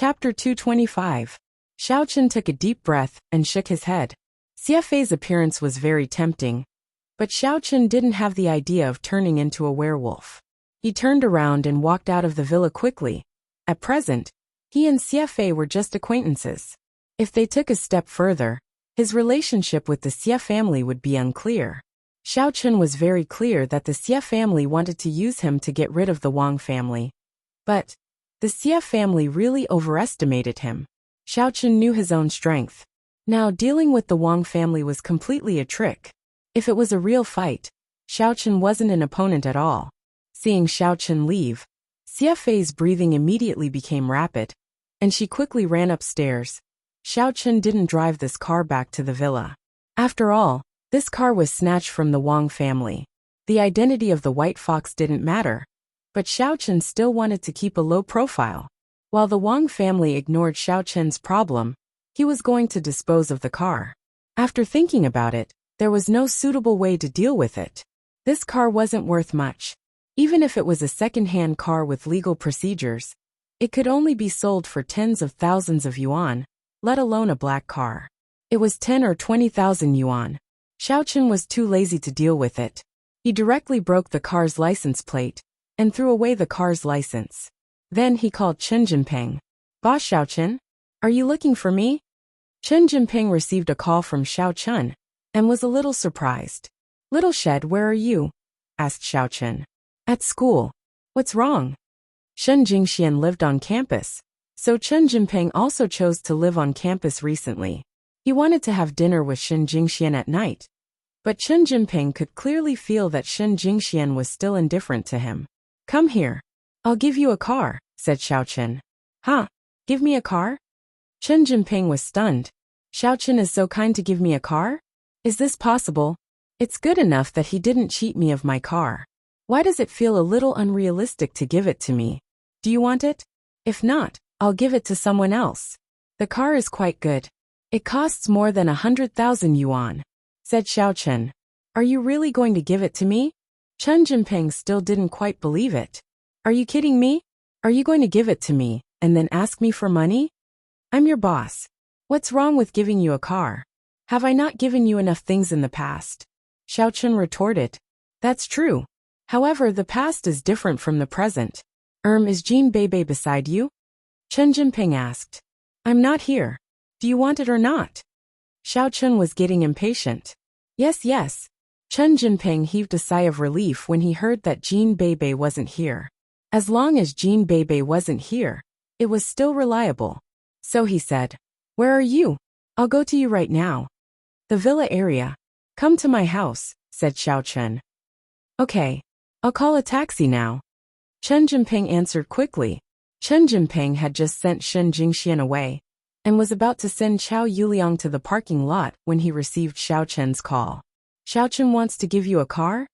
Chapter 225. Xiao Chen took a deep breath and shook his head. Xie Fei's appearance was very tempting, but Xiao Chen didn't have the idea of turning into a werewolf. He turned around and walked out of the villa quickly. At present, he and Xie Fei were just acquaintances. If they took a step further, his relationship with the Xie family would be unclear. Xiao Chen was very clear that the Xie family wanted to use him to get rid of the Wang family. But the Xie family really overestimated him. Xiao Chen knew his own strength. Now dealing with the Wang family was completely a trick. If it was a real fight, Xiao Chen wasn't an opponent at all. Seeing Xiao Chen leave, Xie Fei's breathing immediately became rapid, and she quickly ran upstairs. Xiao Chen didn't drive this car back to the villa. After all, this car was snatched from the Wang family. The identity of the white fox didn't matter, but Xiao Chen still wanted to keep a low profile. While the Wang family ignored Xiao Chen's problem, he was going to dispose of the car. After thinking about it, there was no suitable way to deal with it. This car wasn't worth much. Even if it was a second-hand car with legal procedures, it could only be sold for tens of thousands of yuan, let alone a black car. It was 10 or 20,000 yuan. Xiao Chen was too lazy to deal with it. He directly broke the car's license plate and threw away the car's license. Then he called Chen Jinping. "Boss Xiao Chen, are you looking for me?" Chen Jinping received a call from Xiao Chen and was a little surprised. "Little Shed, where are you?" asked Xiao Chen. "At school." "What's wrong?" Shen Jingxian lived on campus, so Chen Jinping also chose to live on campus recently. He wanted to have dinner with Shen Jingxian at night, but Chen Jinping could clearly feel that Shen Jingxian was still indifferent to him. "Come here. I'll give you a car," said Xiao Chen. "Huh? Give me a car?" Chen Jinping was stunned. "Xiao Chen is so kind to give me a car? Is this possible? It's good enough that he didn't cheat me of my car. Why does it feel a little unrealistic to give it to me? Do you want it? If not, I'll give it to someone else. The car is quite good. It costs more than 100,000 yuan," said Xiao Chen. "Are you really going to give it to me?" Chen Jinping still didn't quite believe it. "Are you kidding me? Are you going to give it to me and then ask me for money? I'm your boss. What's wrong with giving you a car? Have I not given you enough things in the past?" Xiao Chen retorted. "That's true. However, the past is different from the present." Is Jean Bebe beside you?" Chen Jinping asked. "I'm not here. Do you want it or not?" Xiao Chen was getting impatient. Yes, yes." Chen Jinping heaved a sigh of relief when he heard that Jean Bebe wasn't here. As long as Jean Bebe wasn't here, it was still reliable. So he said, "Where are you? I'll go to you right now." "The villa area." "Come to my house," said Xiao Chen. "Okay. I'll call a taxi now." Chen Jinping answered quickly. Chen Jinping had just sent Shen Jingxian away and was about to send Chao Yuliang to the parking lot when he received Xiao Chen's call. "Xiao Chen wants to give you a car?"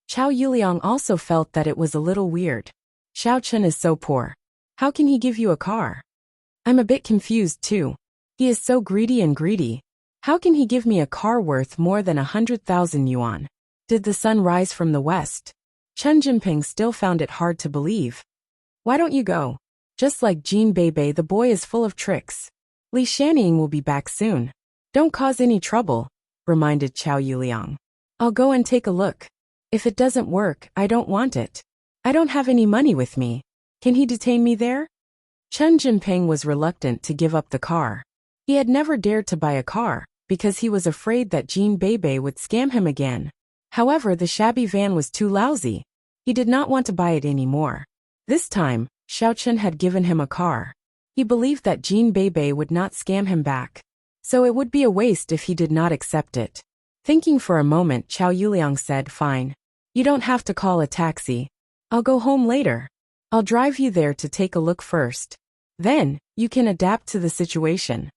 Chao Yuliang also felt that it was a little weird. Xiao Chen is so poor. How can he give you a car? I'm a bit confused too. He is so greedy and greedy. How can he give me a car worth more than 100,000 yuan? Did the sun rise from the west? Chen Jinping still found it hard to believe. "Why don't you go? Just like Jean Bebe, the boy is full of tricks. Li Shanning will be back soon. Don't cause any trouble," reminded Chao Yuliang. "I'll go and take a look. If it doesn't work, I don't want it. I don't have any money with me. Can he detain me there?" Chen Jinping was reluctant to give up the car. He had never dared to buy a car because he was afraid that Jean Bebe would scam him again. However, the shabby van was too lousy. He did not want to buy it anymore. This time, Xiao Chen had given him a car. He believed that Jean Bebe would not scam him back, so it would be a waste if he did not accept it. Thinking for a moment, Chao Yuliang said, "Fine. You don't have to call a taxi. I'll go home later. I'll drive you there to take a look first. Then, you can adapt to the situation."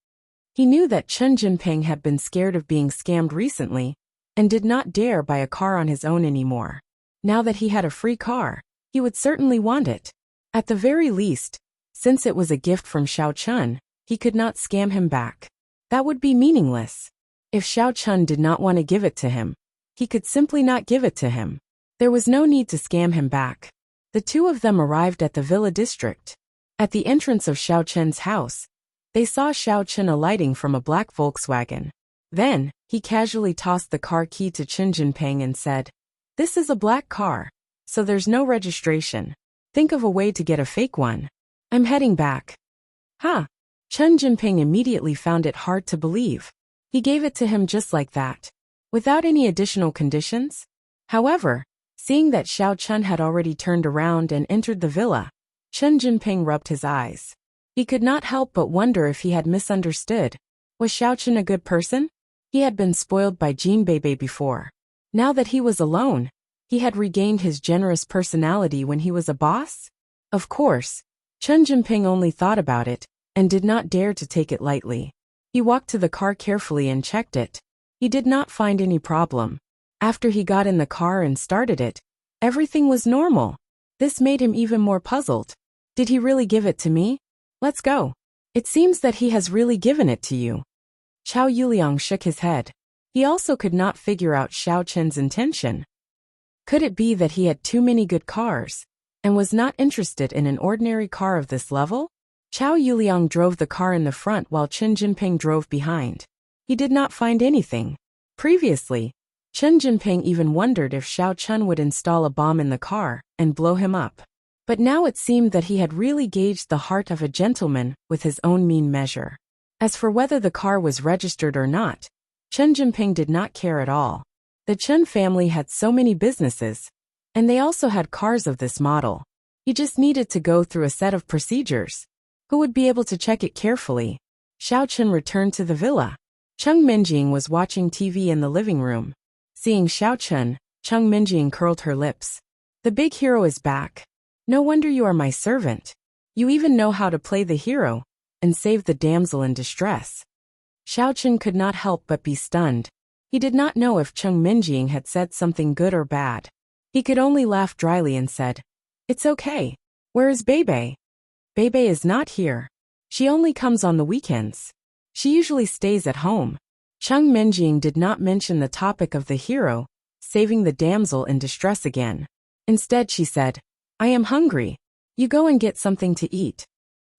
He knew that Chen Jinping had been scared of being scammed recently and did not dare buy a car on his own anymore. Now that he had a free car, he would certainly want it. At the very least, since it was a gift from Xiao Chen, he could not scam him back. That would be meaningless. If Xiao Chen did not want to give it to him, he could simply not give it to him. There was no need to scam him back. The two of them arrived at the villa district. At the entrance of Xiao Chen's house, they saw Xiao Chen alighting from a black Volkswagen. Then, he casually tossed the car key to Chen Jinping and said, "This is a black car, so there's no registration. Think of a way to get a fake one. I'm heading back." Ha! Chen Jinping immediately found it hard to believe. He gave it to him just like that, without any additional conditions. However, seeing that Xiao Chen had already turned around and entered the villa, Chen Jinping rubbed his eyes. He could not help but wonder if he had misunderstood. Was Xiao Chen a good person? He had been spoiled by Jean Bebe before. Now that he was alone, he had regained his generous personality when he was a boss? Of course, Chen Jinping only thought about it, and did not dare to take it lightly. He walked to the car carefully and checked it. He did not find any problem. After he got in the car and started it, everything was normal. This made him even more puzzled. Did he really give it to me? Let's go. It seems that he has really given it to you. Chao Yuliang shook his head. He also could not figure out Xiao Chen's intention. Could it be that he had too many good cars, and was not interested in an ordinary car of this level? Chao Yuliang drove the car in the front while Chen Jinping drove behind. He did not find anything. Previously, Chen Jinping even wondered if Xiao Chen would install a bomb in the car and blow him up. But now it seemed that he had really gauged the heart of a gentleman with his own mean measure. As for whether the car was registered or not, Chen Jinping did not care at all. The Chen family had so many businesses, and they also had cars of this model. He just needed to go through a set of procedures. Who would be able to check it carefully? Xiao Chen returned to the villa. Cheng Minjing was watching TV in the living room. Seeing Xiao Chen, Cheng Minjing curled her lips. The big hero is back. No wonder you are my servant. You even know how to play the hero and save the damsel in distress. Xiao Chen could not help but be stunned. He did not know if Cheng Minjing had said something good or bad. He could only laugh dryly and said, "It's okay. Where is Bebe?" "Bebe is not here. She only comes on the weekends. She usually stays at home." Cheng Minjing did not mention the topic of the hero saving the damsel in distress again. Instead she said, "I am hungry. You go and get something to eat."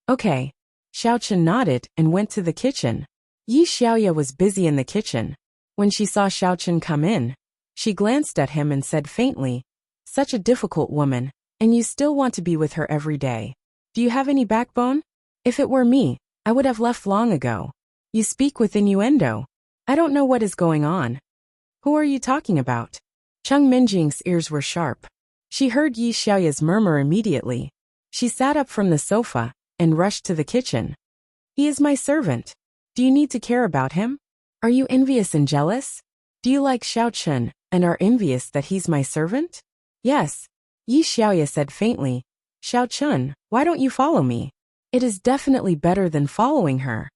"Okay." Xiao Chen nodded and went to the kitchen. Yi Xiaoya was busy in the kitchen. When she saw Xiao Chen come in, she glanced at him and said faintly, "Such a difficult woman, and you still want to be with her every day. Do you have any backbone? If it were me, I would have left long ago. You speak with innuendo. I don't know what is going on. Who are you talking about?" Cheng Minjing's ears were sharp. She heard Yi Xiaoya's murmur immediately. She sat up from the sofa and rushed to the kitchen. "He is my servant. Do you need to care about him? Are you envious and jealous? Do you like Xiao Chen and are envious that he's my servant?" "Yes," Yi Xiaoya said faintly. "Xiao Chen, why don't you follow me? It is definitely better than following her."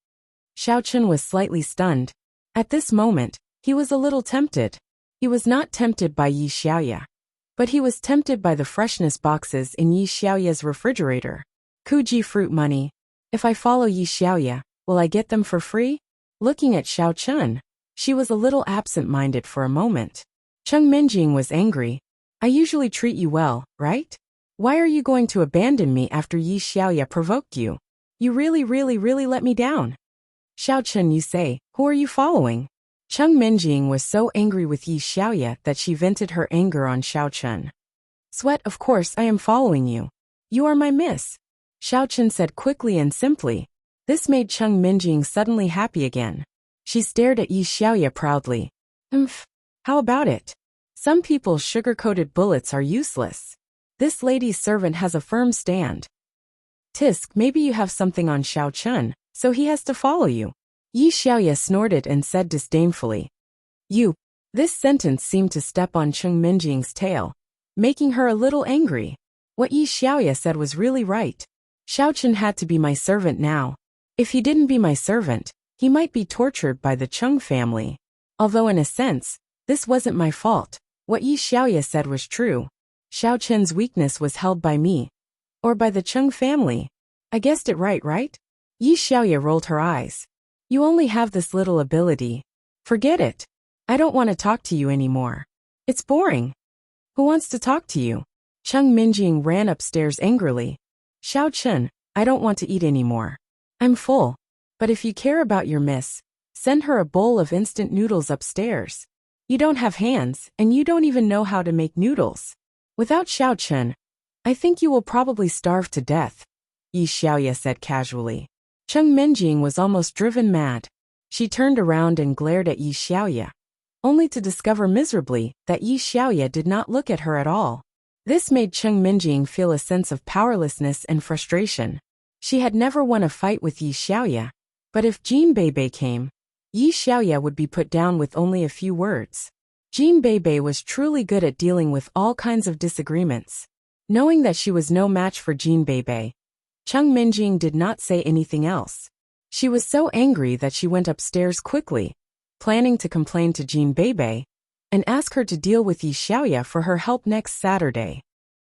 Xiao Chen was slightly stunned. At this moment, he was a little tempted. He was not tempted by Yi Xiaoya, but he was tempted by the freshness boxes in Yi Xiaoya's refrigerator. Kuji fruit money. If I follow Yi Xiaoya, will I get them for free? Looking at Xiao Chen, she was a little absent-minded for a moment. Cheng Minjing was angry. "I usually treat you well, right? Why are you going to abandon me after Yi Xiaoya provoked you? You really let me down." "Xiao Chen, you say, who are you following?" Cheng Minjing was so angry with Yi Xiaoya that she vented her anger on Xiao Chen. "Sweat, of course I am following you. You are my miss," Xiao Chen said quickly and simply. This made Cheng Minjing suddenly happy again. She stared at Yi Xiaoya proudly. How about it? Some people's sugar-coated bullets are useless. This lady's servant has a firm stand. Tisk, maybe you have something on Xiao Chen, so he has to follow you." Yi Xiaoya snorted and said disdainfully. "You." This sentence seemed to step on Cheng Minjing's tail, making her a little angry. What Yi Xiaoya said was really right. Xiao Chen had to be my servant now. If he didn't be my servant, he might be tortured by the Cheng family. Although in a sense, this wasn't my fault. What Yi Xiaoya said was true. Xiao Chen's weakness was held by me. Or by the Cheng family. I guessed it right? Yi Xiaoya rolled her eyes. "You only have this little ability. Forget it. I don't want to talk to you anymore. It's boring." "Who wants to talk to you?" Cheng Minjing ran upstairs angrily. "Xiao Chen, I don't want to eat anymore. I'm full. But if you care about your miss, send her a bowl of instant noodles upstairs. You don't have hands, and you don't even know how to make noodles. Without Xiaochen, I think you will probably starve to death, Yi Xiaoya said casually. Cheng Minjing was almost driven mad. She turned around and glared at Yi Xiaoya, only to discover miserably that Yi Xiaoya did not look at her at all. This made Cheng Minjing feel a sense of powerlessness and frustration. She had never won a fight with Yi Xiaoya, but if Jin Beibei came, Yi Xiaoya would be put down with only a few words. Jin Beibei was truly good at dealing with all kinds of disagreements. Knowing that she was no match for Jin Beibei, Cheng Minjing did not say anything else. She was so angry that she went upstairs quickly, planning to complain to Jin Beibei and ask her to deal with Yi Xiaoya for her help next Saturday.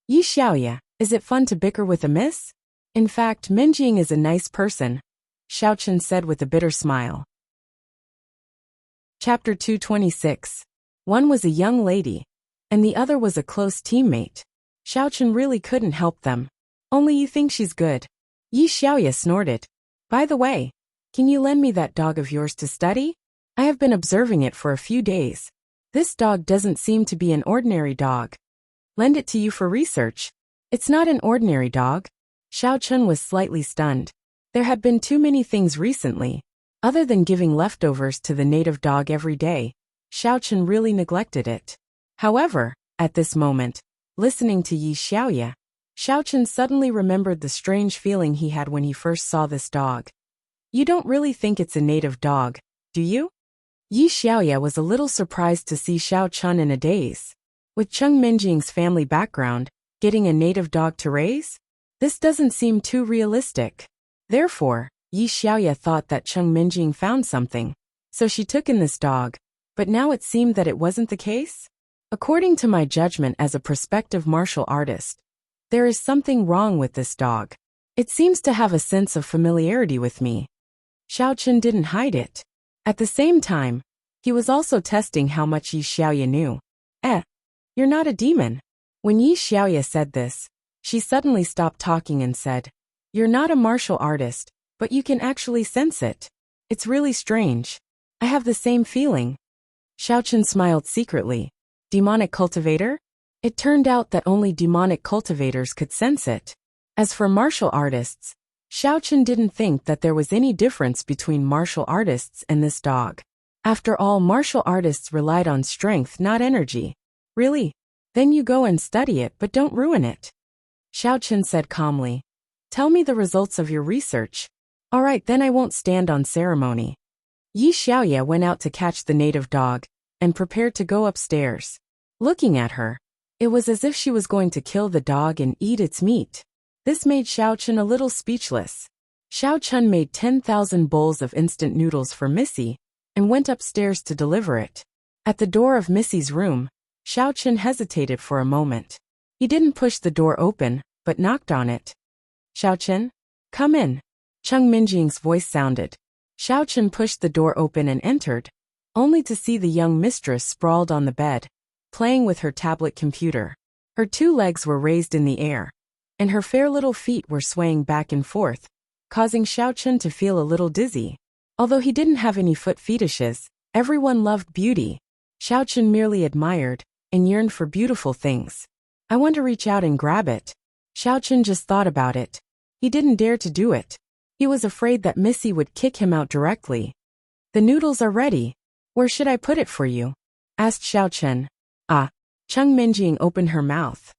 Yi Xiaoya, is it fun to bicker with a miss? In fact, Minjing is a nice person, Xiaochen said with a bitter smile. Chapter 226. One was a young lady, and the other was a close teammate. Xiaochen really couldn't help them. Only you think she's good. Yi Xiaoya snorted. By the way, can you lend me that dog of yours to study? I have been observing it for a few days. This dog doesn't seem to be an ordinary dog. Lend it to you for research. It's not an ordinary dog. Xiaochen was slightly stunned. There had been too many things recently. Other than giving leftovers to the native dog every day, Xiaochen really neglected it. However, at this moment, listening to Yi Xiaoya, Xiaochen suddenly remembered the strange feeling he had when he first saw this dog. You don't really think it's a native dog, do you? Yi Xiaoya was a little surprised to see Xiaochen in a daze. With Cheng Minjing's family background, getting a native dog to raise? This doesn't seem too realistic. Therefore, Yi Xiaoya thought that Cheng Minjing found something, so she took in this dog, but now it seemed that it wasn't the case? According to my judgment as a prospective martial artist, there is something wrong with this dog. It seems to have a sense of familiarity with me. Xiaochen didn't hide it. At the same time, he was also testing how much Yi Xiaoya knew. You're not a demon. When Yi Xiaoya said this, she suddenly stopped talking and said, You're not a martial artist, but you can actually sense it. It's really strange. I have the same feeling. Xiaochen smiled secretly. Demonic cultivator? It turned out that only demonic cultivators could sense it. As for martial artists, Xiaochen didn't think that there was any difference between martial artists and this dog. After all, martial artists relied on strength, not energy. Really? Then you go and study it, but don't ruin it. Xiaochen said calmly. Tell me the results of your research. All right, then I won't stand on ceremony. Yi Xiaoya went out to catch the native dog and prepared to go upstairs. Looking at her, it was as if she was going to kill the dog and eat its meat. This made Xiaochen a little speechless. Xiaochen made 10,000 bowls of instant noodles for Missy and went upstairs to deliver it. At the door of Missy's room, Xiaochen hesitated for a moment. He didn't push the door open, but knocked on it. Xiaochen, come in. Cheng Minjing's voice sounded. Xiaochen pushed the door open and entered, only to see the young mistress sprawled on the bed, playing with her tablet computer. Her two legs were raised in the air, and her fair little feet were swaying back and forth, causing Xiaochen to feel a little dizzy. Although he didn't have any foot fetishes, everyone loved beauty. Xiaochen merely admired and yearned for beautiful things. I want to reach out and grab it. Xiaochen just thought about it. He didn't dare to do it. He was afraid that Missy would kick him out directly. The noodles are ready. Where should I put it for you? Asked Xiaochen. Cheng Minjing opened her mouth.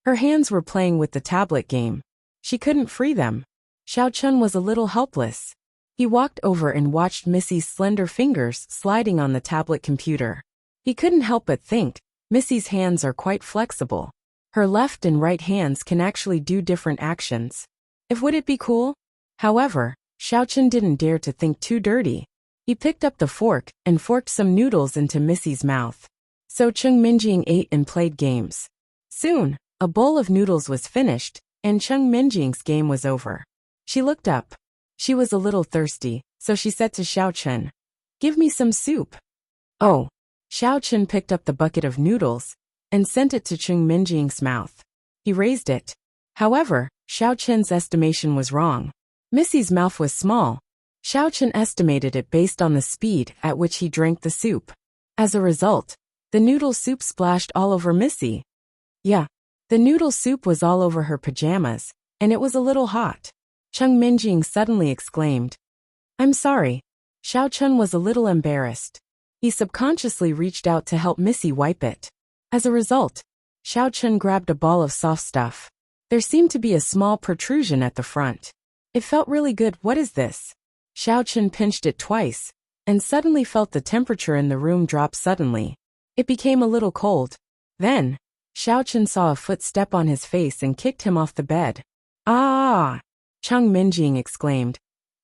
Her hands were playing with the tablet game. She couldn't free them. Xiaochen was a little helpless. He walked over and watched Missy's slender fingers sliding on the tablet computer. He couldn't help but think, Missy's hands are quite flexible. Her left and right hands can actually do different actions. Would it be cool? However, Xiaochen didn't dare to think too dirty. He picked up the fork and forked some noodles into Missy's mouth. So Cheng Minjing ate and played games. Soon, a bowl of noodles was finished, and Cheng Minjing's game was over. She looked up. She was a little thirsty, so she said to Xiaochen, Give me some soup. Oh. Xiaochen picked up the bucket of noodles and sent it to Cheng Minjing's mouth. He raised it. However, Xiao Chen's estimation was wrong. Missy's mouth was small. Xiao Chen estimated it based on the speed at which he drank the soup. As a result, the noodle soup splashed all over Missy. Yeah, the noodle soup was all over her pajamas, and it was a little hot. Cheng Minjing suddenly exclaimed. I'm sorry. Xiao Chen was a little embarrassed. He subconsciously reached out to help Missy wipe it. As a result, Xiao Chen grabbed a ball of soft stuff. There seemed to be a small protrusion at the front. It felt really good. What is this? Xiao Chen pinched it twice, and suddenly felt the temperature in the room drop suddenly. It became a little cold. Then, Xiao Chen saw a footstep on his face and kicked him off the bed. Ah! Cheng Minjing exclaimed.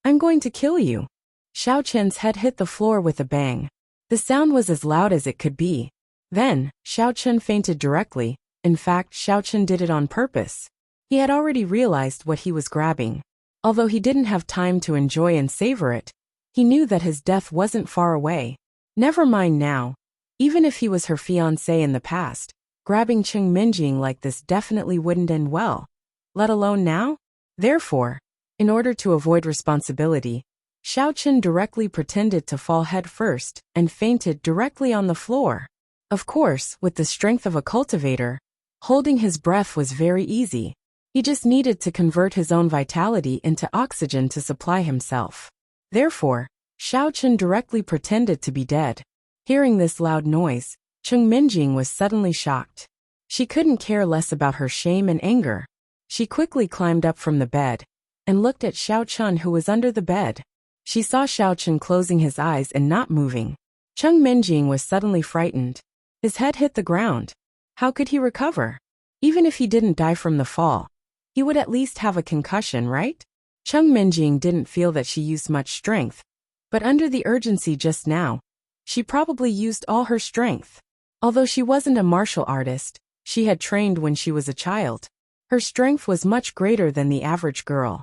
I'm going to kill you. Xiao Chen's head hit the floor with a bang. The sound was as loud as it could be. Then, Xiao Chen fainted directly. In fact, Xiao Chen did it on purpose. He had already realized what he was grabbing. Although he didn't have time to enjoy and savor it, he knew that his death wasn't far away. Never mind now. Even if he was her fiancé in the past, grabbing Cheng Minjing like this definitely wouldn't end well. Let alone now? Therefore, in order to avoid responsibility, Xiao Chen directly pretended to fall head first and fainted directly on the floor. Of course, with the strength of a cultivator, holding his breath was very easy. He just needed to convert his own vitality into oxygen to supply himself. Therefore, Xiao Chen directly pretended to be dead. Hearing this loud noise, Cheng Minjing was suddenly shocked. She couldn't care less about her shame and anger. She quickly climbed up from the bed and looked at Xiao Chen, who was under the bed. She saw Xiao Chen closing his eyes and not moving. Cheng Minjing was suddenly frightened. His head hit the ground. How could he recover? Even if he didn't die from the fall, he would at least have a concussion, right? Cheng Minjing didn't feel that she used much strength, but under the urgency just now, she probably used all her strength. Although she wasn't a martial artist, she had trained when she was a child. Her strength was much greater than the average girl.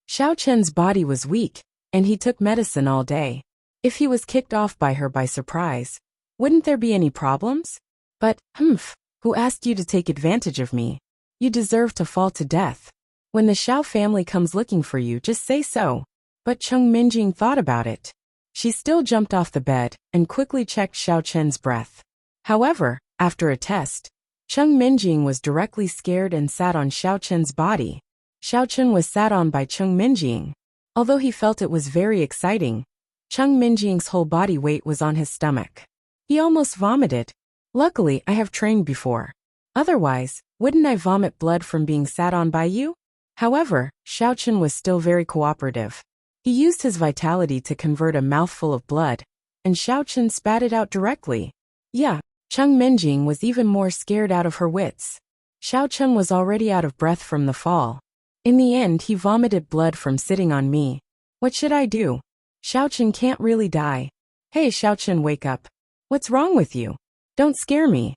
Xiao Chen's body was weak, and he took medicine all day. If he was kicked off by her by surprise, wouldn't there be any problems? But, who asked you to take advantage of me? You deserve to fall to death. When the Xiao family comes looking for you, just say so. But Cheng Minjing thought about it. She still jumped off the bed and quickly checked Xiao Chen's breath. However, after a test, Cheng Minjing was directly scared and sat on Xiao Chen's body. Xiao Chen was sat on by Cheng Minjing. Although he felt it was very exciting, Cheng Minjing's whole body weight was on his stomach. He almost vomited. Luckily, I have trained before. Otherwise, wouldn't I vomit blood from being sat on by you? However, Xiao Chen was still very cooperative. He used his vitality to convert a mouthful of blood, and Xiao Chen spat it out directly. Yeah, Cheng Minjing was even more scared out of her wits. Xiao Chen was already out of breath from the fall. In the end, he vomited blood from sitting on me. What should I do? Xiao Chen can't really die. Hey Xiao Chen, wake up. What's wrong with you? Don't scare me.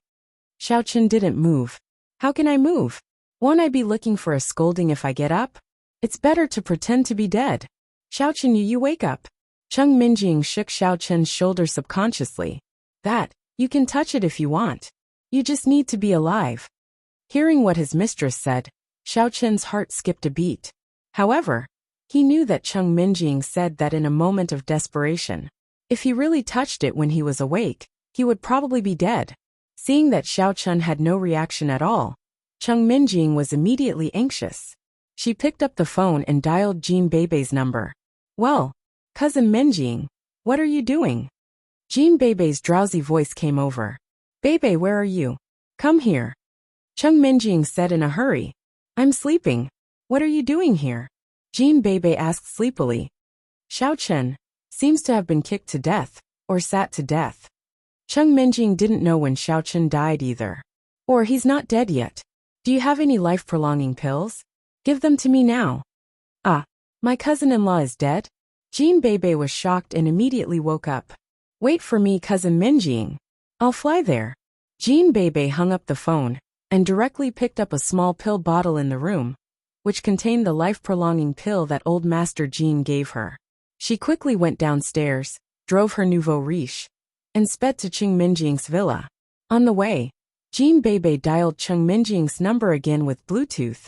Xiao Chen didn't move. How can I move? Won't I be looking for a scolding if I get up? It's better to pretend to be dead. Xiao Chen, you wake up. Cheng Minjing shook Xiao Chen's shoulder subconsciously. That, you can touch it if you want. You just need to be alive. Hearing what his mistress said, Xiao Chen's heart skipped a beat. However, he knew that Cheng Minjing said that in a moment of desperation. If he really touched it when he was awake, he would probably be dead. Seeing that Xiao Chen had no reaction at all, Cheng Minjing was immediately anxious. She picked up the phone and dialed Jean Bei's number. Well, cousin Minjing, what are you doing? Jean Bei's drowsy voice came over. Bei, where are you? Come here. Cheng Minjing said in a hurry. I'm sleeping. What are you doing here? Jean Bei asked sleepily. Xiao Chen seems to have been kicked to death, or sat to death. Cheng Minjing didn't know when Xiao Chen died either. Or he's not dead yet. Do you have any life-prolonging pills? Give them to me now. Ah, my cousin-in-law is dead? Jean Bei was shocked and immediately woke up. Wait for me, cousin Minjing. I'll fly there. Jean Bei hung up the phone and directly picked up a small pill bottle in the room, which contained the life-prolonging pill that old Master Jean gave her. She quickly went downstairs, drove her nouveau riche, and sped to Cheng Minjing's villa. On the way, Jean Bei dialed Cheng Minjing's number again with Bluetooth.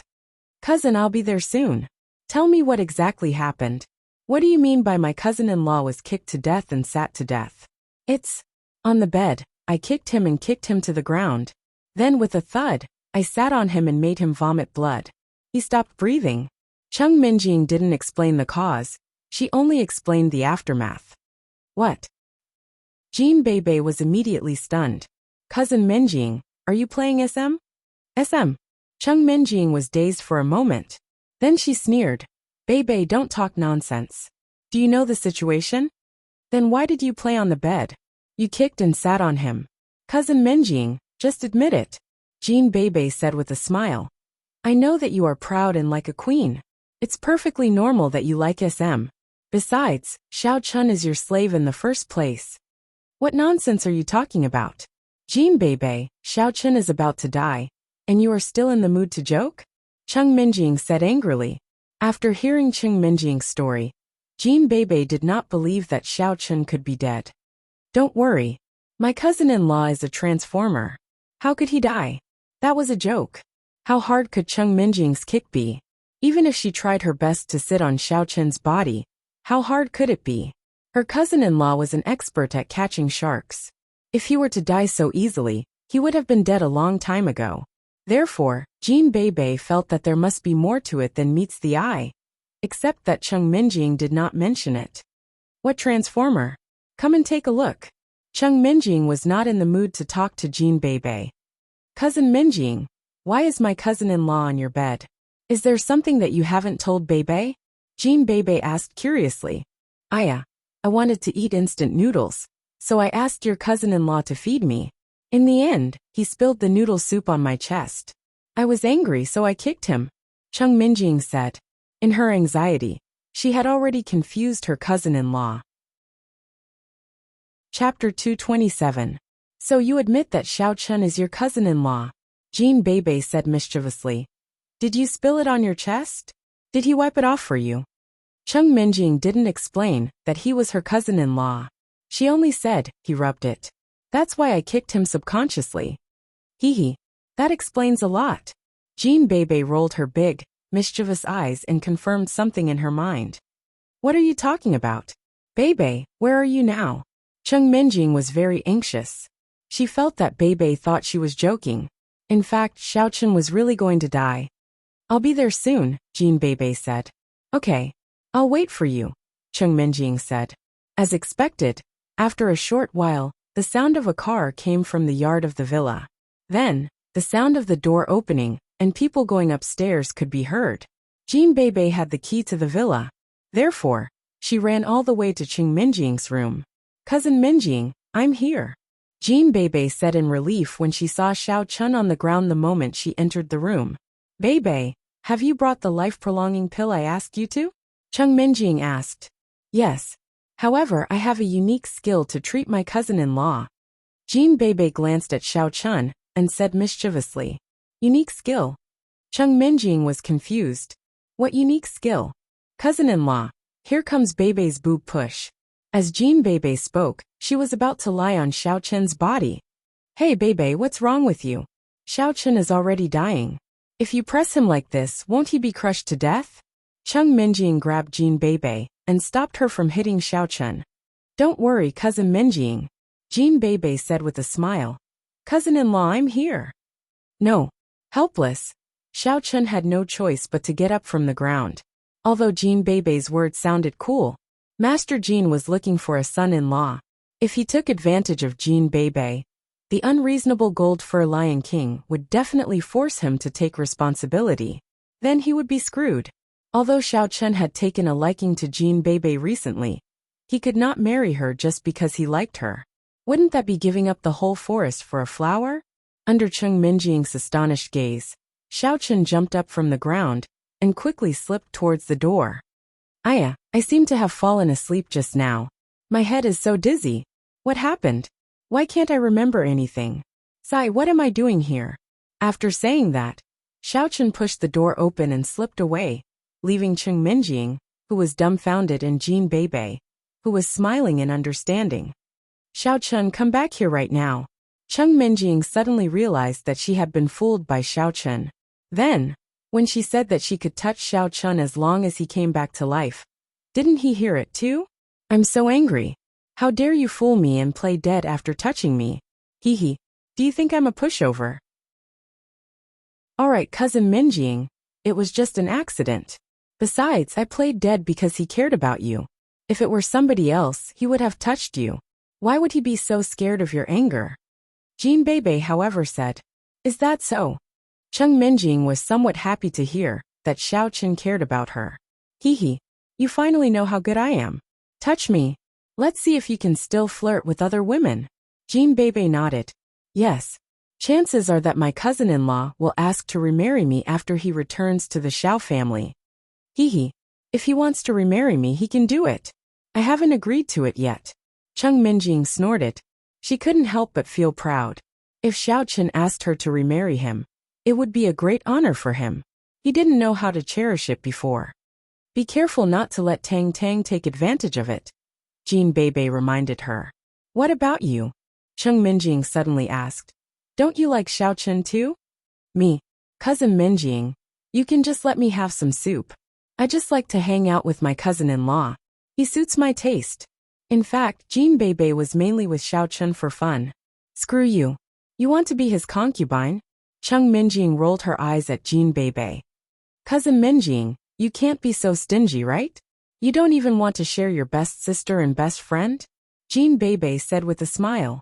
Cousin, I'll be there soon. Tell me what exactly happened. What do you mean by my cousin-in-law was kicked to death and sat to death? It's on the bed. I kicked him and kicked him to the ground. Then with a thud, I sat on him and made him vomit blood. He stopped breathing. Chung Minjing didn't explain the cause. She only explained the aftermath. What? Jean Bebe was immediately stunned. Cousin Minjing, are you playing SM? SM. Chung Minjing was dazed for a moment. Then she sneered. Bebe, don't talk nonsense. Do you know the situation? Then why did you play on the bed? You kicked and sat on him. Cousin Minjing, just admit it. Jean Bebe said with a smile. I know that you are proud and like a queen. It's perfectly normal that you like SM. Besides, Xiao Chun is your slave in the first place. What nonsense are you talking about? Jean Bebe, Xiao Chun is about to die, and you are still in the mood to joke? Chung Minjing said angrily. After hearing Chung Minjing's story, Jean Bebe did not believe that Xiao Chun could be dead. Don't worry. My cousin-in-law is a transformer. How could he die? That was a joke. How hard could Chung Minjing's kick be? Even if she tried her best to sit on Xiao Chun's body, how hard could it be? Her cousin-in-law was an expert at catching sharks. If he were to die so easily, he would have been dead a long time ago. Therefore, Jean Bebe felt that there must be more to it than meets the eye. Except that Chung Minjing did not mention it. What transformer? Come and take a look. Chung Minjing was not in the mood to talk to Jean Bebe. Cousin Minjing, why is my cousin-in-law on your bed? Is there something that you haven't told Bebe? Jean Bebe asked curiously. I wanted to eat instant noodles, so I asked your cousin-in-law to feed me. In the end, he spilled the noodle soup on my chest. I was angry, so I kicked him, Chung Minjing said. In her anxiety, she had already confused her cousin-in-law. Chapter 227. So you admit that Xiao Chun is your cousin-in-law? Jean Bebe said mischievously. Did you spill it on your chest? Did he wipe it off for you? Chung Minjing didn't explain that he was her cousin-in-law. She only said, he rubbed it. That's why I kicked him subconsciously. Hee. That explains a lot. Jean Bebe rolled her big, mischievous eyes and confirmed something in her mind. What are you talking about? Bebe, where are you now? Chung Minjing was very anxious. She felt that Bebe thought she was joking. In fact, Xiao Chun was really going to die. I'll be there soon, Jean Bebe said. Okay. I'll wait for you, Chung Minjing said. As expected, after a short while, the sound of a car came from the yard of the villa. Then, the sound of the door opening and people going upstairs could be heard. Jean Bebe had the key to the villa. Therefore, she ran all the way to Chung Minjing's room. Cousin Minjing, I'm here, Jean Bebe said in relief when she saw Xiao Chun on the ground the moment she entered the room. Bebe, have you brought the life-prolonging pill I asked you to? Chung Minjing asked. Yes. However, I have a unique skill to treat my cousin-in-law. Jean Bebe glanced at Xiao Chun and said mischievously. Unique skill? Chung Minjing was confused. What unique skill? Cousin-in-law, here comes Bebe's boob push. As Jean Bebe spoke, she was about to lie on Xiao Chun's body. Hey Bebe, what's wrong with you? Xiao Chun is already dying. If you press him like this, won't he be crushed to death? Chung Minjing grabbed Jean Bebe and stopped her from hitting Xiao Chun. Don't worry, Cousin Minjing, Jean Bebe said with a smile. Cousin-in-law, I'm here. No. Helpless. Xiao Chun had no choice but to get up from the ground. Although Jean Bebe's words sounded cool, Master Jean was looking for a son-in-law. If he took advantage of Jean Bebe, the unreasonable Gold Fur Lion King would definitely force him to take responsibility. Then he would be screwed. Although Xiao Chun had taken a liking to Jean Bebe recently, he could not marry her just because he liked her. Wouldn't that be giving up the whole forest for a flower? Under Chung Minjing's astonished gaze, Xiao Chun jumped up from the ground and quickly slipped towards the door. I seem to have fallen asleep just now. My head is so dizzy. What happened? Why can't I remember anything? Sai, what am I doing here? After saying that, Xiao Chun pushed the door open and slipped away, leaving Chung Minjing, who was dumbfounded, and Jean Bebe, who was smiling in understanding. Xiao Chun, come back here right now. Chung Minjing suddenly realized that she had been fooled by Xiao Chun. Then, when she said that she could touch Xiao Chun as long as he came back to life. Didn't he hear it too? I'm so angry. How dare you fool me and play dead after touching me? Hee hee. Do you think I'm a pushover? Alright, cousin Minjing. It was just an accident. Besides, I played dead because he cared about you. If it were somebody else, he would have touched you. Why would he be so scared of your anger? Jean Bebe, however, said. Is that so? Cheng Minjing was somewhat happy to hear that Xiao Chun cared about her. Hee hee. You finally know how good I am. Touch me. Let's see if you can still flirt with other women. Jean Bebe nodded. Yes. Chances are that my cousin-in-law will ask to remarry me after he returns to the Xiao family. Hee hee. If he wants to remarry me, he can do it. I haven't agreed to it yet. Cheng Minjing snorted. She couldn't help but feel proud. If Xiao Chun asked her to remarry him, it would be a great honor for him. He didn't know how to cherish it before. Be careful not to let Tang Tang take advantage of it, Jean Bebe reminded her. What about you? Cheng Minjing suddenly asked. Don't you like Xiao Chun too? Me, cousin Minjing, you can just let me have some soup. I just like to hang out with my cousin-in-law. He suits my taste. In fact, Jean Bebe was mainly with Xiao Chun for fun. Screw you. You want to be his concubine? Cheng Minjing rolled her eyes at Jean Bebe. Cousin Minjing, you can't be so stingy, right? You don't even want to share your best sister and best friend? Jean Bebe said with a smile.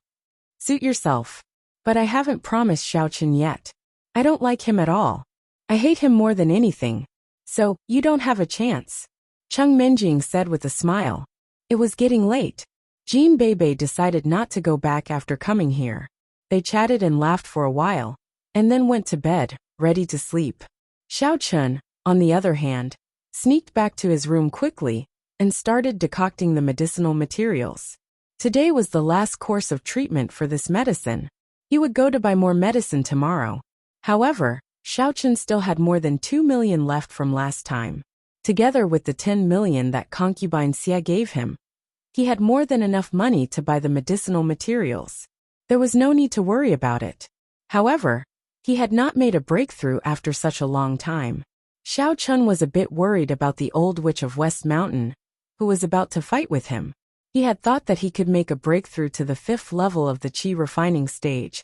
Suit yourself. But I haven't promised Xiao Chun yet. I don't like him at all. I hate him more than anything. So, you don't have a chance. Cheng Minjing said with a smile. It was getting late. Jean Bebe decided not to go back after coming here. They chatted and laughed for a while, and then went to bed, ready to sleep. Xiao Chun, on the other hand, sneaked back to his room quickly and started decocting the medicinal materials. Today was the last course of treatment for this medicine. He would go to buy more medicine tomorrow. However, Xiao Chun still had more than 2 million left from last time. Together with the 10 million that concubine Xia gave him, he had more than enough money to buy the medicinal materials. There was no need to worry about it. However, he had not made a breakthrough after such a long time. Xiao Chun was a bit worried about the old witch of West Mountain, who was about to fight with him. He had thought that he could make a breakthrough to the 5th level of the qi refining stage.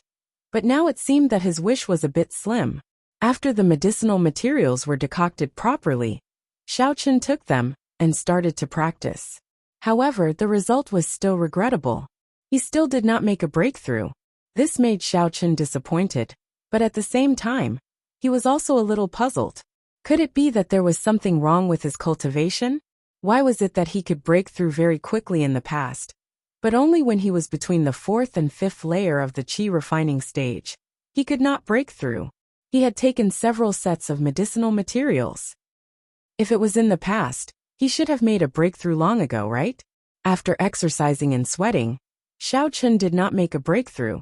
But now it seemed that his wish was a bit slim. After the medicinal materials were decocted properly, Xiao Chun took them and started to practice. However, the result was still regrettable. He still did not make a breakthrough. This made Xiao Chun disappointed, but at the same time, he was also a little puzzled. Could it be that there was something wrong with his cultivation? Why was it that he could break through very quickly in the past, but only when he was between the 4th and 5th layer of the qi refining stage? He could not break through. He had taken several sets of medicinal materials. If it was in the past, he should have made a breakthrough long ago, right? After exercising and sweating, Xiao Chun did not make a breakthrough,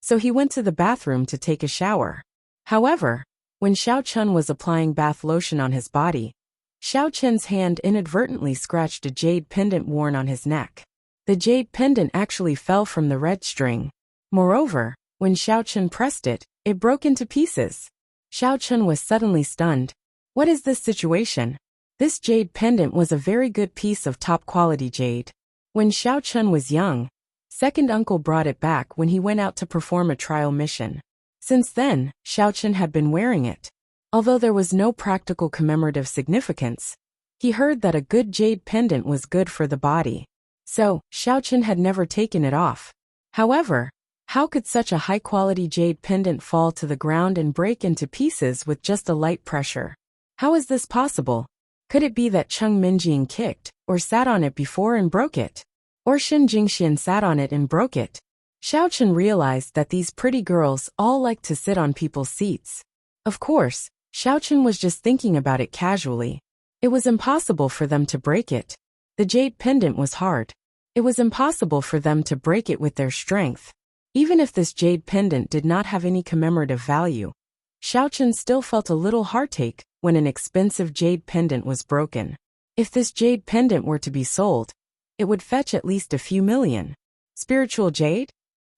so he went to the bathroom to take a shower. However, when Xiao Chun was applying bath lotion on his body, Xiao Chun's hand inadvertently scratched a jade pendant worn on his neck. The jade pendant actually fell from the red string. Moreover, when Xiao Chun pressed it, it broke into pieces. Xiao Chun was suddenly stunned. What is this situation? This jade pendant was a very good piece of top-quality jade. When Xiao Chun was young, second uncle brought it back when he went out to perform a trial mission. Since then, Xiao Chun had been wearing it. Although there was no practical commemorative significance, he heard that a good jade pendant was good for the body. So, Xiao Chun had never taken it off. However, how could such a high-quality jade pendant fall to the ground and break into pieces with just a light pressure? How is this possible? Could it be that Cheng Minjing kicked or sat on it before and broke it? Or Xin Jingxian sat on it and broke it? Xiao Chun realized that these pretty girls all liked to sit on people's seats. Of course, Xiao Chun was just thinking about it casually. It was impossible for them to break it. The jade pendant was hard. It was impossible for them to break it with their strength. Even if this jade pendant did not have any commemorative value, Xiao Chun still felt a little heartache when an expensive jade pendant was broken. If this jade pendant were to be sold, it would fetch at least a few million. Spiritual jade?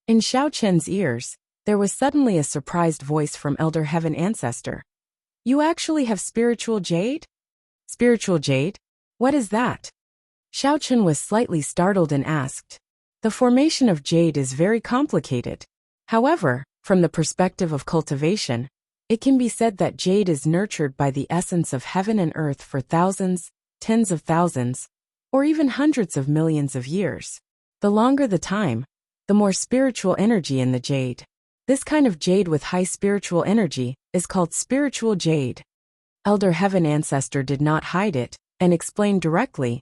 In Xiao Chun's ears, there was suddenly a surprised voice from Elder Heaven Ancestor. You actually have spiritual jade? Spiritual jade? What is that? Xiaochen was slightly startled and asked. The formation of jade is very complicated. However, from the perspective of cultivation, it can be said that jade is nurtured by the essence of heaven and earth for thousands, tens of thousands, or even hundreds of millions of years. The longer the time, the more spiritual energy in the jade. This kind of jade with high spiritual energy is called spiritual jade. Elder Heaven Ancestor did not hide it and explained directly.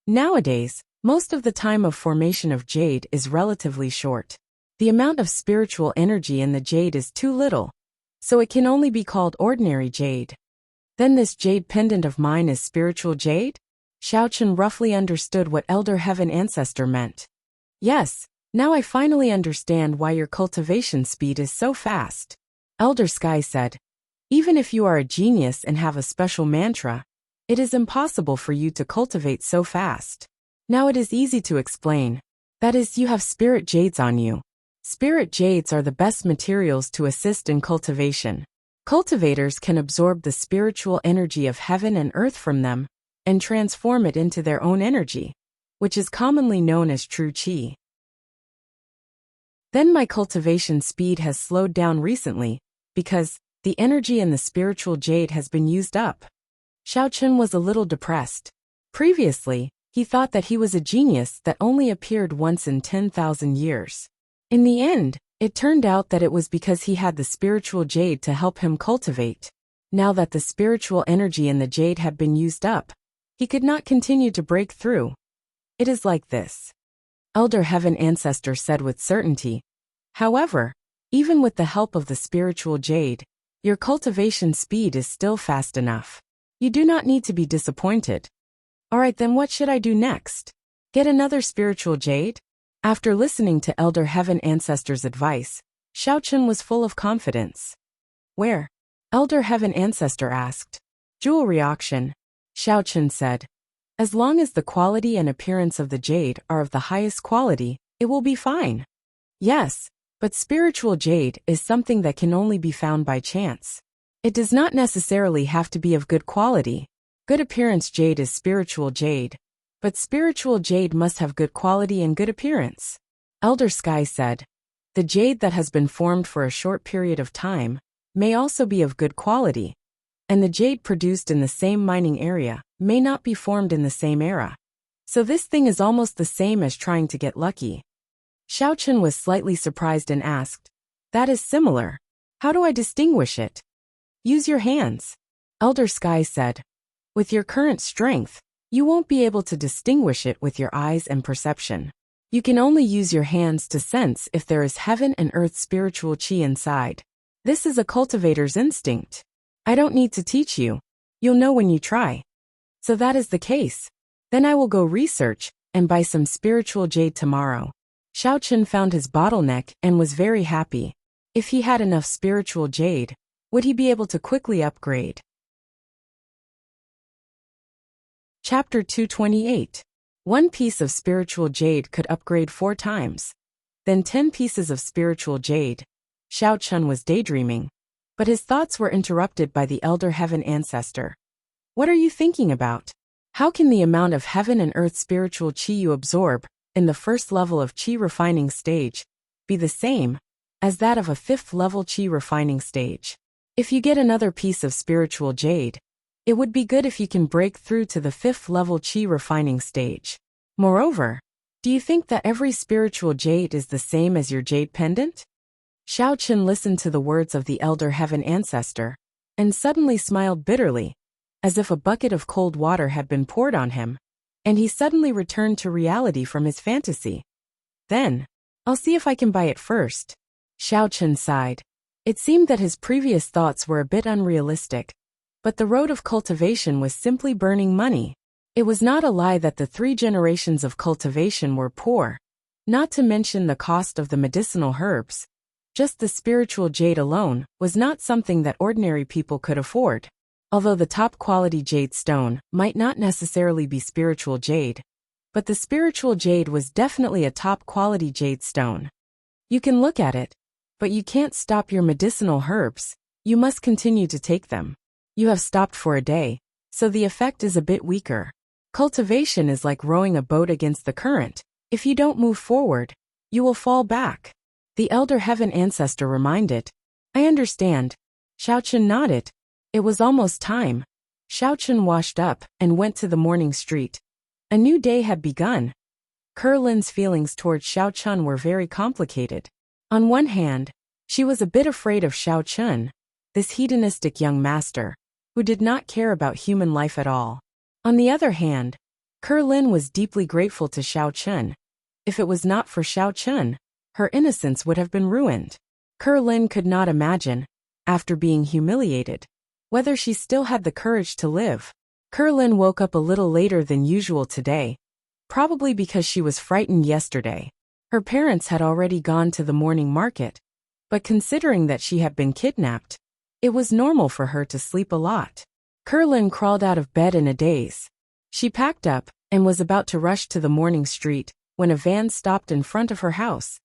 Nowadays, most of the time of formation of jade is relatively short. The amount of spiritual energy in the jade is too little, so it can only be called ordinary jade. Then this jade pendant of mine is spiritual jade? Xiaochen roughly understood what Elder Heaven Ancestor meant. Yes, now I finally understand why your cultivation speed is so fast. Elder Sky said, even if you are a genius and have a special mantra, it is impossible for you to cultivate so fast. Now it is easy to explain. That is, you have spirit jades on you. Spirit jades are the best materials to assist in cultivation. Cultivators can absorb the spiritual energy of heaven and earth from them and transform it into their own energy, which is commonly known as true qi. Then my cultivation speed has slowed down recently because the energy in the spiritual jade has been used up. Xiaochen was a little depressed. Previously, he thought that he was a genius that only appeared once in 10,000 years. In the end, it turned out that it was because he had the spiritual jade to help him cultivate. Now that the spiritual energy in the jade had been used up, he could not continue to break through. It is like this. Elder Heaven Ancestor said with certainty. However, even with the help of the spiritual jade, your cultivation speed is still fast enough. You do not need to be disappointed. Alright, then what should I do next? Get another spiritual jade? After listening to Elder Heaven Ancestor's advice, Xiaochen was full of confidence. Where? Elder Heaven Ancestor asked. Jewelry auction. Xiaochen said. As long as the quality and appearance of the jade are of the highest quality, it will be fine. Yes, but spiritual jade is something that can only be found by chance. It does not necessarily have to be of good quality. Good appearance jade is spiritual jade, but spiritual jade must have good quality and good appearance. Elder Sky said. The jade that has been formed for a short period of time may also be of good quality, and the jade produced in the same mining area may not be formed in the same era. So this thing is almost the same as trying to get lucky. Xiaochen was slightly surprised and asked, that is similar. How do I distinguish it? Use your hands. Elder Sky said. With your current strength, you won't be able to distinguish it with your eyes and perception. You can only use your hands to sense if there is heaven and earth spiritual qi inside. This is a cultivator's instinct. I don't need to teach you. You'll know when you try. So that is the case. Then I will go research and buy some spiritual jade tomorrow. Xiaochen found his bottleneck and was very happy. If he had enough spiritual jade, would he be able to quickly upgrade? Chapter 228. One piece of spiritual jade could upgrade 4 times. Then 10 pieces of spiritual jade. Xiaochen was daydreaming, but his thoughts were interrupted by the Elder Heaven Ancestor. What are you thinking about? How can the amount of heaven and earth spiritual qi you absorb in the first level of qi refining stage be the same as that of a 5th level qi refining stage? If you get another piece of spiritual jade, it would be good if you can break through to the 5th level qi refining stage. Moreover, do you think that every spiritual jade is the same as your jade pendant? Xiaochen listened to the words of the Elder Heaven Ancestor and suddenly smiled bitterly, as if a bucket of cold water had been poured on him, and he suddenly returned to reality from his fantasy. Then, I'll see if I can buy it first. Xiaochen sighed. It seemed that his previous thoughts were a bit unrealistic, but the road of cultivation was simply burning money. It was not a lie that the 3 generations of cultivation were poor, not to mention the cost of the medicinal herbs. Just the spiritual jade alone was not something that ordinary people could afford. Although the top-quality jade stone might not necessarily be spiritual jade, but the spiritual jade was definitely a top-quality jade stone. You can look at it, but you can't stop your medicinal herbs. You must continue to take them. You have stopped for a day, so the effect is a bit weaker. Cultivation is like rowing a boat against the current. If you don't move forward, you will fall back. The elder heaven ancestor reminded. I understand. Xiaochen nodded. It was almost time. Xiaochen washed up and went to the morning street. A new day had begun. Lin's feelings towards Xiaochen were very complicated. On one hand, she was a bit afraid of Xiaochen, this hedonistic young master, who did not care about human life at all. On the other hand, Lin was deeply grateful to Xiaochen. If it was not for Xiaochen, her innocence would have been ruined. Lin could not imagine, after being humiliated, whether she still had the courage to live. Lin woke up a little later than usual today, probably because she was frightened yesterday. Her parents had already gone to the morning market, but considering that she had been kidnapped, it was normal for her to sleep a lot. Lin crawled out of bed in a daze. She packed up and was about to rush to the morning street when a van stopped in front of her house.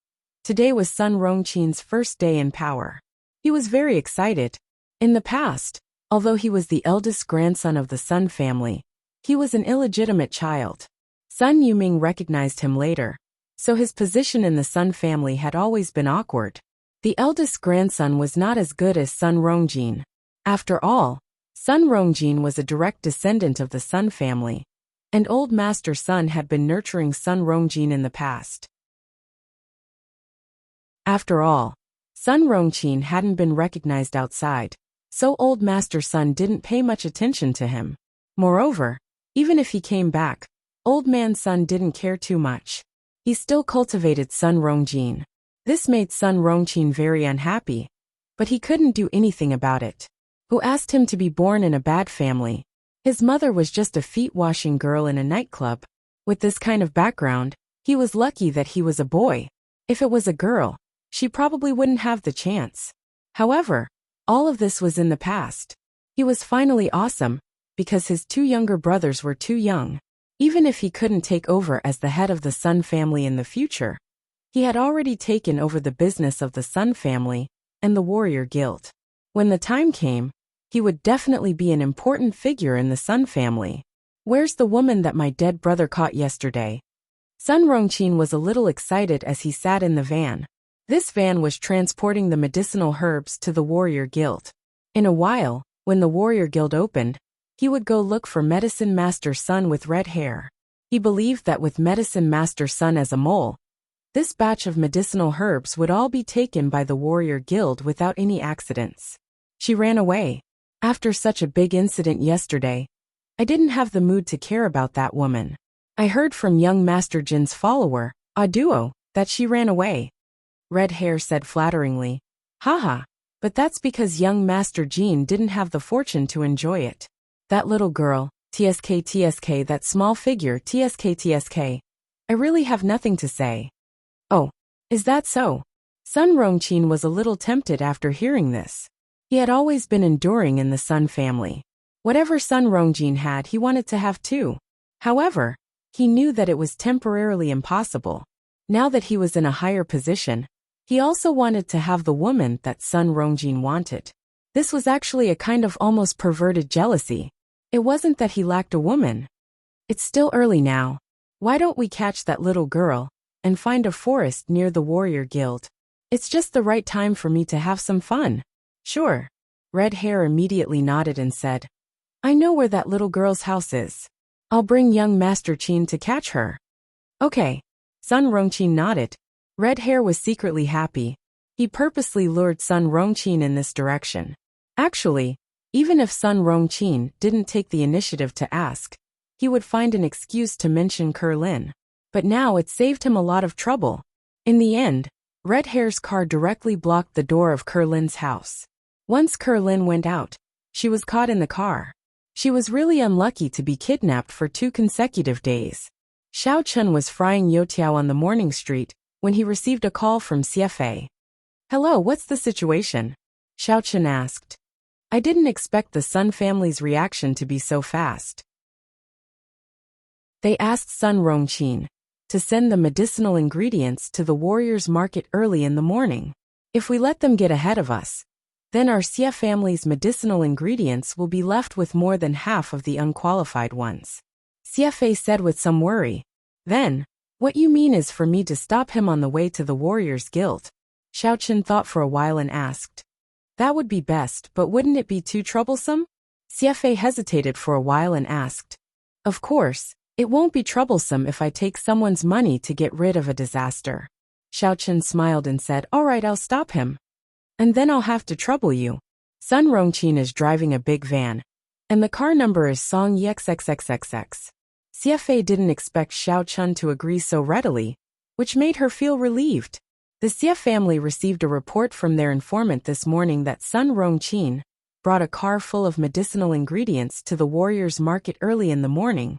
Today was Sun Rongqin's first day in power. He was very excited. In the past, although he was the eldest grandson of the Sun family, he was an illegitimate child. Sun Yuming recognized him later, so his position in the Sun family had always been awkward. The eldest grandson was not as good as Sun Rongjin. After all, Sun Rongjin was a direct descendant of the Sun family, and old Master Sun had been nurturing Sun Rongjin in the past. After all, Sun Rongqin hadn't been recognized outside, so old Master Sun didn't pay much attention to him. Moreover, even if he came back, old man Sun didn't care too much. He still cultivated Sun Rongjin. This made Sun Rongqin very unhappy, but he couldn't do anything about it. Who asked him to be born in a bad family? His mother was just a feet-washing girl in a nightclub. With this kind of background, he was lucky that he was a boy. If it was a girl, she probably wouldn't have the chance. However, all of this was in the past. He was finally awesome, because his two younger brothers were too young. Even if he couldn't take over as the head of the Sun family in the future, he had already taken over the business of the Sun family and the Warrior Guild. When the time came, he would definitely be an important figure in the Sun family. Where's the woman that my dead brother caught yesterday? Sun Rongqin was a little excited as he sat in the van. This van was transporting the medicinal herbs to the Warrior Guild. In a while, when the Warrior Guild opened, he would go look for Medicine Master Sun with red hair. He believed that with Medicine Master Sun as a mole, this batch of medicinal herbs would all be taken by the Warrior Guild without any accidents. She ran away. After such a big incident yesterday, I didn't have the mood to care about that woman. I heard from young Master Jin's follower, Aduo, that she ran away. Red Hair said flatteringly. Haha, but that's because young Master Jin didn't have the fortune to enjoy it. That little girl, TSK, that small figure, TSK. I really have nothing to say. Oh, is that so? Sun Rongqin was a little tempted after hearing this. He had always been enduring in the Sun family. Whatever Sun Rongjin had, he wanted to have too. However, he knew that it was temporarily impossible. Now that he was in a higher position, he also wanted to have the woman that Sun Rongjin wanted. This was actually a kind of almost perverted jealousy. It wasn't that he lacked a woman. It's still early now. Why don't we catch that little girl and find a forest near the Warrior Guild? It's just the right time for me to have some fun. Sure. Red Hair immediately nodded and said, I know where that little girl's house is. I'll bring young Master Qin to catch her. Okay. Sun Rongqin nodded. Red Hair was secretly happy. He purposely lured Sun Rongqin in this direction. Actually, even if Sun Rongqin didn't take the initiative to ask, he would find an excuse to mention Lin. But now it saved him a lot of trouble. In the end, Red Hair's car directly blocked the door of Lin's house. Once Lin went out, she was caught in the car. She was really unlucky to be kidnapped for 2 consecutive days. Xiao Chun was frying youtiao on the morning street when he received a call from CFA. Hello, what's the situation? Xiao Chun asked. I didn't expect the Sun family's reaction to be so fast. They asked Sun Rongqin to send the medicinal ingredients to the warriors' market early in the morning. If we let them get ahead of us, then our Xia family's medicinal ingredients will be left with more than half of the unqualified ones. Xia Fei said with some worry. Then, what you mean is for me to stop him on the way to the Warriors Guild? Xiaochen thought for a while and asked. That would be best, but wouldn't it be too troublesome? Xia Fei hesitated for a while and asked. Of course, it won't be troublesome if I take someone's money to get rid of a disaster. Xiaochen smiled and said, all right, I'll stop him. And then I'll have to trouble you. Sun Rongqin is driving a big van, and the car number is Song YXXXXX. Xia Fei didn't expect Xiaochen to agree so readily, which made her feel relieved. The Xia family received a report from their informant this morning that Sun Rongqin brought a car full of medicinal ingredients to the Warriors Market early in the morning,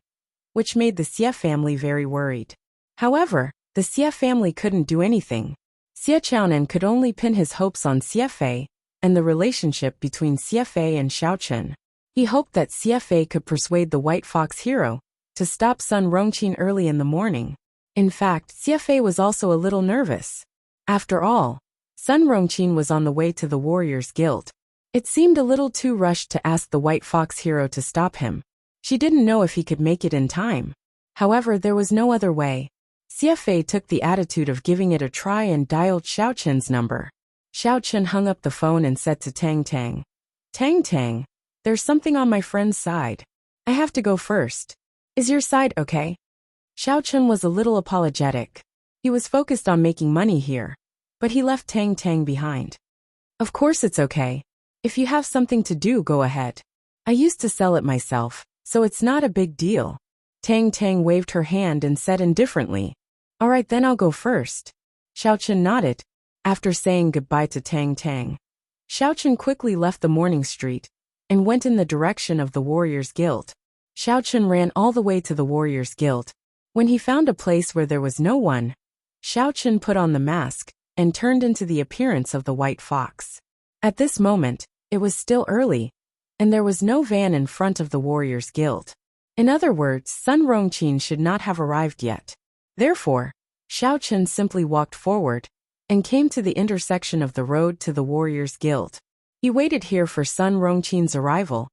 which made the Xia family very worried. However, the Xia family couldn't do anything. Xia Chaonan could only pin his hopes on Xia Fei and the relationship between Xia Fei and Xiaochen. He hoped that Xia Fei could persuade the White Fox hero to stop Sun Rongqin early in the morning. In fact, Xia Fei was also a little nervous. After all, Sun Rongqin was on the way to the Warriors Guild. It seemed a little too rushed to ask the White Fox hero to stop him. She didn't know if he could make it in time. However, there was no other way. Xia Fei took the attitude of giving it a try and dialed Xiaochen's number. Xiaochen hung up the phone and said to Tang Tang. Tang Tang, there's something on my friend's side. I have to go first. Is your side okay? Xiaochen was a little apologetic. He was focused on making money here, but he left Tang Tang behind. Of course it's okay. If you have something to do, go ahead. I used to sell it myself, so it's not a big deal. Tang Tang waved her hand and said indifferently. All right, then I'll go first. Xiaochen nodded. After saying goodbye to Tang Tang, Xiaochen quickly left the morning street and went in the direction of the Warriors Guild. Xiaochen ran all the way to the Warriors Guild. When he found a place where there was no one, Xiaochen put on the mask and turned into the appearance of the White Fox. At this moment, it was still early, and there was no van in front of the Warriors Guild. In other words, Sun Rongqin should not have arrived yet. Therefore, Xiaochen simply walked forward and came to the intersection of the road to the Warriors Guild. He waited here for Sun Rongqin's arrival,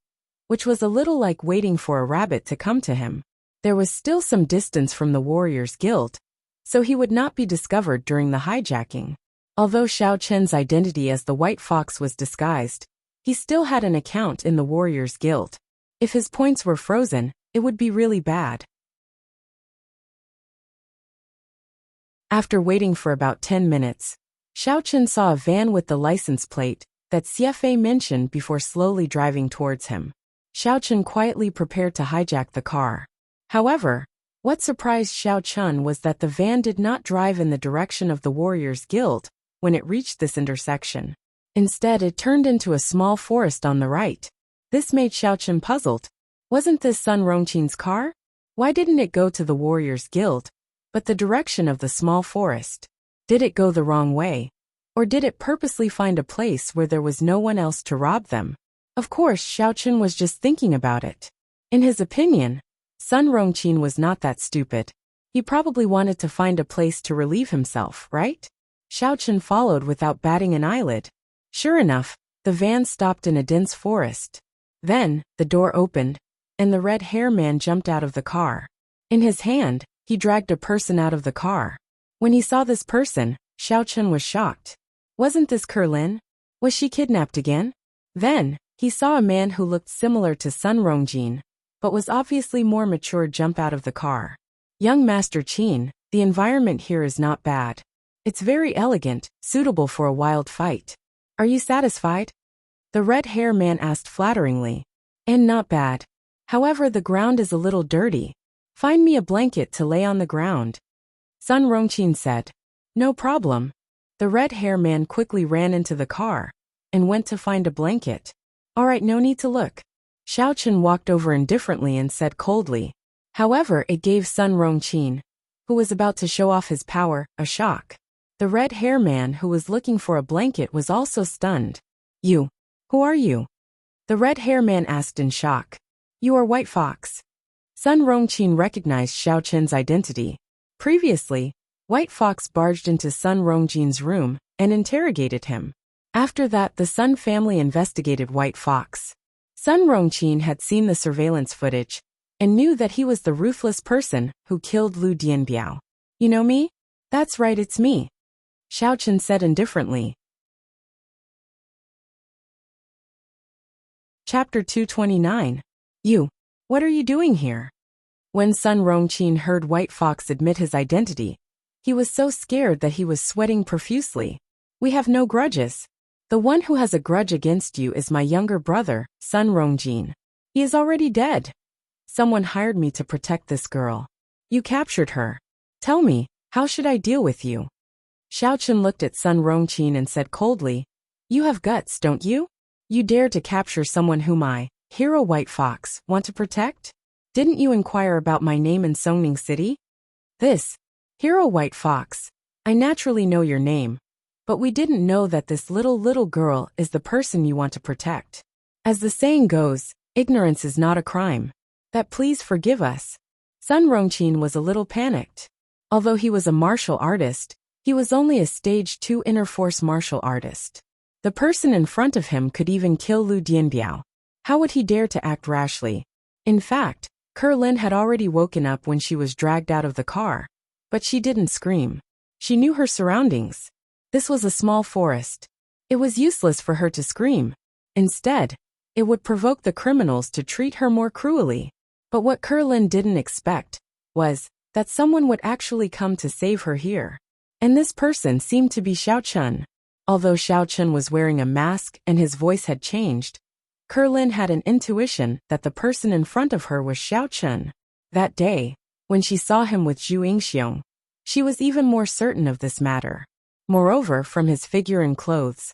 which was a little like waiting for a rabbit to come to him. There was still some distance from the Warriors Guild, so he would not be discovered during the hijacking. Although Xiaochen's identity as the White Fox was disguised, he still had an account in the Warriors Guild. If his points were frozen, it would be really bad. After waiting for about 10 minutes, Xiaochen saw a van with the license plate that Xia Fei mentioned before slowly driving towards him. Xiaochen quietly prepared to hijack the car. However, what surprised Xiaochen was that the van did not drive in the direction of the Warriors Guild when it reached this intersection. Instead, it turned into a small forest on the right. This made Xiaochen puzzled. Wasn't this Sun Rongqin's car? Why didn't it go to the Warriors Guild, but the direction of the small forest? Did it go the wrong way? Or did it purposely find a place where there was no one else to rob them? Of course, Xiaochen was just thinking about it. In his opinion, Sun Rongqin was not that stupid. He probably wanted to find a place to relieve himself, right? Xiaochen followed without batting an eyelid. Sure enough, the van stopped in a dense forest. Then, the door opened, and the red-haired man jumped out of the car. In his hand, he dragged a person out of the car. When he saw this person, Xiaochen was shocked. Wasn't this Kerlin? Was she kidnapped again? Then, he saw a man who looked similar to Sun Rongqin, but was obviously more mature jump out of the car. Young Master Qin, the environment here is not bad. It's very elegant, suitable for a wild fight. Are you satisfied? The red-haired man asked flatteringly. And not bad. However, the ground is a little dirty. Find me a blanket to lay on the ground. Sun Rongqin said. No problem. The red-haired man quickly ran into the car and went to find a blanket. All right, no need to look. Xiaochen walked over indifferently and said coldly. However, it gave Sun Rongqin, who was about to show off his power, a shock. The red-haired man who was looking for a blanket was also stunned. You. Who are you? The red-haired man asked in shock. You are White Fox. Sun Rongqin recognized Xiaochen's identity. Previously, White Fox barged into Sun Rongqin's room and interrogated him. After that, the Sun family investigated White Fox. Sun Rongqing had seen the surveillance footage and knew that he was the ruthless person who killed Lu Dianbiao. You know me? That's right, it's me, Xiaochen said indifferently. Chapter 229. You. What are you doing here? When Sun Rongqing heard White Fox admit his identity, he was so scared that he was sweating profusely. We have no grudges. The one who has a grudge against you is my younger brother, Sun Rongqing. He is already dead. Someone hired me to protect this girl. You captured her. Tell me, how should I deal with you? Xiaochen looked at Sun Rongqing and said coldly, You have guts, don't you? You dare to capture someone whom I, Hero White Fox, want to protect? Didn't you inquire about my name in Songning City? This, Hero White Fox, I naturally know your name, but we didn't know that this little girl is the person you want to protect. As the saying goes, ignorance is not a crime. That please forgive us. Sun Rongqing was a little panicked. Although he was a martial artist, he was only a stage 2 inner force martial artist. The person in front of him could even kill Lu Dianbiao. How would he dare to act rashly? In fact, Lin had already woken up when she was dragged out of the car. But she didn't scream. She knew her surroundings. This was a small forest. It was useless for her to scream. Instead, it would provoke the criminals to treat her more cruelly. But what Lin didn't expect was that someone would actually come to save her here. And this person seemed to be Xiaochen. Although Xiaochen was wearing a mask and his voice had changed, Lin had an intuition that the person in front of her was Xiaochen. That day, when she saw him with Zhu Yingxiong, she was even more certain of this matter. Moreover, from his figure and clothes,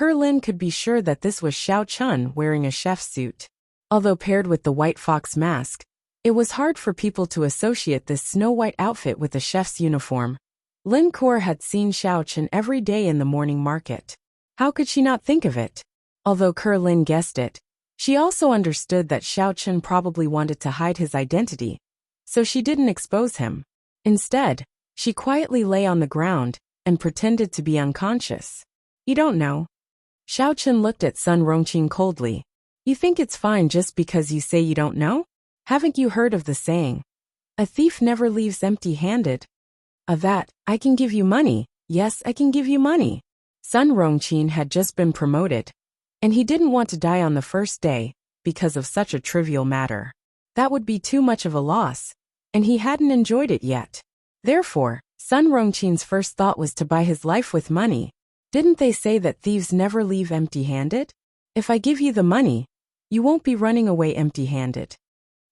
Lin could be sure that this was Xiaochen wearing a chef's suit. Although paired with the White Fox mask, it was hard for people to associate this snow-white outfit with the chef's uniform. Lin Kuo had seen Xiaochen every day in the morning market. How could she not think of it? Although Lin guessed it, she also understood that Xiaochen probably wanted to hide his identity, so she didn't expose him. Instead, she quietly lay on the ground and pretended to be unconscious. You don't know. Xiaochen looked at Sun Rongqing coldly. You think it's fine just because you say you don't know? Haven't you heard of the saying, a thief never leaves empty-handed? Of that, I can give you money. Yes, I can give you money. Sun Rongqing had just been promoted, and he didn't want to die on the first day because of such a trivial matter. That would be too much of a loss, and he hadn't enjoyed it yet. Therefore, Sun Rongqing's first thought was to buy his life with money. Didn't they say that thieves never leave empty-handed? If I give you the money, you won't be running away empty-handed.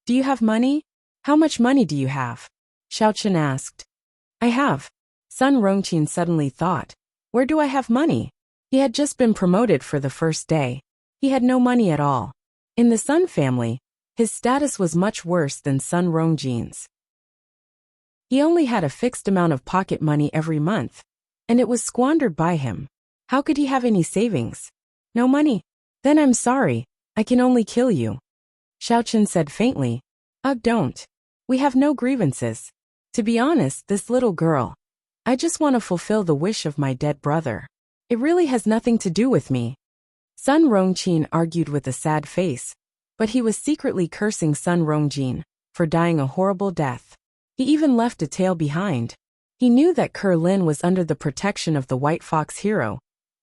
Do you have money? How much money do you have? Xiaochen asked. I have. Sun Rongqing suddenly thought, where do I have money? He had just been promoted for the first day. He had no money at all. In the Sun family, his status was much worse than Sun Rongqing's. He only had a fixed amount of pocket money every month, and it was squandered by him. How could he have any savings? No money? Then I'm sorry, I can only kill you. Xiaochen said faintly. Ugh, don't. We have no grievances. To be honest, this little girl, I just want to fulfill the wish of my dead brother. It really has nothing to do with me. Sun Rongqing argued with a sad face, but he was secretly cursing Sun Rongqing for dying a horrible death. He even left a tail behind. He knew that Lin was under the protection of the White Fox hero,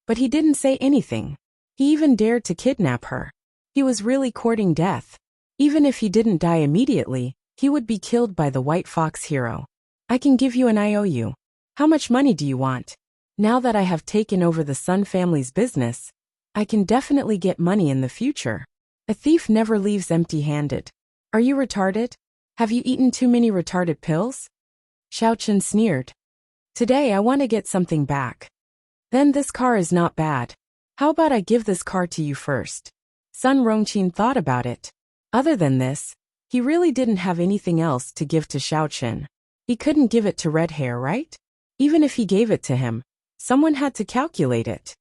but he didn't say anything. He even dared to kidnap her. He was really courting death. Even if he didn't die immediately, he would be killed by the White Fox hero. I can give you an IOU. How much money do you want? Now that I have taken over the Sun family's business, I can definitely get money in the future. A thief never leaves empty-handed. Are you retarded? Have you eaten too many retarded pills? Xiaochen sneered. Today I want to get something back. Then this car is not bad. How about I give this car to you first? Sun Rongqing thought about it. Other than this, he really didn't have anything else to give to Xiaochen. He couldn't give it to Red Hair, right? Even if he gave it to him, someone had to calculate it.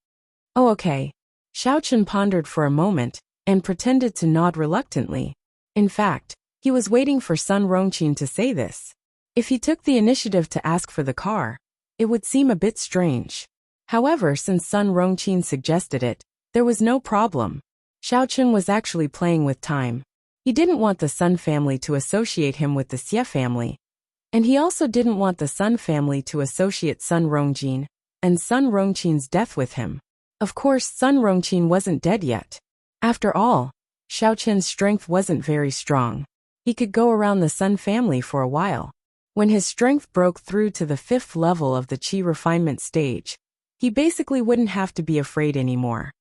Oh, okay. Xiaochen pondered for a moment and pretended to nod reluctantly. In fact, he was waiting for Sun Rongqing to say this. If he took the initiative to ask for the car, it would seem a bit strange. However, since Sun Rongqin suggested it, there was no problem. Xiaochen was actually playing with time. He didn't want the Sun family to associate him with the Xie family. And he also didn't want the Sun family to associate Sun Rongjin and Sun Rongqin's death with him. Of course, Sun Rongqin wasn't dead yet. After all, Xiaochen's strength wasn't very strong. He could go around the Sun family for a while. When his strength broke through to the 5th level of the Qi refinement stage, he basically wouldn't have to be afraid anymore.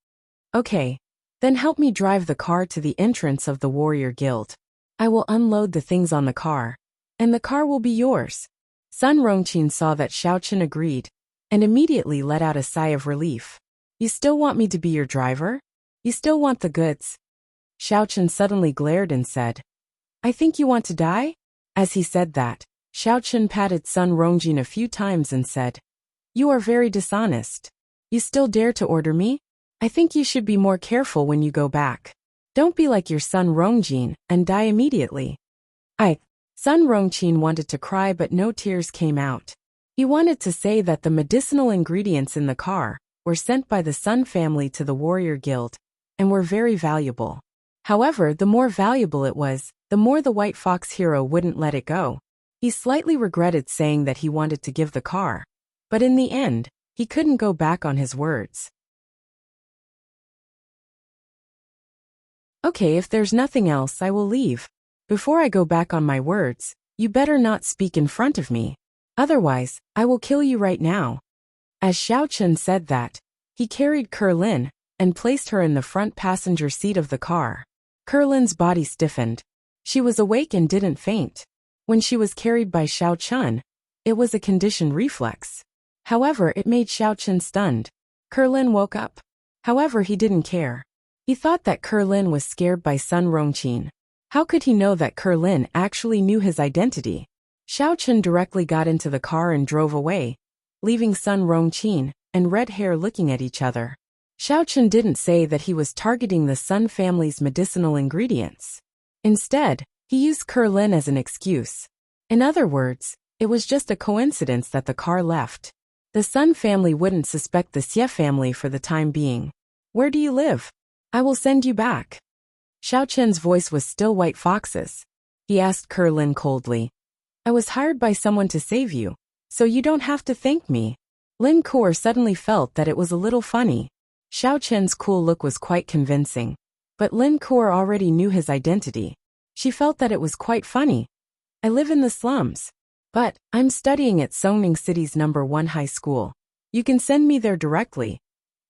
Okay, then help me drive the car to the entrance of the warrior guild. I will unload the things on the car, and the car will be yours. Sun Rongqin saw that Xiaochen agreed, and immediately let out a sigh of relief. You still want me to be your driver? You still want the goods? Xiaochen suddenly glared and said, I think you want to die? As he said that, Xiaochen patted Sun Rongjin a few times and said, You are very dishonest. You still dare to order me? I think you should be more careful when you go back. Don't be like your son Rongjin and die immediately. Sun Rongqin wanted to cry, but no tears came out. He wanted to say that the medicinal ingredients in the car were sent by the Sun family to the warrior guild and were very valuable. However, the more valuable it was, the more the White Fox hero wouldn't let it go. He slightly regretted saying that he wanted to give the car, but in the end, he couldn't go back on his words. Okay, if there's nothing else, I will leave. Before I go back on my words, you better not speak in front of me. Otherwise, I will kill you right now. As Xiaochen said that, he carried Kerlin and placed her in the front passenger seat of the car. Kerlin's body stiffened. She was awake and didn't faint. When she was carried by Xiaochen, it was a conditioned reflex. However, it made Xiaochen stunned. Kerlin woke up. However, he didn't care. He thought that Kerlin was scared by Sun Rongqin. How could he know that Kerlin actually knew his identity? Xiaochen directly got into the car and drove away, leaving Sun Rongqin and Red Hair looking at each other. Xiaochen didn't say that he was targeting the Sun family's medicinal ingredients. Instead, he used Kerlin as an excuse. In other words, it was just a coincidence that the car left. The Sun family wouldn't suspect the Xie family for the time being. Where do you live? I will send you back. Xiaochen's voice was still White Fox's. He asked Kerlin coldly. I was hired by someone to save you, so you don't have to thank me. Lin Kuo suddenly felt that it was a little funny. Xiaochen's cool look was quite convincing, but Lin Kuo already knew his identity. She felt that it was quite funny. I live in the slums, but I'm studying at Songning City's #1 high school. You can send me there directly.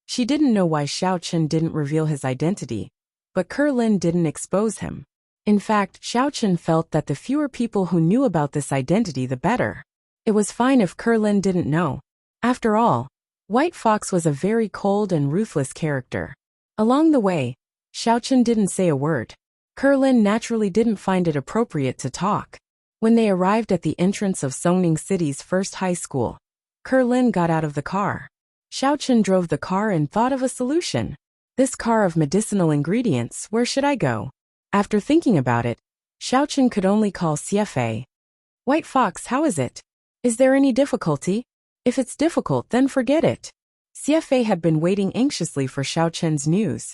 She didn't know why Xiaochen didn't reveal his identity, but Kerlin didn't expose him. In fact, Xiaochen felt that the fewer people who knew about this identity, the better. It was fine if Kerlin didn't know. After all, White Fox was a very cold and ruthless character. Along the way, Xiaochen didn't say a word. Kerlin naturally didn't find it appropriate to talk. When they arrived at the entrance of Songning City's first high school, Kerlin got out of the car. Xiaochen drove the car and thought of a solution. This car of medicinal ingredients, where should I go? After thinking about it, Xiaochen could only call CFA. White Fox, how is it? Is there any difficulty? If it's difficult, then forget it. CFA had been waiting anxiously for Xiaochen's news.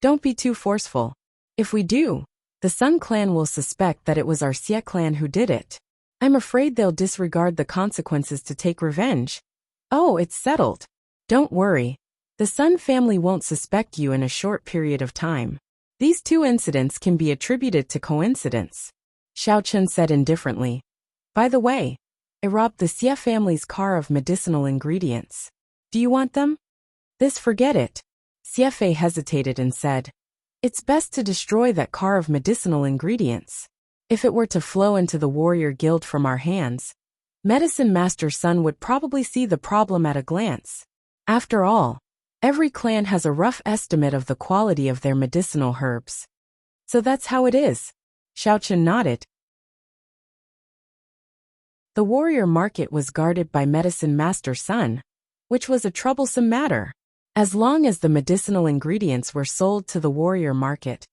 Don't be too forceful. If we do, the Sun clan will suspect that it was our Xie clan who did it. I'm afraid they'll disregard the consequences to take revenge. Oh, it's settled. Don't worry. The Sun family won't suspect you in a short period of time. These two incidents can be attributed to coincidence. Xiaochen said indifferently. By the way, I robbed the Xie family's car of medicinal ingredients. Do you want them? Forget it. Xie hesitated and said, It's best to destroy that car of medicinal ingredients. If it were to flow into the warrior guild from our hands, Medicine Master Sun would probably see the problem at a glance. After all, every clan has a rough estimate of the quality of their medicinal herbs. So that's how it is. Xiaochen nodded. The warrior market was guarded by Medicine Master Sun, which was a troublesome matter. As long as the medicinal ingredients were sold to the warrior market,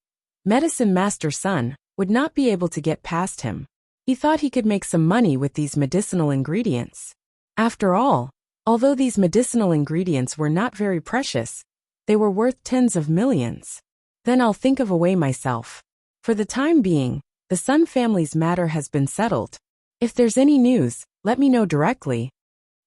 Medicine Master Sun would not be able to get past him. He thought he could make some money with these medicinal ingredients. After all, Although these medicinal ingredients were not very precious, they were worth tens of millions. Then I'll think of a way myself. For the time being, the Sun family's matter has been settled. If there's any news, let me know directly.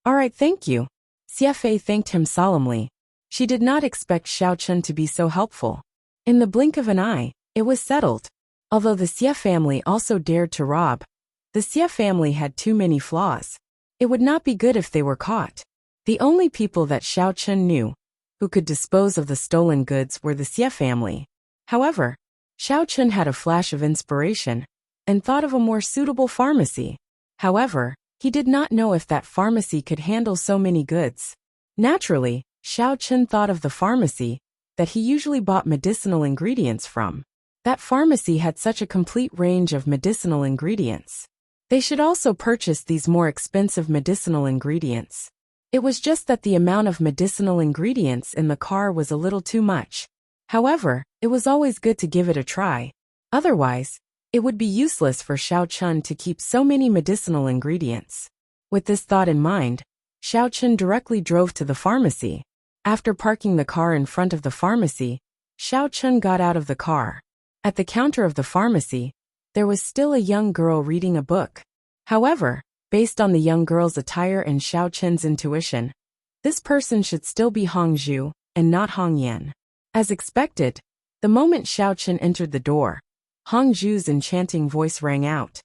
All right, thank you. CFA thanked him solemnly. She did not expect Xiaochun to be so helpful. In the blink of an eye, it was settled. Although the Xie family also dared to rob, the Xie family had too many flaws. It would not be good if they were caught. The only people that Xiaochun knew who could dispose of the stolen goods were the Xie family. However, Xiaochun had a flash of inspiration and thought of a more suitable pharmacy. However, he did not know if that pharmacy could handle so many goods. Naturally, Xiaochun thought of the pharmacy that he usually bought medicinal ingredients from. That pharmacy had such a complete range of medicinal ingredients. They should also purchase these more expensive medicinal ingredients. It was just that the amount of medicinal ingredients in the car was a little too much. However, it was always good to give it a try. Otherwise, it would be useless for Xiaochun to keep so many medicinal ingredients. With this thought in mind, Xiaochun directly drove to the pharmacy. After parking the car in front of the pharmacy, Xiaochun got out of the car. At the counter of the pharmacy, there was still a young girl reading a book. However, based on the young girl's attire and Xiaochun's intuition, this person should still be Hongzhu and not Hongyan. As expected, the moment Xiaochun entered the door, Hongzhu's enchanting voice rang out.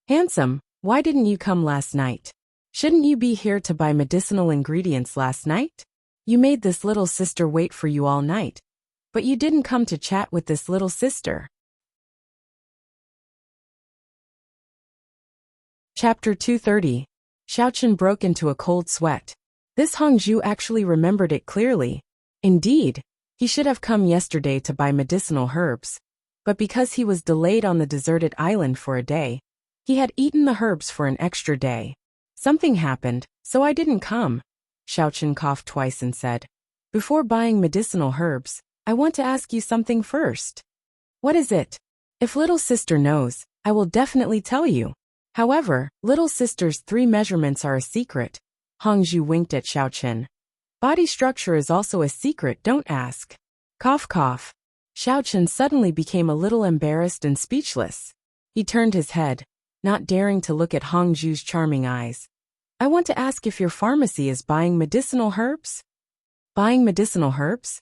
"Handsome, why didn't you come last night? Shouldn't you be here to buy medicinal ingredients last night? You made this little sister wait for you all night, but you didn't come to chat with this little sister." Chapter 230. Xiaochun broke into a cold sweat. This Hongzhu actually remembered it clearly. Indeed, he should have come yesterday to buy medicinal herbs, but because he was delayed on the deserted island for a day, he had eaten the herbs for an extra day. "Something happened, so I didn't come." Xiaochun coughed twice and said, "Before buying medicinal herbs, I want to ask you something first." "What is it?" "If little sister knows, I will definitely tell you. However, little sister's 3 measurements are a secret." Hongzhu winked at Xiaochun. "Body structure is also a secret, don't ask." Cough cough. Xiaochun suddenly became a little embarrassed and speechless. He turned his head, not daring to look at Hongzhu's charming eyes. "I want to ask if your pharmacy is buying medicinal herbs?" "Buying medicinal herbs?"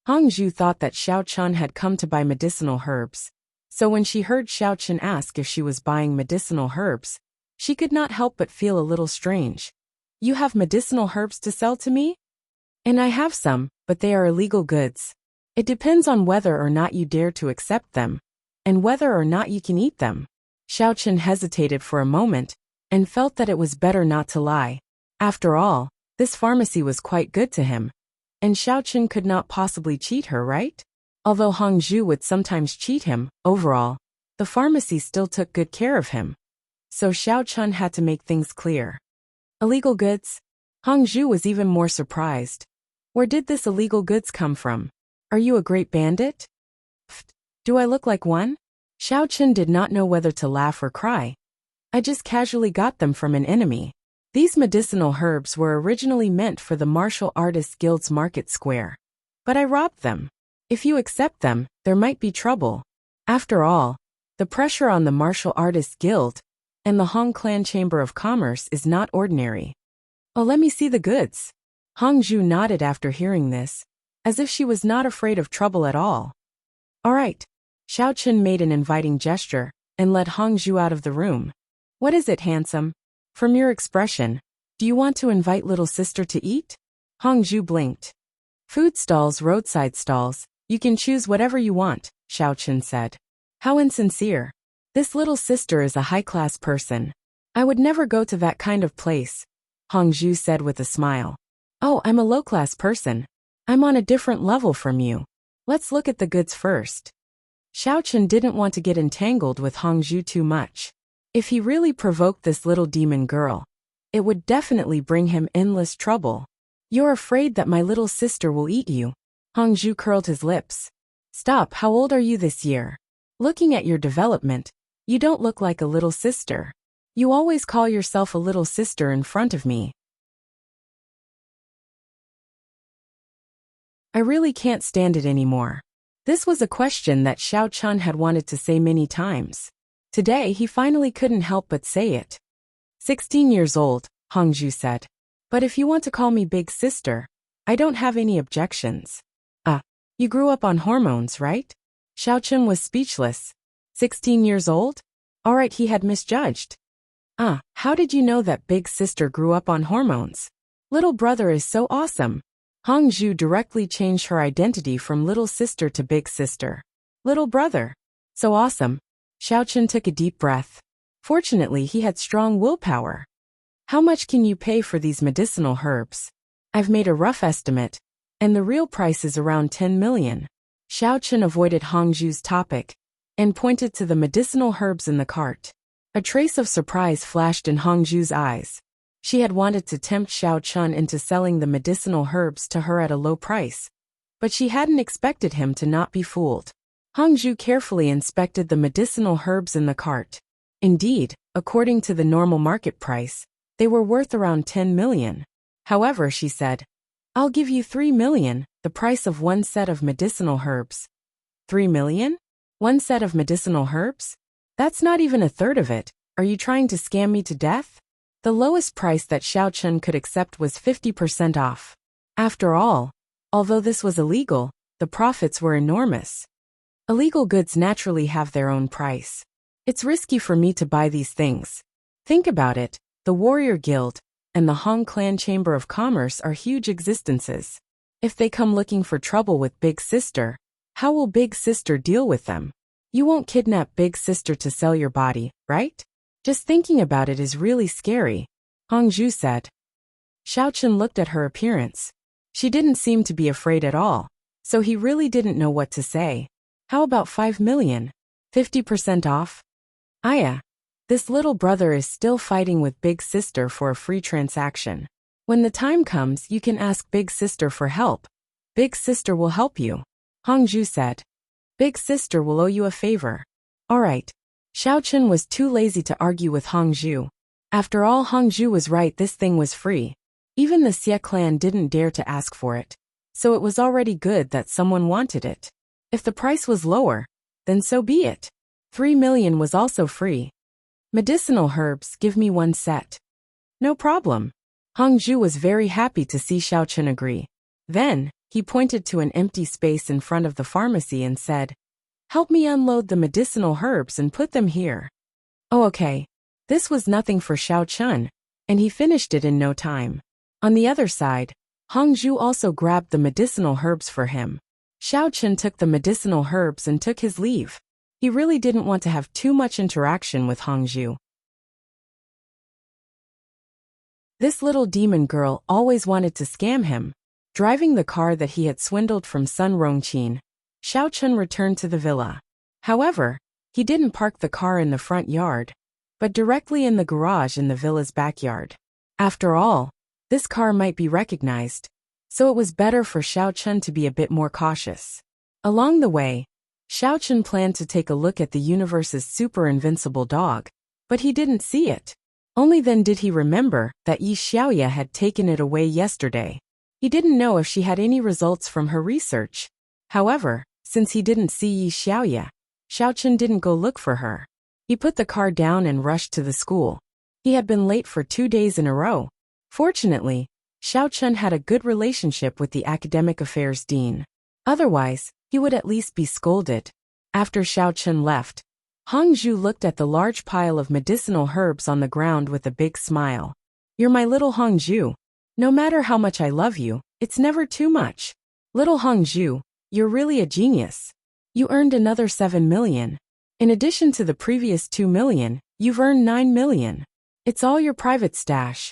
Hongzhu thought that Xiaochun had come to buy medicinal herbs. So when she heard Xiaochun ask if she was buying medicinal herbs, she could not help but feel a little strange. "You have medicinal herbs to sell to me?" "And I have some, but they are illegal goods. It depends on whether or not you dare to accept them, and whether or not you can eat them." Xiaochun hesitated for a moment, and felt that it was better not to lie. After all, this pharmacy was quite good to him, and Xiaochun could not possibly cheat her, right? Although Hongzhu would sometimes cheat him, overall, the pharmacy still took good care of him. So Xiaochun had to make things clear. "Illegal goods?" Hongzhu was even more surprised. "Where did this illegal goods come from? Are you a great bandit?" "Pfft, do I look like one?" Xiaochun did not know whether to laugh or cry. "I just casually got them from an enemy. These medicinal herbs were originally meant for the Martial Artists Guild's market square. But I robbed them. If you accept them, there might be trouble. After all, the pressure on the Martial Artists Guild and the Hong Clan Chamber of Commerce is not ordinary." "Oh, let me see the goods." Hongzhu nodded after hearing this, as if she was not afraid of trouble at all. "All right." Xiaochun made an inviting gesture and led Hongzhu out of the room. "What is it, handsome? From your expression, do you want to invite little sister to eat?" Hongzhu blinked. "Food stalls, roadside stalls. You can choose whatever you want," Xiaochun said. "How insincere. This little sister is a high-class person. I would never go to that kind of place," Hongzhu said with a smile. "Oh, I'm a low-class person. I'm on a different level from you. Let's look at the goods first." Xiaochun didn't want to get entangled with Hongzhu too much. If he really provoked this little demon girl, it would definitely bring him endless trouble. "You're afraid that my little sister will eat you." Hongzhu curled his lips. "Stop, how old are you this year? Looking at your development, you don't look like a little sister. You always call yourself a little sister in front of me." I really can't stand it anymore. This was a question that Xiao Chun had wanted to say many times. Today he finally couldn't help but say it. 16 years old, Hongzhu said. But if you want to call me big sister, I don't have any objections. You grew up on hormones, right? Xiao Chun was speechless. 16 years old? Alright, he had misjudged. How did you know that big sister grew up on hormones? Little brother is so awesome. Hongzhu directly changed her identity from little sister to big sister. Little brother. So awesome. Xiao Chun took a deep breath. Fortunately, he had strong willpower. How much can you pay for these medicinal herbs? I've made a rough estimate, and the real price is around 10 million. Xiao Chun avoided Hongzhu's topic and pointed to the medicinal herbs in the cart. A trace of surprise flashed in Hongzhu's eyes. She had wanted to tempt Xiao Chun into selling the medicinal herbs to her at a low price, but she hadn't expected him to not be fooled. Hongzhu carefully inspected the medicinal herbs in the cart. Indeed, according to the normal market price, they were worth around 10 million. However, she said, I'll give you 3 million, the price of one set of medicinal herbs. 3 million? One set of medicinal herbs? That's not even a third of it. Are you trying to scam me to death? The lowest price that Xiao Chun could accept was 50% off. After all, although this was illegal, the profits were enormous. Illegal goods naturally have their own price. It's risky for me to buy these things. Think about it, the Warrior Guild and the Hong Clan Chamber of Commerce are huge existences. If they come looking for trouble with Big Sister, how will Big Sister deal with them? You won't kidnap Big Sister to sell your body, right? Just thinking about it is really scary, Hongzhu said. Xiao Chun looked at her appearance. She didn't seem to be afraid at all, so he really didn't know what to say. How about 5 million? 50% off? This little brother is still fighting with Big Sister for a free transaction. When the time comes, you can ask Big Sister for help. Big Sister will help you, Hongzhu said. Big Sister will owe you a favor. Alright. Xiao Chun was too lazy to argue with Hongzhu. After all, Hongzhu was right, this thing was free. Even the Xie clan didn't dare to ask for it. So it was already good that someone wanted it. If the price was lower, then so be it. 3 million was also free. Medicinal herbs, give me one set. No problem. Hongzhu was very happy to see Xiao Chun agree. Then, he pointed to an empty space in front of the pharmacy and said, Help me unload the medicinal herbs and put them here. Oh, okay. This was nothing for Xiao Chun, and he finished it in no time. On the other side, Hongzhu also grabbed the medicinal herbs for him. Xiao Chun took the medicinal herbs and took his leave. He really didn't want to have too much interaction with Hongzhu. This little demon girl always wanted to scam him. Driving the car that he had swindled from Sun Rongqin, Xiao Chun returned to the villa. However, he didn't park the car in the front yard, but directly in the garage in the villa's backyard. After all, this car might be recognized, so it was better for Xiao Chun to be a bit more cautious. Along the way, Xiao Chun planned to take a look at the universe's super invincible dog, but he didn't see it. Only then did he remember that Yi Xiaoya had taken it away yesterday. He didn't know if she had any results from her research. However, since he didn't see Yi Xiaoya, Xiao Chun didn't go look for her. He put the car down and rushed to the school. He had been late for 2 days in a row. Fortunately, Xiao Chun had a good relationship with the academic affairs dean. Otherwise, he would at least be scolded. After Xiao Chun left, Hongzhu looked at the large pile of medicinal herbs on the ground with a big smile. You're my little Hongzhu. No matter how much I love you, it's never too much. Little Hongzhu, you're really a genius. You earned another 7 million. In addition to the previous 2 million, you've earned 9 million. It's all your private stash.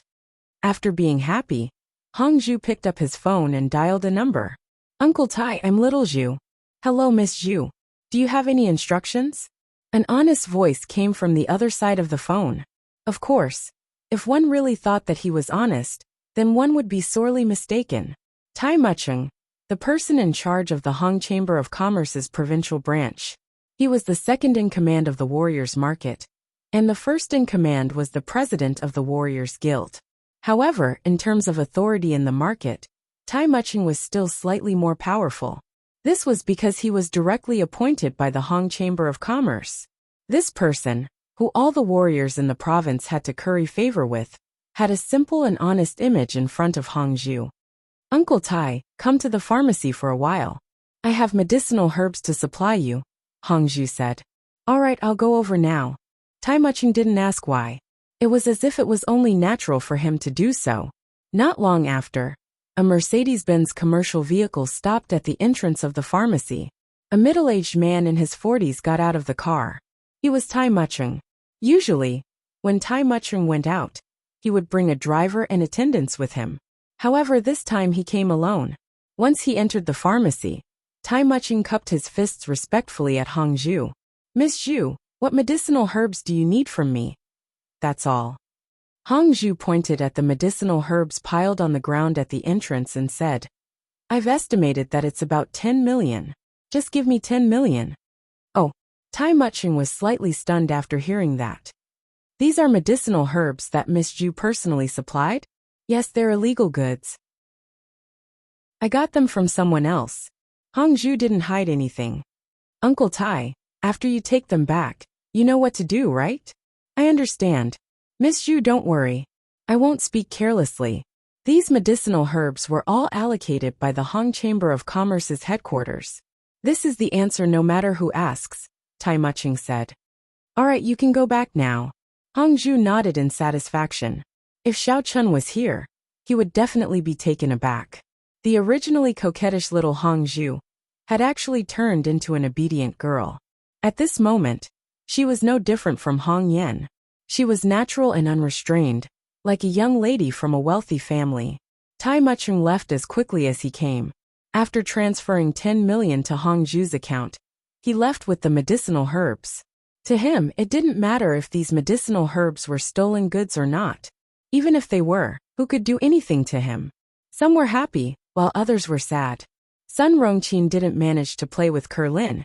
After being happy, Hongzhu picked up his phone and dialed a number. Uncle Tai, I'm little Zhu. Hello, Miss Zhu. Do you have any instructions? An honest voice came from the other side of the phone. Of course, if one really thought that he was honest, then one would be sorely mistaken. Tai Mucheng, the person in charge of the Hong Chamber of Commerce's provincial branch. He was the second in command of the Warriors Market, and the first in command was the president of the Warriors Guild. However, in terms of authority in the market, Tai Muching was still slightly more powerful. This was because he was directly appointed by the Hong Chamber of Commerce. This person, who all the warriors in the province had to curry favor with, had a simple and honest image in front of Hongzhu. Uncle Tai, come to the pharmacy for a while. I have medicinal herbs to supply you, Hongzhu said. All right, I'll go over now. Tai Muching didn't ask why. It was as if it was only natural for him to do so. Not long after, a Mercedes-Benz commercial vehicle stopped at the entrance of the pharmacy. A middle-aged man in his 40s got out of the car. He was Tai Muching. Usually, when Tai Muching went out, he would bring a driver and attendants with him. However, this time he came alone. Once he entered the pharmacy, Tai Muching cupped his fists respectfully at Hongzhu. Miss Zhu, what medicinal herbs do you need from me? That's all. Hongzhu pointed at the medicinal herbs piled on the ground at the entrance and said, I've estimated that it's about 10 million. Just give me 10 million. Oh, Tai Muching was slightly stunned after hearing that. These are medicinal herbs that Miss Zhu personally supplied? Yes, they're illegal goods. I got them from someone else. Hongzhu didn't hide anything. Uncle Tai, after you take them back, you know what to do, right? I understand. Miss Zhu, don't worry. I won't speak carelessly. These medicinal herbs were all allocated by the Hong Chamber of Commerce's headquarters. This is the answer no matter who asks, Tai Muching said. All right, you can go back now. Hongzhu nodded in satisfaction. If Xiao Chun was here, he would definitely be taken aback. The originally coquettish little Hongzhu had actually turned into an obedient girl. At this moment, she was no different from Hong Yan. She was natural and unrestrained, like a young lady from a wealthy family. Tai Muching left as quickly as he came. After transferring 10 million to Hongzhu's account, he left with the medicinal herbs. To him, it didn't matter if these medicinal herbs were stolen goods or not. Even if they were, who could do anything to him? Some were happy, while others were sad. Sun Rongqin didn't manage to play with Kerlin,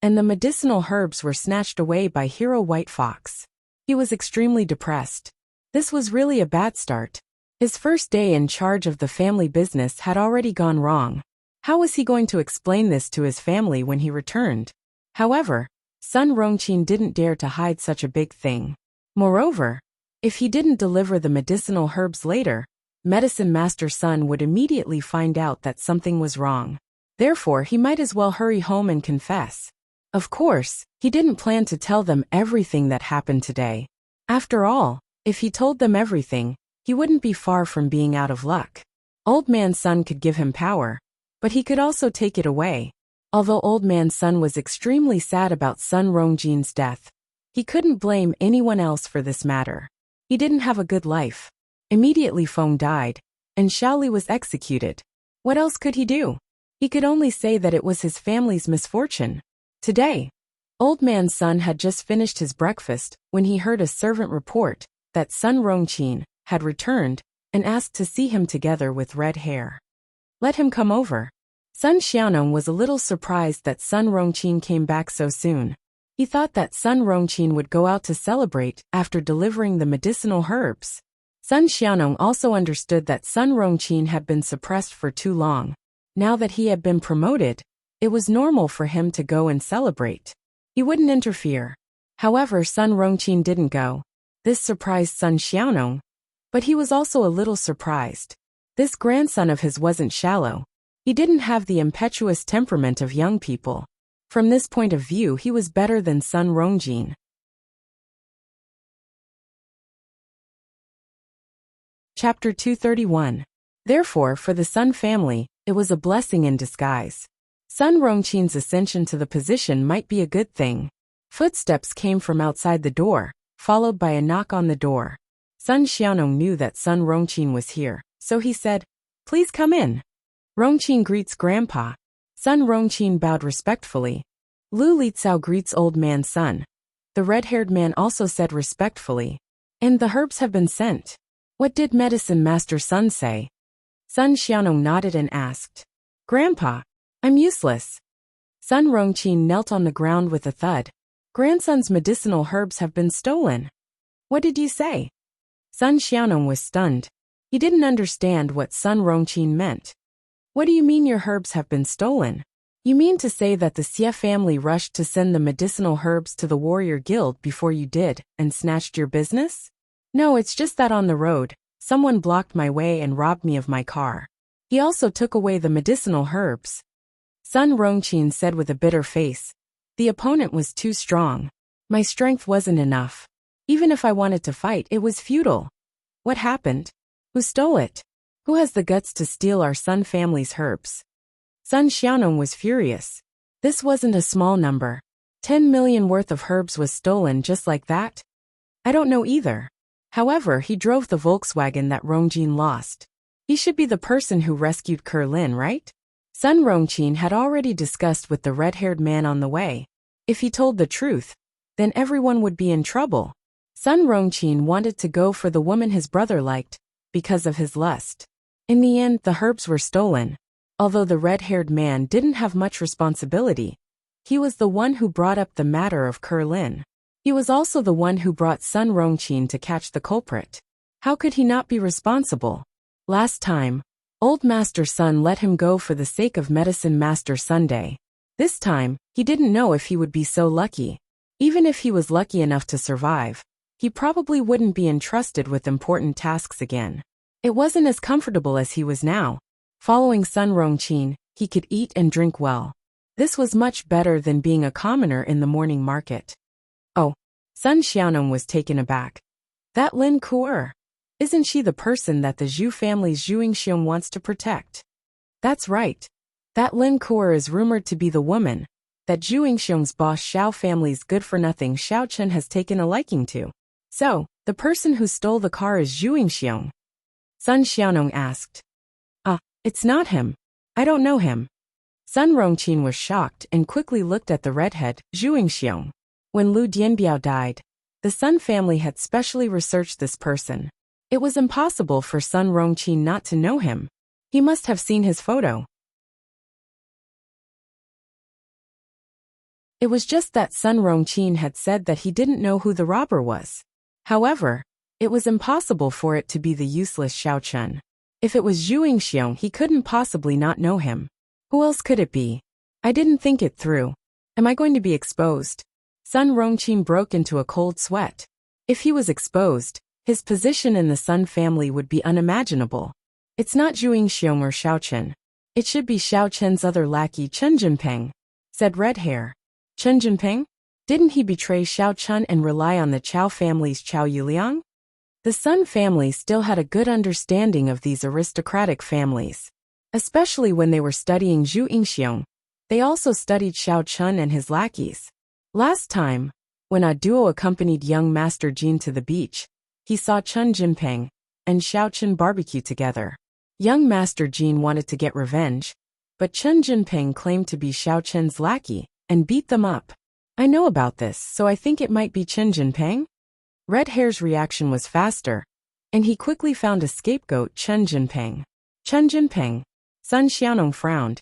and the medicinal herbs were snatched away by Hero White Fox. He was extremely depressed. This was really a bad start. His first day in charge of the family business had already gone wrong. How was he going to explain this to his family when he returned? However, Sun Rongqin didn't dare to hide such a big thing. Moreover, if he didn't deliver the medicinal herbs later, Medicine Master Sun would immediately find out that something was wrong. Therefore, he might as well hurry home and confess. Of course, he didn't plan to tell them everything that happened today. After all, if he told them everything, he wouldn't be far from being out of luck. Old Man Sun could give him power, but he could also take it away. Although Old Man Sun was extremely sad about Sun Rongqin's death, he couldn't blame anyone else for this matter. He didn't have a good life. Immediately Feng died, and Shaoli was executed. What else could he do? He could only say that it was his family's misfortune. Today, Old Man Sun had just finished his breakfast when he heard a servant report that Sun Rongqin had returned and asked to see him together with red hair. Let him come over. Sun Xiaonong was a little surprised that Sun Rongqin came back so soon. He thought that Sun Rongqin would go out to celebrate after delivering the medicinal herbs. Sun Xiaonong also understood that Sun Rongqin had been suppressed for too long. Now that he had been promoted, it was normal for him to go and celebrate. He wouldn't interfere. However, Sun Rongqin didn't go. This surprised Sun Xiaonong, but he was also a little surprised. This grandson of his wasn't shallow. He didn't have the impetuous temperament of young people. From this point of view, he was better than Sun Rongqin. Chapter 231. Therefore, for the Sun family, it was a blessing in disguise. Sun Rongqin's ascension to the position might be a good thing. Footsteps came from outside the door, followed by a knock on the door. Sun Xiaonong knew that Sun Rongqin was here, so he said, "Please come in." Rongqin greets Grandpa. Sun Rongqin bowed respectfully. Lu Lizao greets Old Man Sun. The red-haired man also said respectfully, "And the herbs have been sent. What did Medicine Master Sun say?" Sun Xiaonong nodded and asked, "Grandpa, I'm useless." Sun Rongqin knelt on the ground with a thud. "Grandson's medicinal herbs have been stolen." "What did you say?" Sun Xiaonong was stunned. He didn't understand what Sun Rongqin meant. What do you mean your herbs have been stolen? You mean to say that the Xie family rushed to send the medicinal herbs to the warrior guild before you did, and snatched your business? No, it's just that on the road, someone blocked my way and robbed me of my car. He also took away the medicinal herbs. Sun Rongqin said with a bitter face. The opponent was too strong. My strength wasn't enough. Even if I wanted to fight, it was futile. What happened? Who stole it? Who has the guts to steal our Sun family's herbs? Sun Xiaonong was furious. This wasn't a small number. 10 million worth of herbs was stolen just like that? I don't know either. However, he drove the Volkswagen that Rongjin lost. He should be the person who rescued Kerlin, right? Sun Rongqin had already discussed with the red-haired man on the way. If he told the truth, then everyone would be in trouble. Sun Rongqin wanted to go for the woman his brother liked, because of his lust. In the end, the herbs were stolen. Although the red-haired man didn't have much responsibility, he was the one who brought up the matter of Kerlin. He was also the one who brought Sun Rongqin to catch the culprit. How could he not be responsible? Last time, Old Master Sun let him go for the sake of Medicine Master Sunday. This time, he didn't know if he would be so lucky. Even if he was lucky enough to survive, he probably wouldn't be entrusted with important tasks again. It wasn't as comfortable as he was now. Following Sun Rongqin, he could eat and drink well. This was much better than being a commoner in the morning market. Oh, Sun Xiaonong was taken aback. That Lin Kuer. Isn't she the person that the Zhu family's Zhu Yingxiong wants to protect? That's right. That Lin Kuer is rumored to be the woman that Zhu Yingxiong's boss Xiao family's good-for-nothing Xiao Chen has taken a liking to. So, the person who stole the car is Zhu Yingxiong? Sun Xiaonong asked. It's not him. I don't know him. Sun Rongqin was shocked and quickly looked at the redhead, Zhu Yingxiong. When Lu Dianbiao died, the Sun family had specially researched this person. It was impossible for Sun Rongqin not to know him. He must have seen his photo. It was just that Sun Rongqin had said that he didn't know who the robber was. However, it was impossible for it to be the useless Xiao Chen. If it was Zhu Yingxiong, he couldn't possibly not know him. Who else could it be? I didn't think it through. Am I going to be exposed? Sun Rongqin broke into a cold sweat. If he was exposed, his position in the Sun family would be unimaginable. It's not Zhu Yingxiong or Xiao Chen. It should be Xiao Chen's other lackey Chen Jinping, said Red Hair. Chen Jinping? Didn't he betray Xiao Chen and rely on the Chao family's Chao Yuliang? The Sun family still had a good understanding of these aristocratic families. Especially when they were studying Zhu Yingxiong, they also studied Xiao Chen and his lackeys. Last time, when a duo accompanied young Master Jin to the beach, he saw Chen Jinping and Xiao Chen barbecue together. Young Master Jin wanted to get revenge, but Chen Jinping claimed to be Xiao Chen's lackey and beat them up. I know about this, so I think it might be Chen Jinping? Red Hair's reaction was faster, and he quickly found a scapegoat, Chen Jinping. Chen Jinping. Sun Xiaonong frowned.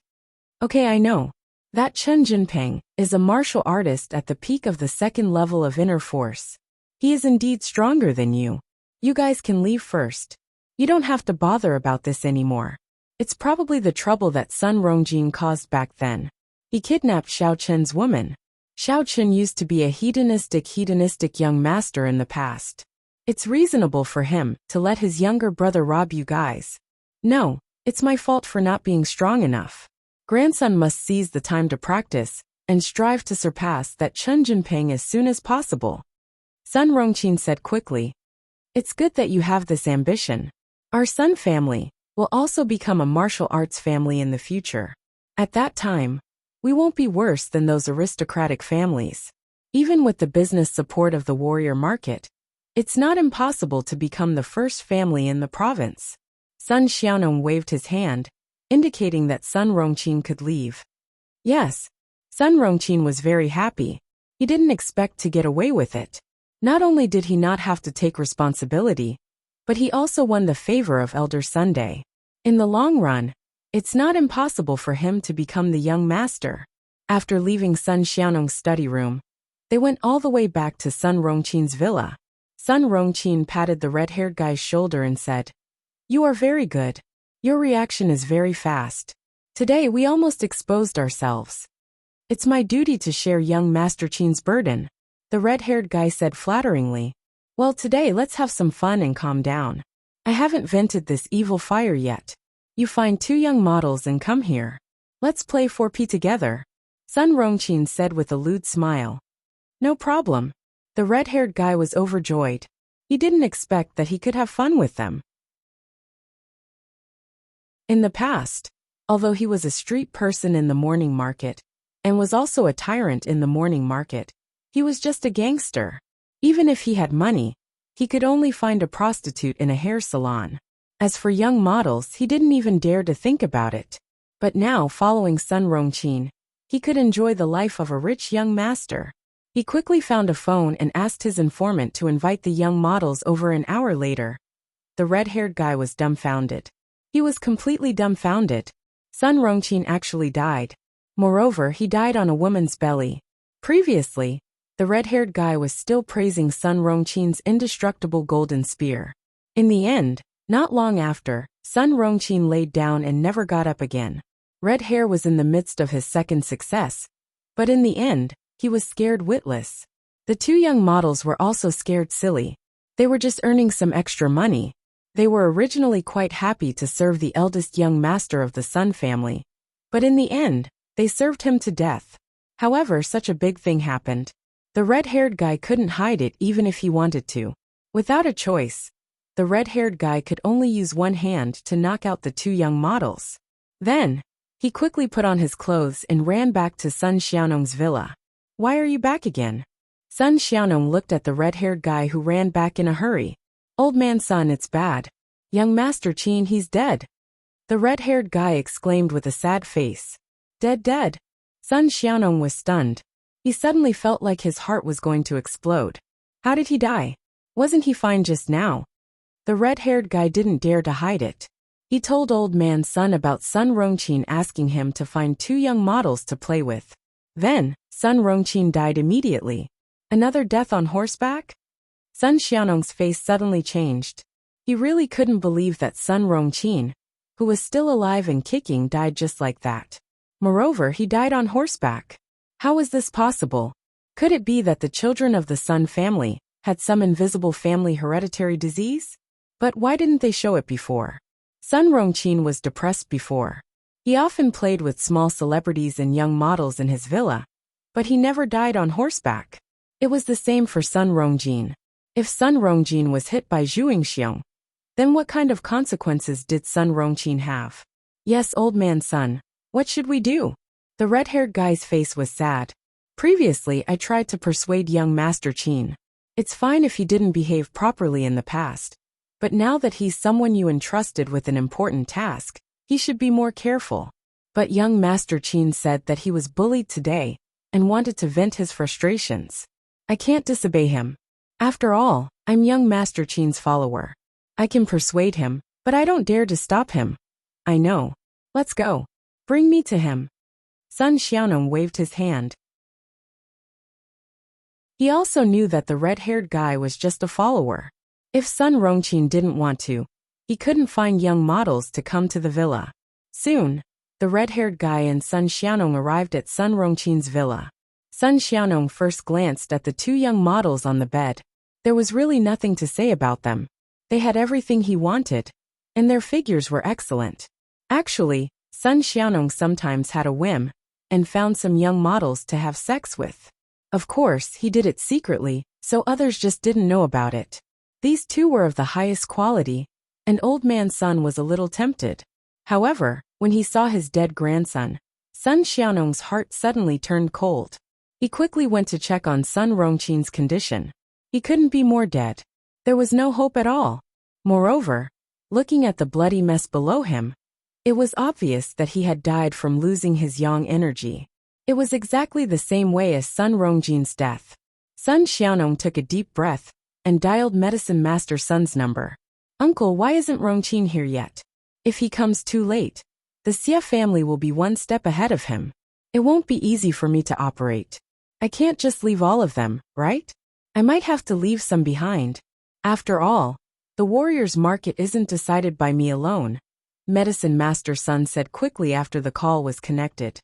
Okay, I know. That Chen Jinping is a martial artist at the peak of the second level of inner force. He is indeed stronger than you. You guys can leave first. You don't have to bother about this anymore. It's probably the trouble that Sun Rongqin caused back then. He kidnapped Xiao Chen's woman. Xiao Chen used to be a hedonistic young master in the past. It's reasonable for him to let his younger brother rob you guys. No, it's my fault for not being strong enough. Grandson must seize the time to practice and strive to surpass that Chen Jinping as soon as possible. Sun Rongqin said quickly. It's good that you have this ambition. Our Sun family will also become a martial arts family in the future. At that time, we won't be worse than those aristocratic families. Even with the business support of the warrior market, it's not impossible to become the first family in the province. Sun Xiaonong waved his hand, indicating that Sun Rongqin could leave. Yes, Sun Rongqin was very happy. He didn't expect to get away with it. Not only did he not have to take responsibility, but he also won the favor of Elder Sunday. In the long run, it's not impossible for him to become the young master. After leaving Sun Xiaonong's study room, they went all the way back to Sun Rongqin's villa. Sun Rongqin patted the red-haired guy's shoulder and said, You are very good. Your reaction is very fast. Today we almost exposed ourselves. It's my duty to share young Master Qin's burden, the red-haired guy said flatteringly. Well, today let's have some fun and calm down. I haven't vented this evil fire yet. You find 2 young models and come here. Let's play 4P together, Sun Rongqin said with a lewd smile. No problem. The red-haired guy was overjoyed. He didn't expect that he could have fun with them. In the past, although he was a street person in the morning market, and was also a tyrant in the morning market, he was just a gangster. Even if he had money, he could only find a prostitute in a hair salon. As for young models, he didn't even dare to think about it. But now, following Sun Rongqin, he could enjoy the life of a rich young master. He quickly found a phone and asked his informant to invite the young models over an hour later. The red-haired guy was dumbfounded. He was completely dumbfounded. Sun Rongqin actually died. Moreover, he died on a woman's belly. Previously, the red-haired guy was still praising Sun Rongqin's indestructible golden spear. In the end, not long after, Sun Rongqin laid down and never got up again. Red Hair was in the midst of his second success, but in the end, he was scared witless. The 2 young models were also scared silly. They were just earning some extra money. They were originally quite happy to serve the eldest young master of the Sun family, but in the end, they served him to death. However, such a big thing happened. The red-haired guy couldn't hide it even if he wanted to. Without a choice, the red-haired guy could only use one hand to knock out the 2 young models. Then, he quickly put on his clothes and ran back to Sun Xiaonong's villa. Why are you back again? Sun Xiaonong looked at the red-haired guy who ran back in a hurry. Old man Sun, it's bad. Young Master Qin, he's dead. The red-haired guy exclaimed with a sad face. Dead. Sun Xiaonong was stunned. He suddenly felt like his heart was going to explode. How did he die? Wasn't he fine just now? The red-haired guy didn't dare to hide it. He told old man Sun about Sun Rongqin asking him to find 2 young models to play with. Then, Sun Rongqin died immediately. Another death on horseback? Sun Xiaonong's face suddenly changed. He really couldn't believe that Sun Rongqin, who was still alive and kicking, died just like that. Moreover, he died on horseback. How was this possible? Could it be that the children of the Sun family had some invisible family hereditary disease? But why didn't they show it before? Sun Rongqin was depressed before. He often played with small celebrities and young models in his villa, but he never died on horseback. It was the same for Sun Rongqin. If Sun Rongqin was hit by Zhuangxiong, then what kind of consequences did Sun Rongqin have? Yes, old man Sun, what should we do? The red-haired guy's face was sad. Previously, I tried to persuade young Master Qin. It's fine if he didn't behave properly in the past, but now that he's someone you entrusted with an important task, he should be more careful. But young Master Qin said that he was bullied today and wanted to vent his frustrations. I can't disobey him. After all, I'm young Master Qin's follower. I can persuade him, but I don't dare to stop him. I know. Let's go. Bring me to him. Sun Xiaonong waved his hand. He also knew that the red-haired guy was just a follower. If Sun Rongqin didn't want to, he couldn't find young models to come to the villa. Soon, the red-haired guy and Sun Xiaonong arrived at Sun Rongqin's villa. Sun Xiaonong first glanced at the 2 young models on the bed. There was really nothing to say about them. They had everything he wanted, and their figures were excellent. Actually, Sun Xiaonong sometimes had a whim, and found some young models to have sex with. Of course, he did it secretly, so others just didn't know about it. These 2 were of the highest quality, and old man Sun was a little tempted. However, when he saw his dead grandson, Sun Xiaonong's heart suddenly turned cold. He quickly went to check on Sun Rongqin's condition. He couldn't be more dead. There was no hope at all. Moreover, looking at the bloody mess below him, it was obvious that he had died from losing his yang energy. It was exactly the same way as Sun Rongqin's death. Sun Xiaonong took a deep breath and dialed Medicine Master Sun's number. Uncle, why isn't Rongqin here yet? If he comes too late, the Xie family will be one step ahead of him. It won't be easy for me to operate. I can't just leave all of them, right? I might have to leave some behind. After all, the warrior's market isn't decided by me alone. Medicine Master Sun said quickly after the call was connected.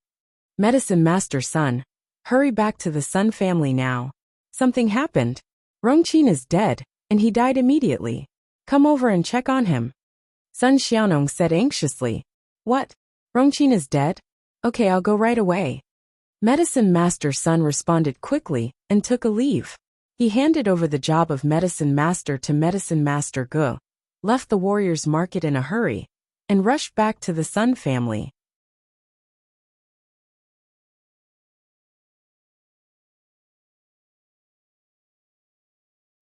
Medicine Master Sun, hurry back to the Sun family now. Something happened. Rongqin is dead, and he died immediately. Come over and check on him. Sun Xiaonong said anxiously. What? Rongqin is dead? Okay, I'll go right away. Medicine Master Sun responded quickly and took a leave. He handed over the job of Medicine Master to Medicine Master Ge, left the warriors' market in a hurry, and rushed back to the Sun family.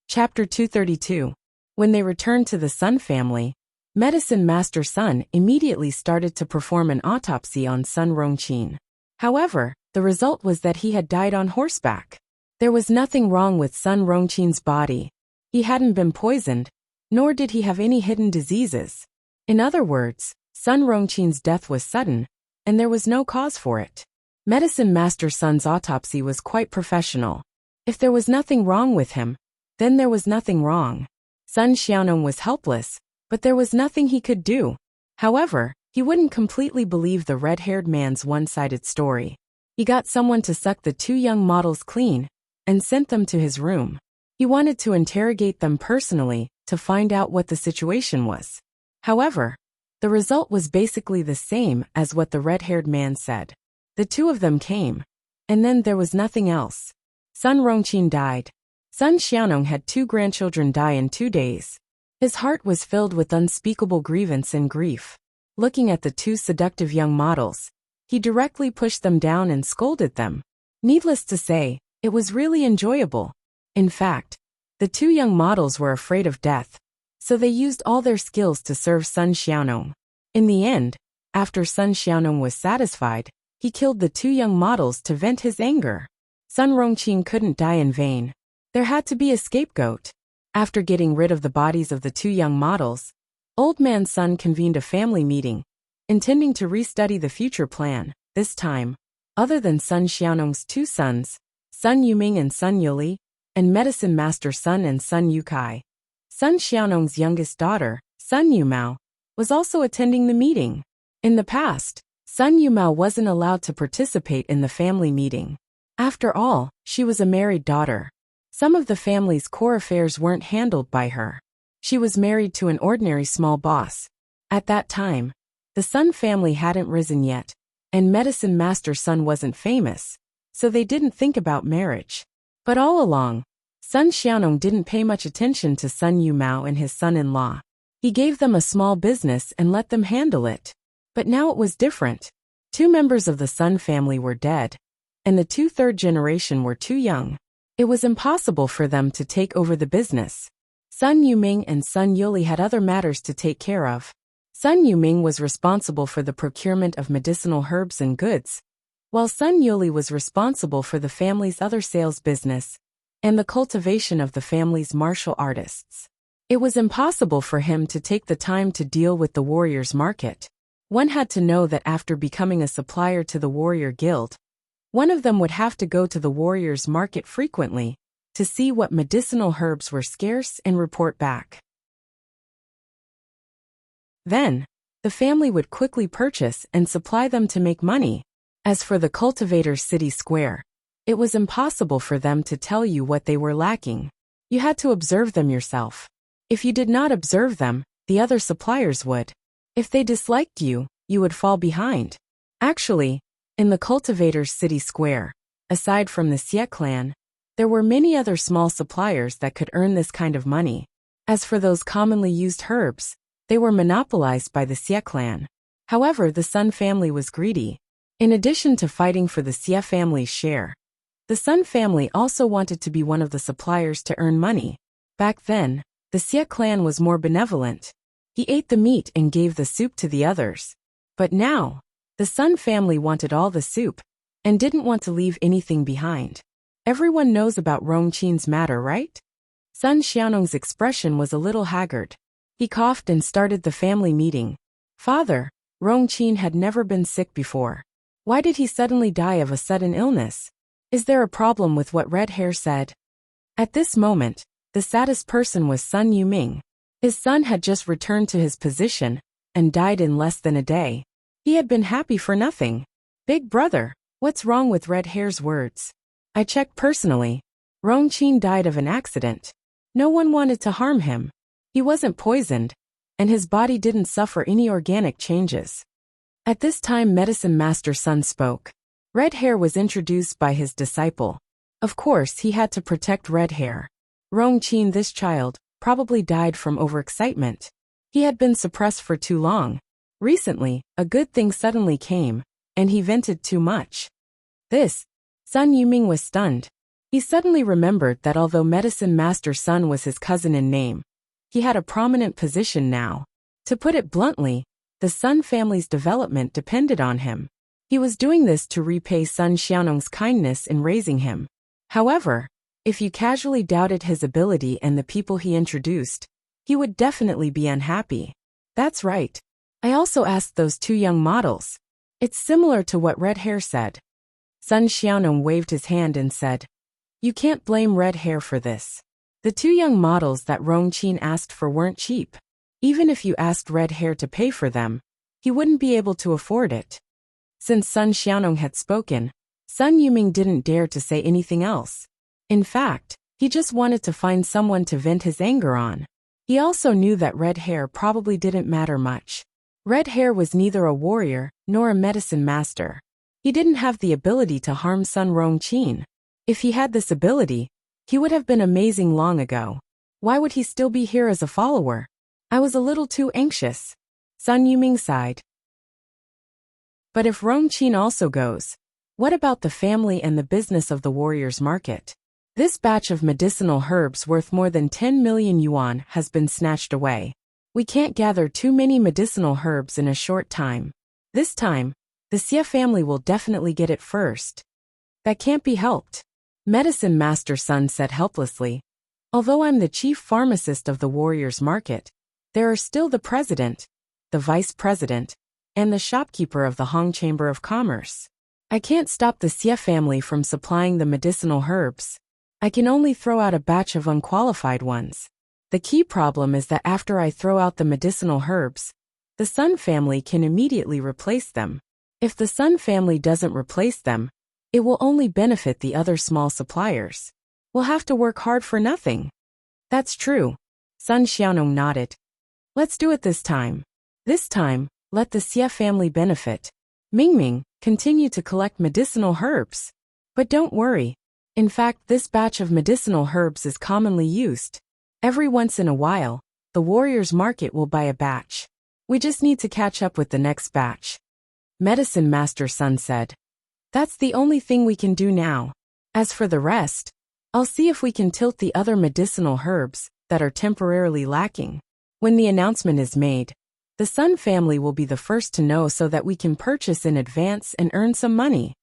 Chapter 232. When they returned to the Sun family, Medicine Master Sun immediately started to perform an autopsy on Sun Rongqin. However, the result was that he had died on horseback. There was nothing wrong with Sun Rongqin's body. He hadn't been poisoned, nor did he have any hidden diseases. In other words, Sun Rongqin's death was sudden, and there was no cause for it. Medicine Master Sun's autopsy was quite professional. If there was nothing wrong with him, then there was nothing wrong. Sun Xiaonong was helpless, but there was nothing he could do. However, he wouldn't completely believe the red-haired man's one-sided story. He got someone to suck the two young models clean and sent them to his room. He wanted to interrogate them personally to find out what the situation was. However, the result was basically the same as what the red-haired man said. The two of them came, and then there was nothing else. Sun Rongqin died. Sun Xiaonong had 2 grandchildren die in 2 days. His heart was filled with unspeakable grievance and grief. Looking at the 2 seductive young models, he directly pushed them down and scolded them. Needless to say, it was really enjoyable. In fact, the 2 young models were afraid of death, so they used all their skills to serve Sun Xiaonong. In the end, after Sun Xiaonong was satisfied, he killed the 2 young models to vent his anger. Sun Rongqin couldn't die in vain. There had to be a scapegoat. After getting rid of the bodies of the 2 young models, Old Man Sun convened a family meeting, intending to restudy the future plan. This time, other than Sun Xiaonong's 2 sons, Sun Yuming and Sun Yuli, and Medicine Master Sun and Sun Yukai, Sun Xiaonong's youngest daughter, Sun Yumao, was also attending the meeting. In the past, Sun Yumao wasn't allowed to participate in the family meeting. After all, she was a married daughter. Some of the family's core affairs weren't handled by her. She was married to an ordinary small boss. At that time, the Sun family hadn't risen yet, and Medicine Master Sun wasn't famous, so they didn't think about marriage. But all along, Sun Xiaonong didn't pay much attention to Sun Yumao and his son-in-law. He gave them a small business and let them handle it. But now it was different. 2 members of the Sun family were dead, and the 2 third generation were too young. It was impossible for them to take over the business. Sun Yuming and Sun Yuli had other matters to take care of. Sun Yuming was responsible for the procurement of medicinal herbs and goods, while Sun Yuli was responsible for the family's other sales business and the cultivation of the family's martial artists. It was impossible for him to take the time to deal with the warriors' market. One had to know that after becoming a supplier to the warrior guild, one of them would have to go to the warriors' market frequently to see what medicinal herbs were scarce and report back. Then, the family would quickly purchase and supply them to make money. As for the cultivators' city square, it was impossible for them to tell you what they were lacking. You had to observe them yourself. If you did not observe them, the other suppliers would. If they disliked you, you would fall behind. Actually, in the cultivators' city square, aside from the Xie clan, there were many other small suppliers that could earn this kind of money. As for those commonly used herbs, they were monopolized by the Xie clan. However, the Sun family was greedy. In addition to fighting for the Xie family's share, the Sun family also wanted to be one of the suppliers to earn money. Back then, the Xie clan was more benevolent. He ate the meat and gave the soup to the others. But now, the Sun family wanted all the soup and didn't want to leave anything behind. Everyone knows about Rongqin's matter, right? Sun Xiaonong's expression was a little haggard. He coughed and started the family meeting. Father, Rongqin had never been sick before. Why did he suddenly die of a sudden illness? Is there a problem with what Red Hair said? At this moment, the saddest person was Sun Yuming. His son had just returned to his position, and died in less than a day. He had been happy for nothing. Big brother, what's wrong with Red Hair's words? I checked personally. Rongqin died of an accident. No one wanted to harm him. He wasn't poisoned, and his body didn't suffer any organic changes. At this time Medicine Master Sun spoke. Red Hair was introduced by his disciple. Of course he had to protect Red Hair. Rongqin, this child, probably died from overexcitement. He had been suppressed for too long. Recently, a good thing suddenly came, and he vented too much. Sun Yuming was stunned. He suddenly remembered that although Medicine Master Sun was his cousin in name, he had a prominent position now. To put it bluntly, the Sun family's development depended on him. He was doing this to repay Sun Xiaonong's kindness in raising him. However, if you casually doubted his ability and the people he introduced, he would definitely be unhappy. That's right. I also asked those two young models. It's similar to what Red Hair said. Sun Xiaonong waved his hand and said, "You can't blame Red Hair for this. The two young models that Rongqin asked for weren't cheap. Even if you asked Red Hair to pay for them, he wouldn't be able to afford it." Since Sun Xiaonong had spoken, Sun Yuming didn't dare to say anything else. In fact, he just wanted to find someone to vent his anger on. He also knew that Red Hair probably didn't matter much. Red Hair was neither a warrior nor a medicine master. He didn't have the ability to harm Sun Rongqin. If he had this ability, he would have been amazing long ago. Why would he still be here as a follower? I was a little too anxious. Sun Yuming sighed. But if Rongqin also goes, what about the family and the business of the warrior's market? This batch of medicinal herbs worth more than 10 million yuan has been snatched away. We can't gather too many medicinal herbs in a short time. This time, the Xie family will definitely get it first. That can't be helped. Medicine Master Sun said helplessly. Although I'm the chief pharmacist of the warrior's market, there are still the president, the vice president, and the shopkeeper of the Hong Chamber of Commerce. I can't stop the Xie family from supplying the medicinal herbs. I can only throw out a batch of unqualified ones. The key problem is that after I throw out the medicinal herbs, the Sun family can immediately replace them. If the Sun family doesn't replace them, it will only benefit the other small suppliers. We'll have to work hard for nothing. That's true. Sun Xiaonong nodded. Let's do it this time. This time, let the Xie family benefit. Mingming, continue to collect medicinal herbs. But don't worry. In fact, this batch of medicinal herbs is commonly used. Every once in a while, the warrior's market will buy a batch. We just need to catch up with the next batch. Medicine Master Sun said. That's the only thing we can do now. As for the rest, I'll see if we can tilt the other medicinal herbs that are temporarily lacking. When the announcement is made, the Sun family will be the first to know so that we can purchase in advance and earn some money.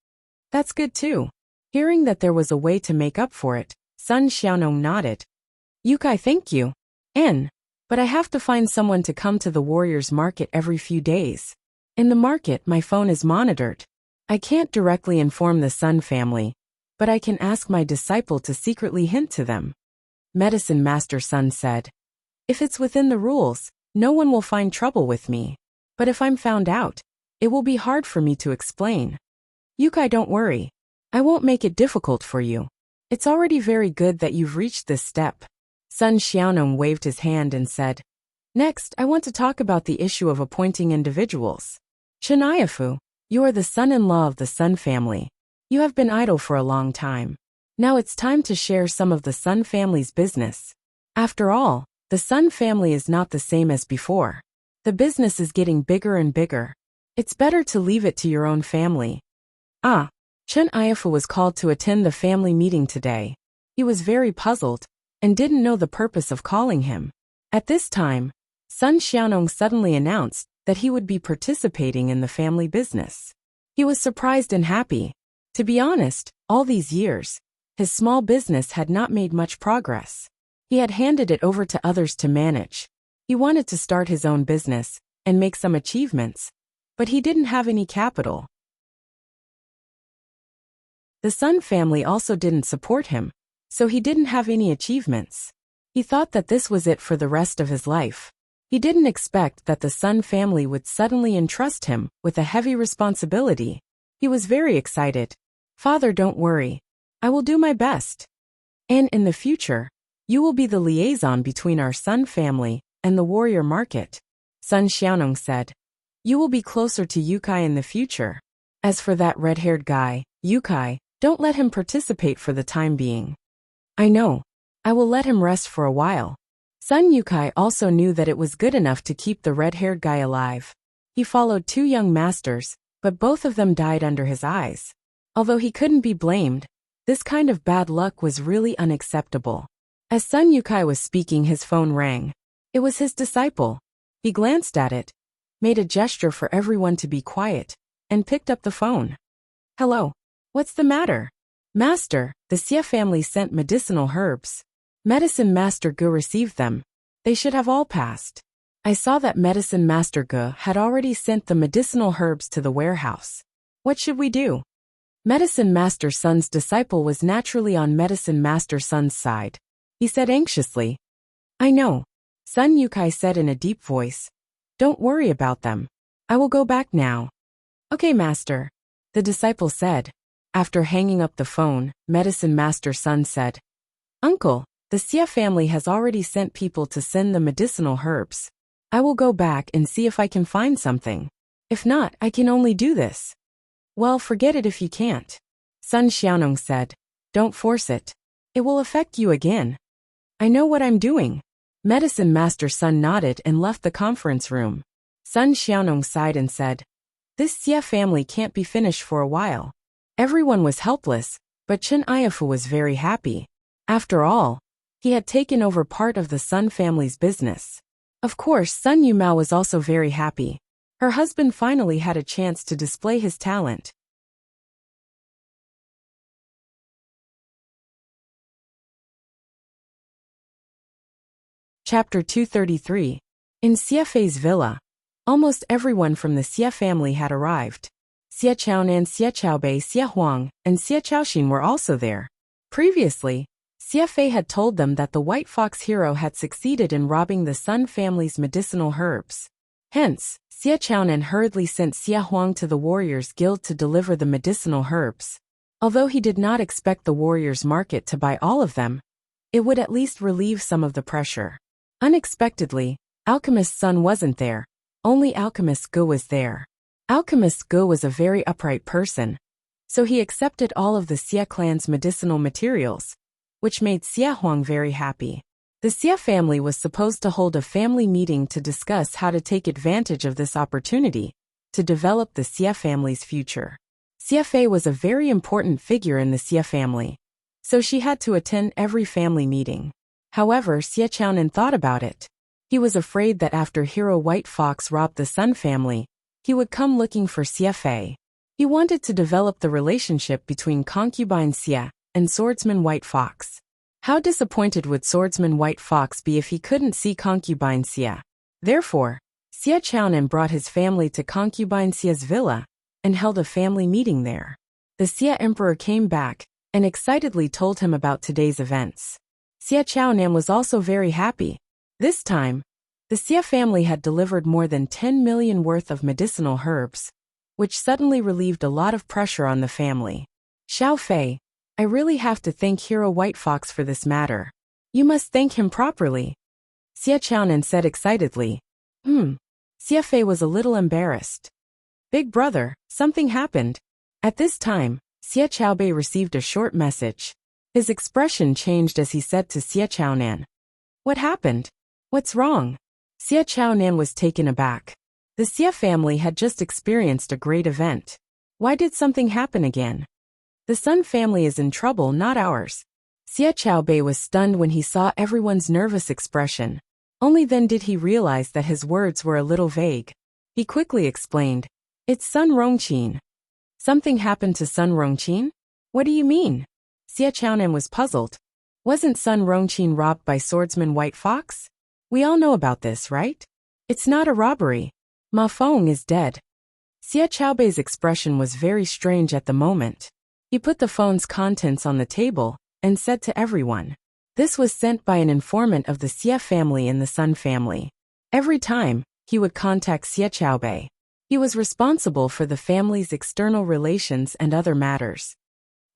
That's good too. Hearing that there was a way to make up for it, Sun Xiaonong nodded. Yukai, thank you. But I have to find someone to come to the warrior's market every few days. In the market, my phone is monitored. I can't directly inform the Sun family, but I can ask my disciple to secretly hint to them. Medicine Master Sun said. If it's within the rules, no one will find trouble with me. But if I'm found out, it will be hard for me to explain. Yukai, don't worry. I won't make it difficult for you. It's already very good that you've reached this step. Sun Xiaonong waved his hand and said, Next, I want to talk about the issue of appointing individuals. Chen Aifu, you are the son-in-law of the Sun family. You have been idle for a long time. Now it's time to share some of the Sun family's business. After all, the Sun family is not the same as before. The business is getting bigger and bigger. It's better to leave it to your own family. Chen Aifu was called to attend the family meeting today. He was very puzzled and didn't know the purpose of calling him. At this time, Sun Xiaonong suddenly announced that he would be participating in the family business. He was surprised and happy. To be honest, all these years, his small business had not made much progress. He had handed it over to others to manage. He wanted to start his own business and make some achievements, but he didn't have any capital. The Sun family also didn't support him, so he didn't have any achievements. He thought that this was it for the rest of his life. He He didn't expect that the Sun family would suddenly entrust him with a heavy responsibility. He was very excited. Father, don't worry. I will do my best. And in the future, you will be the liaison between our Sun family and the warrior market. Sun Xiaonong said. You will be closer to Yukai in the future. As for that red-haired guy, Yukai, don't let him participate for the time being. I know. I will let him rest for a while. Sun Yukai also knew that it was good enough to keep the red-haired guy alive. He followed 2 young masters, but both of them died under his eyes. Although he couldn't be blamed, this kind of bad luck was really unacceptable. As Sun Yukai was speaking, his phone rang. It was his disciple. He glanced at it, made a gesture for everyone to be quiet, and picked up the phone. Hello. What's the matter? Master, the Xie family sent medicinal herbs. Medicine Master Gu received them. They should have all passed. I saw that Medicine Master Gu had already sent the medicinal herbs to the warehouse. What should we do? Medicine Master Sun's disciple was naturally on Medicine Master Sun's side. He said anxiously. I know. Sun Yukai said in a deep voice. Don't worry about them. I will go back now. Okay, Master. The disciple said. After hanging up the phone, Medicine Master Sun said. Uncle, the Xie family has already sent people to send the medicinal herbs. I will go back and see if I can find something. If not, I can only do this. Well, forget it if you can't. Sun Xiaonong said. Don't force it. It will affect you again. I know what I'm doing. Medicine Master Sun nodded and left the conference room. Sun Xiaonong sighed and said. This Xie family can't be finished for a while. Everyone was helpless, but Chen Aifu was very happy. After all, he had taken over part of the Sun family's business. Of course, Sun Yumao was also very happy. Her husband finally had a chance to display his talent. Chapter 233. In Xie Fei's villa, almost everyone from the Xie family had arrived. Xie Chaonan, Xie Chaobei, Xie Huang, and Xie Chaoxin were also there. Previously, Xie Fei had told them that the White Fox hero had succeeded in robbing the Sun family's medicinal herbs. Hence, Xie Chaonan hurriedly sent Xie Huang to the Warriors Guild to deliver the medicinal herbs. Although he did not expect the Warriors Market to buy all of them, it would at least relieve some of the pressure. Unexpectedly, Alchemist Sun wasn't there. Only Alchemist Gu was there. Alchemist Gu was a very upright person, so he accepted all of the Xie clan's medicinal materials, which made Xie Huang very happy. The Xie family was supposed to hold a family meeting to discuss how to take advantage of this opportunity to develop the Xie family's future. Xie Fei was a very important figure in the Xie family, so she had to attend every family meeting. However, Xie Chaonan thought about it. He was afraid that after Hero White Fox robbed the Sun family, he would come looking for Xie Fei. He wanted to develop the relationship between Concubine Xie and Swordsman White Fox. How disappointed would Swordsman White Fox be if he couldn't see Concubine Xie? Therefore, Xie Chaonan brought his family to Concubine Xie's villa and held a family meeting there. The Xie Emperor came back and excitedly told him about today's events. Xie Chaonan was also very happy. This time, the Xie family had delivered more than 10 million worth of medicinal herbs, which suddenly relieved a lot of pressure on the family. Xiao Fei, I really have to thank Hero White Fox for this matter. You must thank him properly. Xie Chaonan said excitedly. Xie Fei was a little embarrassed. Big brother, something happened. At this time, Xie Chaobei received a short message. His expression changed as he said to Xie Chaonan. What happened? What's wrong? Xie Chaonan was taken aback. The Xie family had just experienced a great event. Why did something happen again? The Sun family is in trouble, not ours. Xie Chaobei was stunned when he saw everyone's nervous expression. Only then did he realize that his words were a little vague. He quickly explained. It's Sun Rongqin. Something happened to Sun Rongqin? What do you mean? Xie Chaonan was puzzled. Wasn't Sun Rongqin robbed by Swordsman White Fox? We all know about this, right? It's not a robbery. Ma Feng is dead. Xie Chaobei's expression was very strange at the moment. He put the phone's contents on the table and said to everyone. This was sent by an informant of the Xie family and the Sun family. Every time, he would contact Xie Qiaobei. He was responsible for the family's external relations and other matters.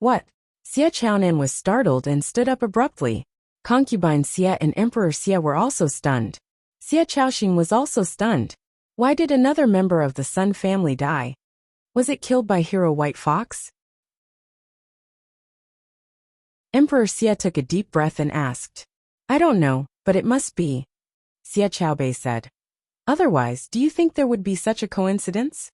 What? Xie Qiaonan was startled and stood up abruptly. Concubine Xie and Emperor Xie were also stunned. Xie Qiaoxing was also stunned. Why did another member of the Sun family die? Was it killed by Hero White Fox? Emperor Xie took a deep breath and asked. I don't know, but it must be. Xie Qiaobei said. Otherwise, do you think there would be such a coincidence?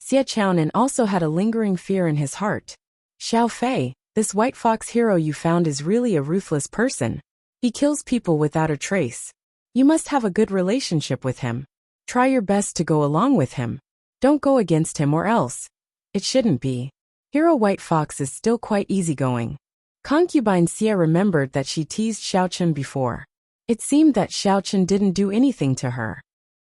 Xie Qiaonan also had a lingering fear in his heart. Xiao Fei, this White Fox hero you found is really a ruthless person. He kills people without a trace. You must have a good relationship with him. Try your best to go along with him. Don't go against him or else. It shouldn't be. Hero White Fox is still quite easygoing. Concubine Xie remembered that she teased Xiaochen before. It seemed that Xiaochen didn't do anything to her.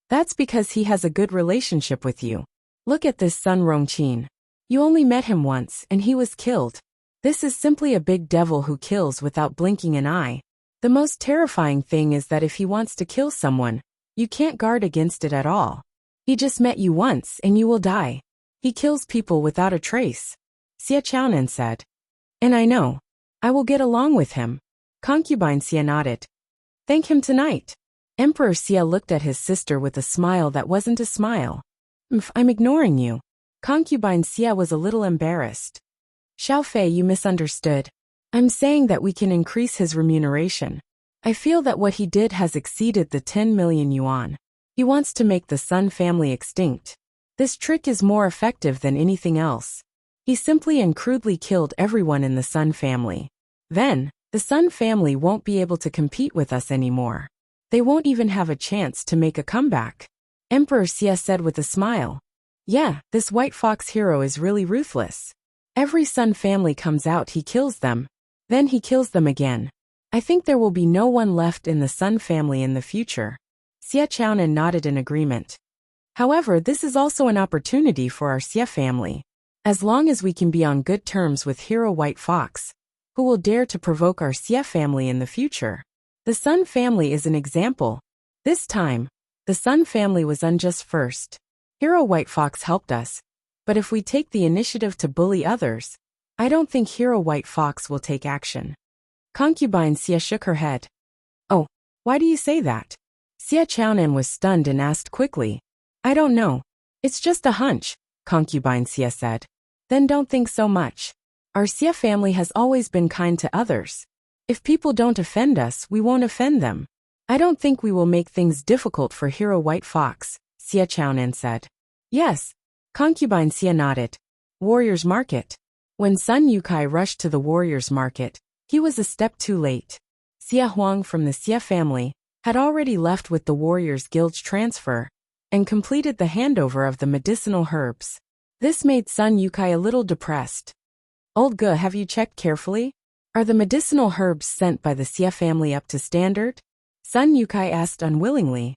That's because he has a good relationship with you. Look at this Sun Rongqin. You only met him once and he was killed. This is simply a big devil who kills without blinking an eye. The most terrifying thing is that if he wants to kill someone, you can't guard against it at all. He just met you once and you will die. He kills people without a trace. Xie Qiaonan said. And I know. I will get along with him. Concubine Xie nodded. Thank him tonight. Emperor Xie looked at his sister with a smile that wasn't a smile. I'm ignoring you. Concubine Xie was a little embarrassed. Xiao Fei, you misunderstood. I'm saying that we can increase his remuneration. I feel that what he did has exceeded the 10 million yuan. He wants to make the Sun family extinct. This trick is more effective than anything else. He simply and crudely killed everyone in the Sun family. Then, the Sun family won't be able to compete with us anymore. They won't even have a chance to make a comeback. Emperor Xie said with a smile. Yeah, this White Fox hero is really ruthless. Every Sun family comes out, he kills them. Then he kills them again. I think there will be no one left in the Sun family in the future. Xie Qiaonan nodded in agreement. However, this is also an opportunity for our Xie family. As long as we can be on good terms with Hero White Fox, who will dare to provoke our Xie family in the future? The Sun family is an example. This time, the Sun family was unjust first. Hero White Fox helped us. But if we take the initiative to bully others, I don't think Hero White Fox will take action. Concubine Xie shook her head. Oh, why do you say that? Xie Qiaonan was stunned and asked quickly. I don't know. It's just a hunch, Concubine Xie said. Then don't think so much. Our Xie family has always been kind to others. If people don't offend us, we won't offend them. I don't think we will make things difficult for Hero White Fox, Xie Qiaonan said. Yes. Concubine Xie nodded. Warrior's Market. When Sun Yukai rushed to the Warrior's Market, he was a step too late. Xie Huang from the Xie family had already left with the Warriors Guild's transfer and completed the handover of the medicinal herbs. This made Sun Yukai a little depressed. Old Ge, have you checked carefully? Are the medicinal herbs sent by the Xie family up to standard? Sun Yukai asked unwillingly.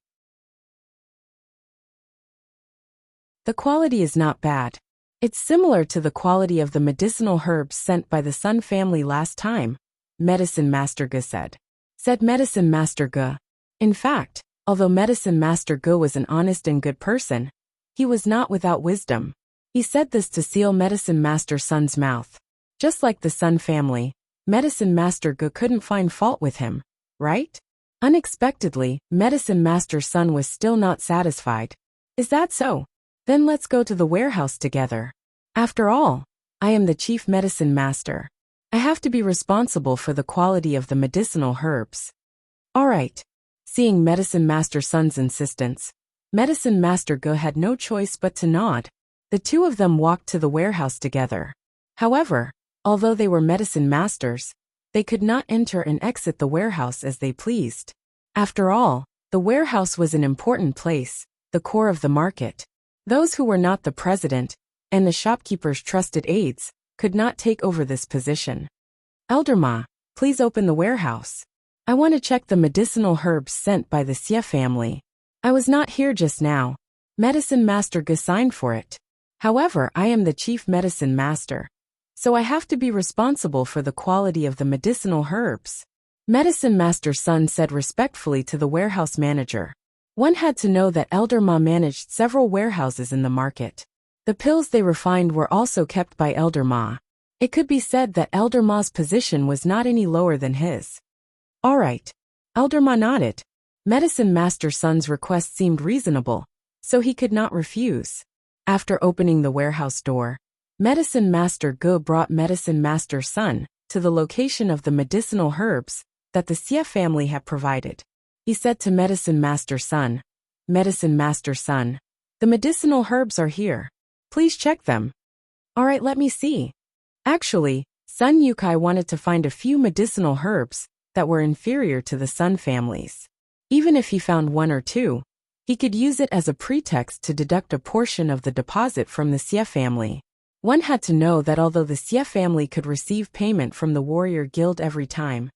The quality is not bad. It's similar to the quality of the medicinal herbs sent by the Sun family last time, Medicine Master Ge said. Said Medicine Master Ge. In fact, although Medicine Master Ge was an honest and good person, he was not without wisdom. He said this to seal Medicine Master Sun's mouth. Just like the Sun family, Medicine Master Ge couldn't find fault with him, right? Unexpectedly, Medicine Master Sun was still not satisfied. Is that so? Then let's go to the warehouse together. After all, I am the chief medicine master. I have to be responsible for the quality of the medicinal herbs. All right. Seeing Medicine Master Sun's insistence, Medicine Master Ge had no choice but to nod. The two of them walked to the warehouse together. However, although they were medicine masters, they could not enter and exit the warehouse as they pleased. After all, the warehouse was an important place, the core of the market. Those who were not the president and the shopkeeper's trusted aides could not take over this position. Elder Ma, please open the warehouse. I want to check the medicinal herbs sent by the Xie family. I was not here just now. Medicine Master Ge signed for it. However, I am the chief medicine master, so I have to be responsible for the quality of the medicinal herbs. Medicine Master Sun said respectfully to the warehouse manager. One had to know that Elder Ma managed several warehouses in the market. The pills they refined were also kept by Elder Ma. It could be said that Elder Ma's position was not any lower than his. All right. Elder Ma nodded. Medicine Master Sun's request seemed reasonable, so he could not refuse. After opening the warehouse door, Medicine Master Go brought Medicine Master Sun to the location of the medicinal herbs that the Xie family had provided. He said to Medicine Master Sun, "Medicine Master Sun, the medicinal herbs are here. Please check them." "All right, let me see." Actually, Sun Yukai wanted to find a few medicinal herbs that were inferior to the Sun families. Even if he found one or two, he could use it as a pretext to deduct a portion of the deposit from the Xie family. One had to know that although the Xie family could receive payment from the warrior guild every time,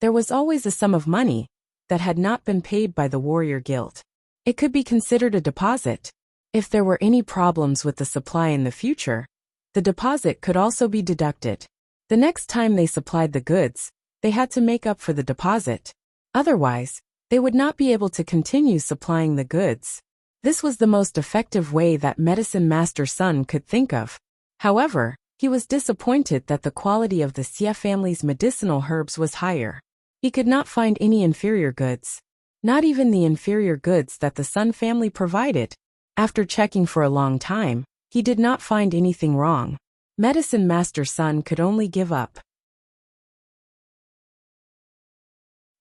there was always a sum of money that had not been paid by the warrior guild. It could be considered a deposit. If there were any problems with the supply in the future, the deposit could also be deducted. The next time they supplied the goods, they had to make up for the deposit. Otherwise, they would not be able to continue supplying the goods. This was the most effective way that Medicine Master Sun could think of. However, he was disappointed that the quality of the Xie family's medicinal herbs was higher. He could not find any inferior goods. Not even the inferior goods that the Sun family provided. After checking for a long time, he did not find anything wrong. Medicine Master Sun could only give up.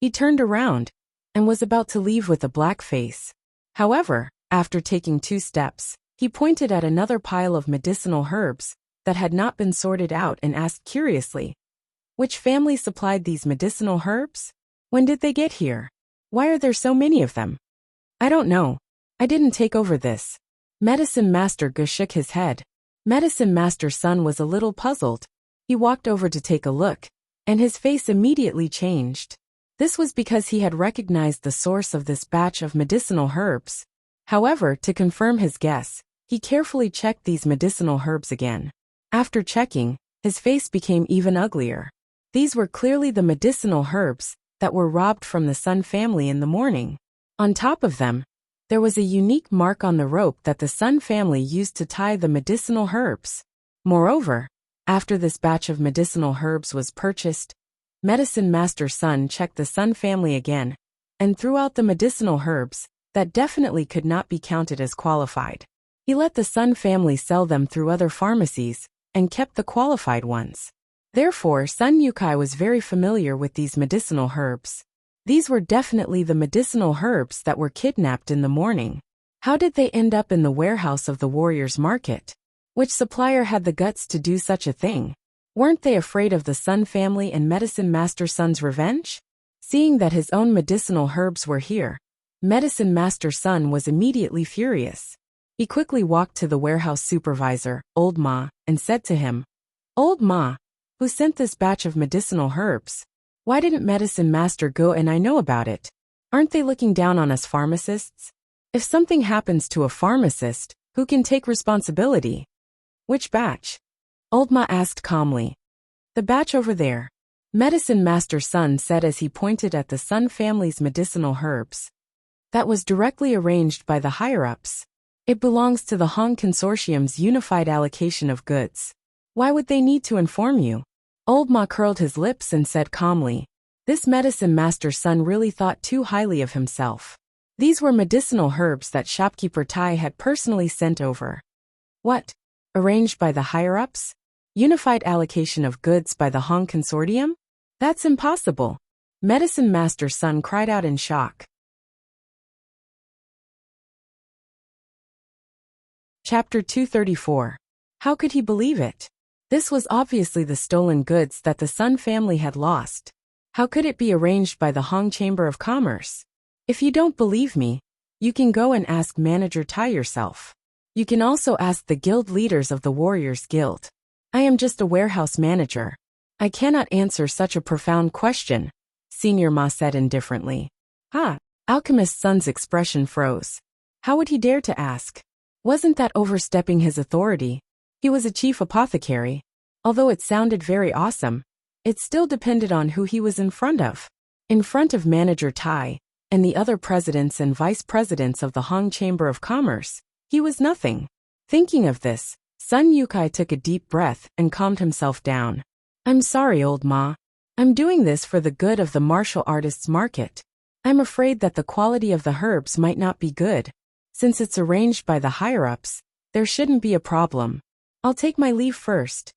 He turned around and was about to leave with a black face. However, after taking 2 steps, he pointed at another pile of medicinal herbs that had not been sorted out and asked curiously, "Which family supplied these medicinal herbs? When did they get here? Why are there so many of them?" "I don't know. I didn't take over this." Medicine Master Go shook his head. Medicine Master Sun was a little puzzled. He walked over to take a look, and his face immediately changed. This was because he had recognized the source of this batch of medicinal herbs. However, to confirm his guess, he carefully checked these medicinal herbs again. After checking, his face became even uglier. These were clearly the medicinal herbs that were robbed from the Sun family in the morning. On top of them, there was a unique mark on the rope that the Sun family used to tie the medicinal herbs. Moreover, after this batch of medicinal herbs was purchased, Medicine Master Sun checked the Sun family again, and threw out the medicinal herbs that definitely could not be counted as qualified. He let the Sun family sell them through other pharmacies, and kept the qualified ones. Therefore, Sun Yukai was very familiar with these medicinal herbs. These were definitely the medicinal herbs that were kidnapped in the morning. How did they end up in the warehouse of the warrior's market? Which supplier had the guts to do such a thing? Weren't they afraid of the Sun family and Medicine Master Sun's revenge? Seeing that his own medicinal herbs were here, Medicine Master Sun was immediately furious. He quickly walked to the warehouse supervisor, Old Ma, and said to him, "Old Ma, who sent this batch of medicinal herbs? Why didn't Medicine Master Go and I know about it? Aren't they looking down on us pharmacists? If something happens to a pharmacist, who can take responsibility?" "Which batch?" Old Ma asked calmly. "The batch over there," Medicine Master Sun said as he pointed at the Sun family's medicinal herbs. "That was directly arranged by the higher-ups. It belongs to the Hong Consortium's unified allocation of goods. Why would they need to inform you?" Old Ma curled his lips and said calmly, "This Medicine Master Sun really thought too highly of himself. These were medicinal herbs that shopkeeper Tai had personally sent over." "What? Arranged by the higher-ups? Unified allocation of goods by the Hong Consortium? That's impossible." Medicine Master Sun cried out in shock. Chapter 234. How could he believe it? This was obviously the stolen goods that the Sun family had lost. How could it be arranged by the Hong Chamber of Commerce? If you don't believe me, you can go and ask Manager Tai yourself. You can also ask the guild leaders of the Warriors Guild. I am just a warehouse manager. I cannot answer such a profound question, Senior Ma said indifferently. Alchemist Sun's expression froze. How would he dare to ask? Wasn't that overstepping his authority? He was a chief apothecary. Although it sounded very awesome, it still depended on who he was in front of. In front of Manager Tai, and the other presidents and vice presidents of the Hong Chamber of Commerce, he was nothing. Thinking of this, Sun Yukai took a deep breath and calmed himself down. I'm sorry, old ma. I'm doing this for the good of the martial artists market. I'm afraid that the quality of the herbs might not be good. Since it's arranged by the higher-ups, there shouldn't be a problem. I'll take my leave first.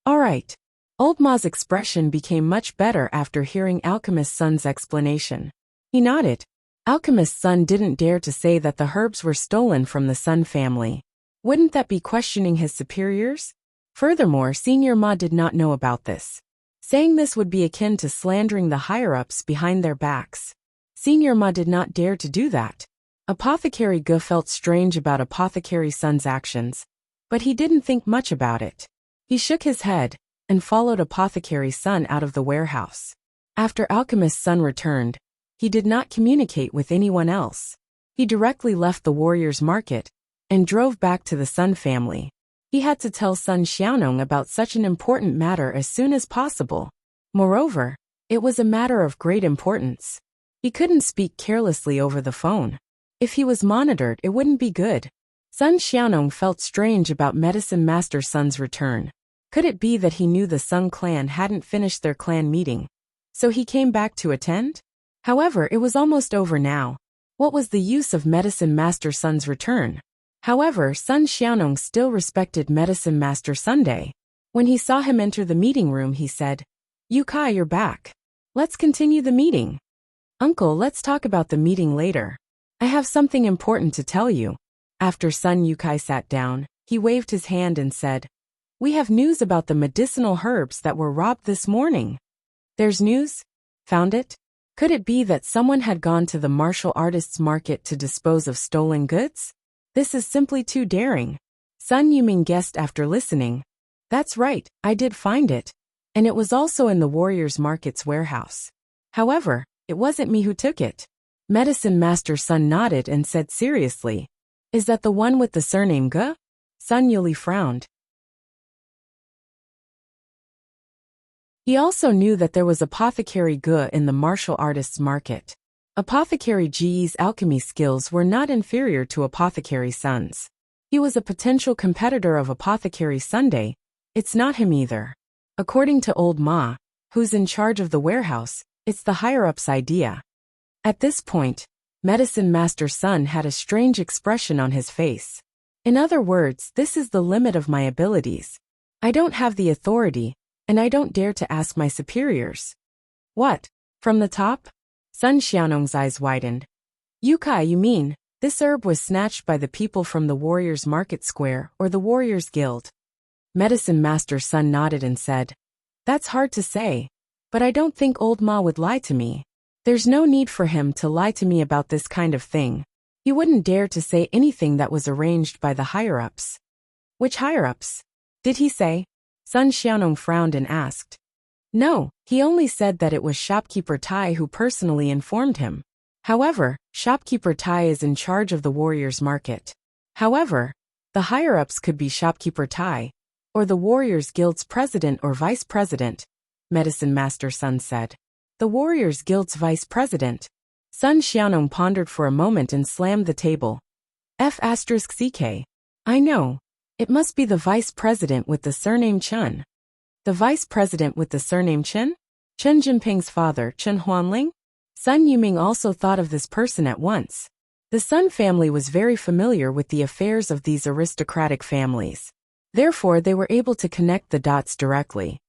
All right. Old ma's expression became much better after hearing Alchemist Sun's explanation. He nodded. Alchemist Sun didn't dare to say that the herbs were stolen from the Sun family. Wouldn't that be questioning his superiors? Furthermore, Senior Ma did not know about this. Saying this would be akin to slandering the higher-ups behind their backs. Senior Ma did not dare to do that. Apothecary Gu felt strange about Apothecary Sun's actions, but he didn't think much about it. He shook his head and followed Apothecary Sun out of the warehouse. After Alchemist Sun returned, he did not communicate with anyone else. He directly left the Warriors Market and drove back to the Sun family. He had to tell Sun Xiaonong about such an important matter as soon as possible. Moreover, it was a matter of great importance. He couldn't speak carelessly over the phone. If he was monitored, it wouldn't be good. Sun Xiaonong felt strange about Medicine Master Sun's return. Could it be that he knew the Sun clan hadn't finished their clan meeting, so he came back to attend? However, it was almost over now. What was the use of Medicine Master Sun's return? However, Sun Xiaonong still respected Medicine Master Sunday. When he saw him enter the meeting room, he said, "Yukai, you're back. Let's continue the meeting." "Uncle, let's talk about the meeting later. I have something important to tell you." After Sun Yukai sat down, he waved his hand and said, "We have news about the medicinal herbs that were robbed this morning." "There's news? Found it? Could it be that someone had gone to the martial artists market to dispose of stolen goods? This is simply too daring." Sun Yuming guessed after listening. "That's right, I did find it. And it was also in the Warriors Market's warehouse. However, it wasn't me who took it." Medicine Master Sun nodded and said seriously, "Is that the one with the surname Gu?" Sun Yuli frowned. He also knew that there was Apothecary Gu in the martial artists market. Apothecary Ji's alchemy skills were not inferior to Apothecary Sun's. He was a potential competitor of Apothecary Sunday. It's not him either. According to Old Ma, who's in charge of the warehouse, it's the higher-ups' idea. At this point, Medicine Master Sun had a strange expression on his face. In other words, this is the limit of my abilities. I don't have the authority, and I don't dare to ask my superiors. What? From the top? Sun Xiaonong's eyes widened. "Yukai, you mean, this herb was snatched by the people from the Warriors Market Square or the Warriors Guild?" Medicine Master Sun nodded and said, "That's hard to say, but I don't think Old Ma would lie to me. There's no need for him to lie to me about this kind of thing. He wouldn't dare to say anything that was arranged by the higher-ups." "Which higher-ups? Did he say?" Sun Xiaonong frowned and asked. "No, he only said that it was shopkeeper Tai who personally informed him. However, shopkeeper Tai is in charge of the Warriors Market. However, the higher-ups could be shopkeeper Tai, or the Warriors Guild's president or vice president," Medicine Master Sun said. "The Warriors Guild's vice president?" Sun Xiaonong pondered for a moment and slammed the table. F***CK. I know. It must be the vice president with the surname Chen. The vice president with the surname Chen? Chen Jinping's father, Chen Huanling? Sun Yuming also thought of this person at once. The Sun family was very familiar with the affairs of these aristocratic families. Therefore, they were able to connect the dots directly.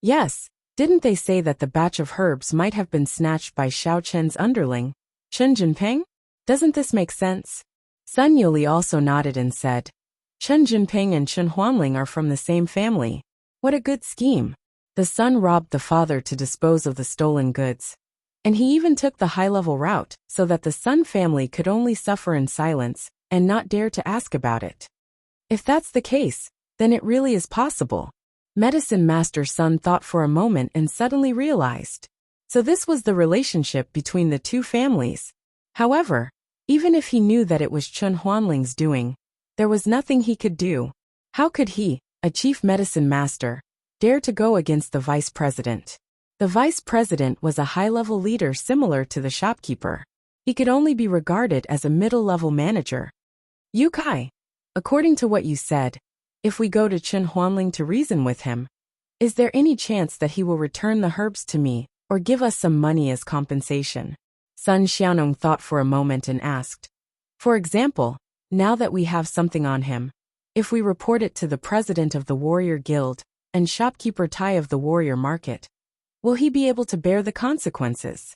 Yes, didn't they say that the batch of herbs might have been snatched by Xiao Chen's underling, Chen Jinping? Doesn't this make sense? Sun Yuli also nodded and said, "Chen Jinping and Chen Huanling are from the same family. What a good scheme." The son robbed the father to dispose of the stolen goods. And he even took the high-level route, so that the Sun family could only suffer in silence and not dare to ask about it. If that's the case, then it really is possible. Medicine Master Sun thought for a moment and suddenly realized. So this was the relationship between the two families. However, even if he knew that it was Chen Huanling's doing, there was nothing he could do. How could he, a chief medicine master, dare to go against the vice president? The vice president was a high-level leader similar to the shopkeeper. He could only be regarded as a middle-level manager. Yu Kai, according to what you said, if we go to Chen Huanling to reason with him, is there any chance that he will return the herbs to me or give us some money as compensation? Sun Xiaonong thought for a moment and asked, for example, now that we have something on him, if we report it to the president of the Warrior Guild and shopkeeper Tai of the Warrior Market, will he be able to bear the consequences?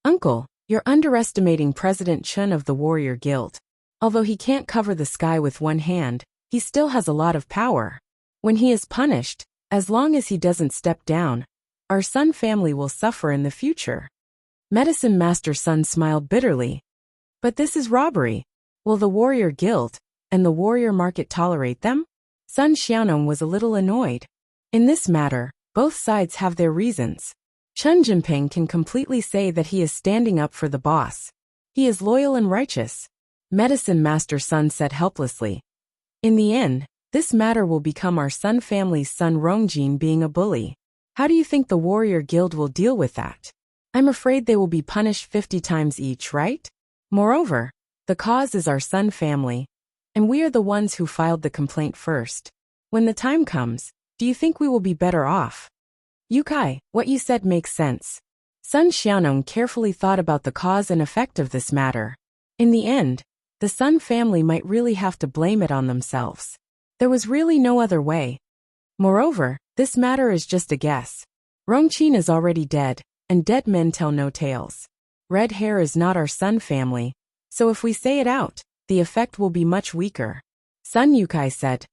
Uncle, you're underestimating President Chen of the Warrior Guild. Although he can't cover the sky with one hand, he still has a lot of power. When he is punished, as long as he doesn't step down, our Sun family will suffer in the future. Medicine Master Sun smiled bitterly. But this is robbery. Will the Warrior Guild and the Warrior Market tolerate them? Sun Xiaonong was a little annoyed. In this matter, both sides have their reasons. Chen Jinping can completely say that he is standing up for the boss. He is loyal and righteous. Medicine Master Sun said helplessly. In the end, this matter will become our Sun family's son Rongjin being a bully. How do you think the Warrior Guild will deal with that? I'm afraid they will be punished 50 times each, right? Moreover, the cause is our Sun family, and we are the ones who filed the complaint first. When the time comes, do you think we will be better off? Yu Kai, what you said makes sense. Sun Xiaonong carefully thought about the cause and effect of this matter. In the end, the Sun family might really have to blame it on themselves. There was really no other way. Moreover, this matter is just a guess. Rongqin is already dead, and dead men tell no tales. Red hair is not our Sun family, so if we say it out, the effect will be much weaker. Sun Yukai said.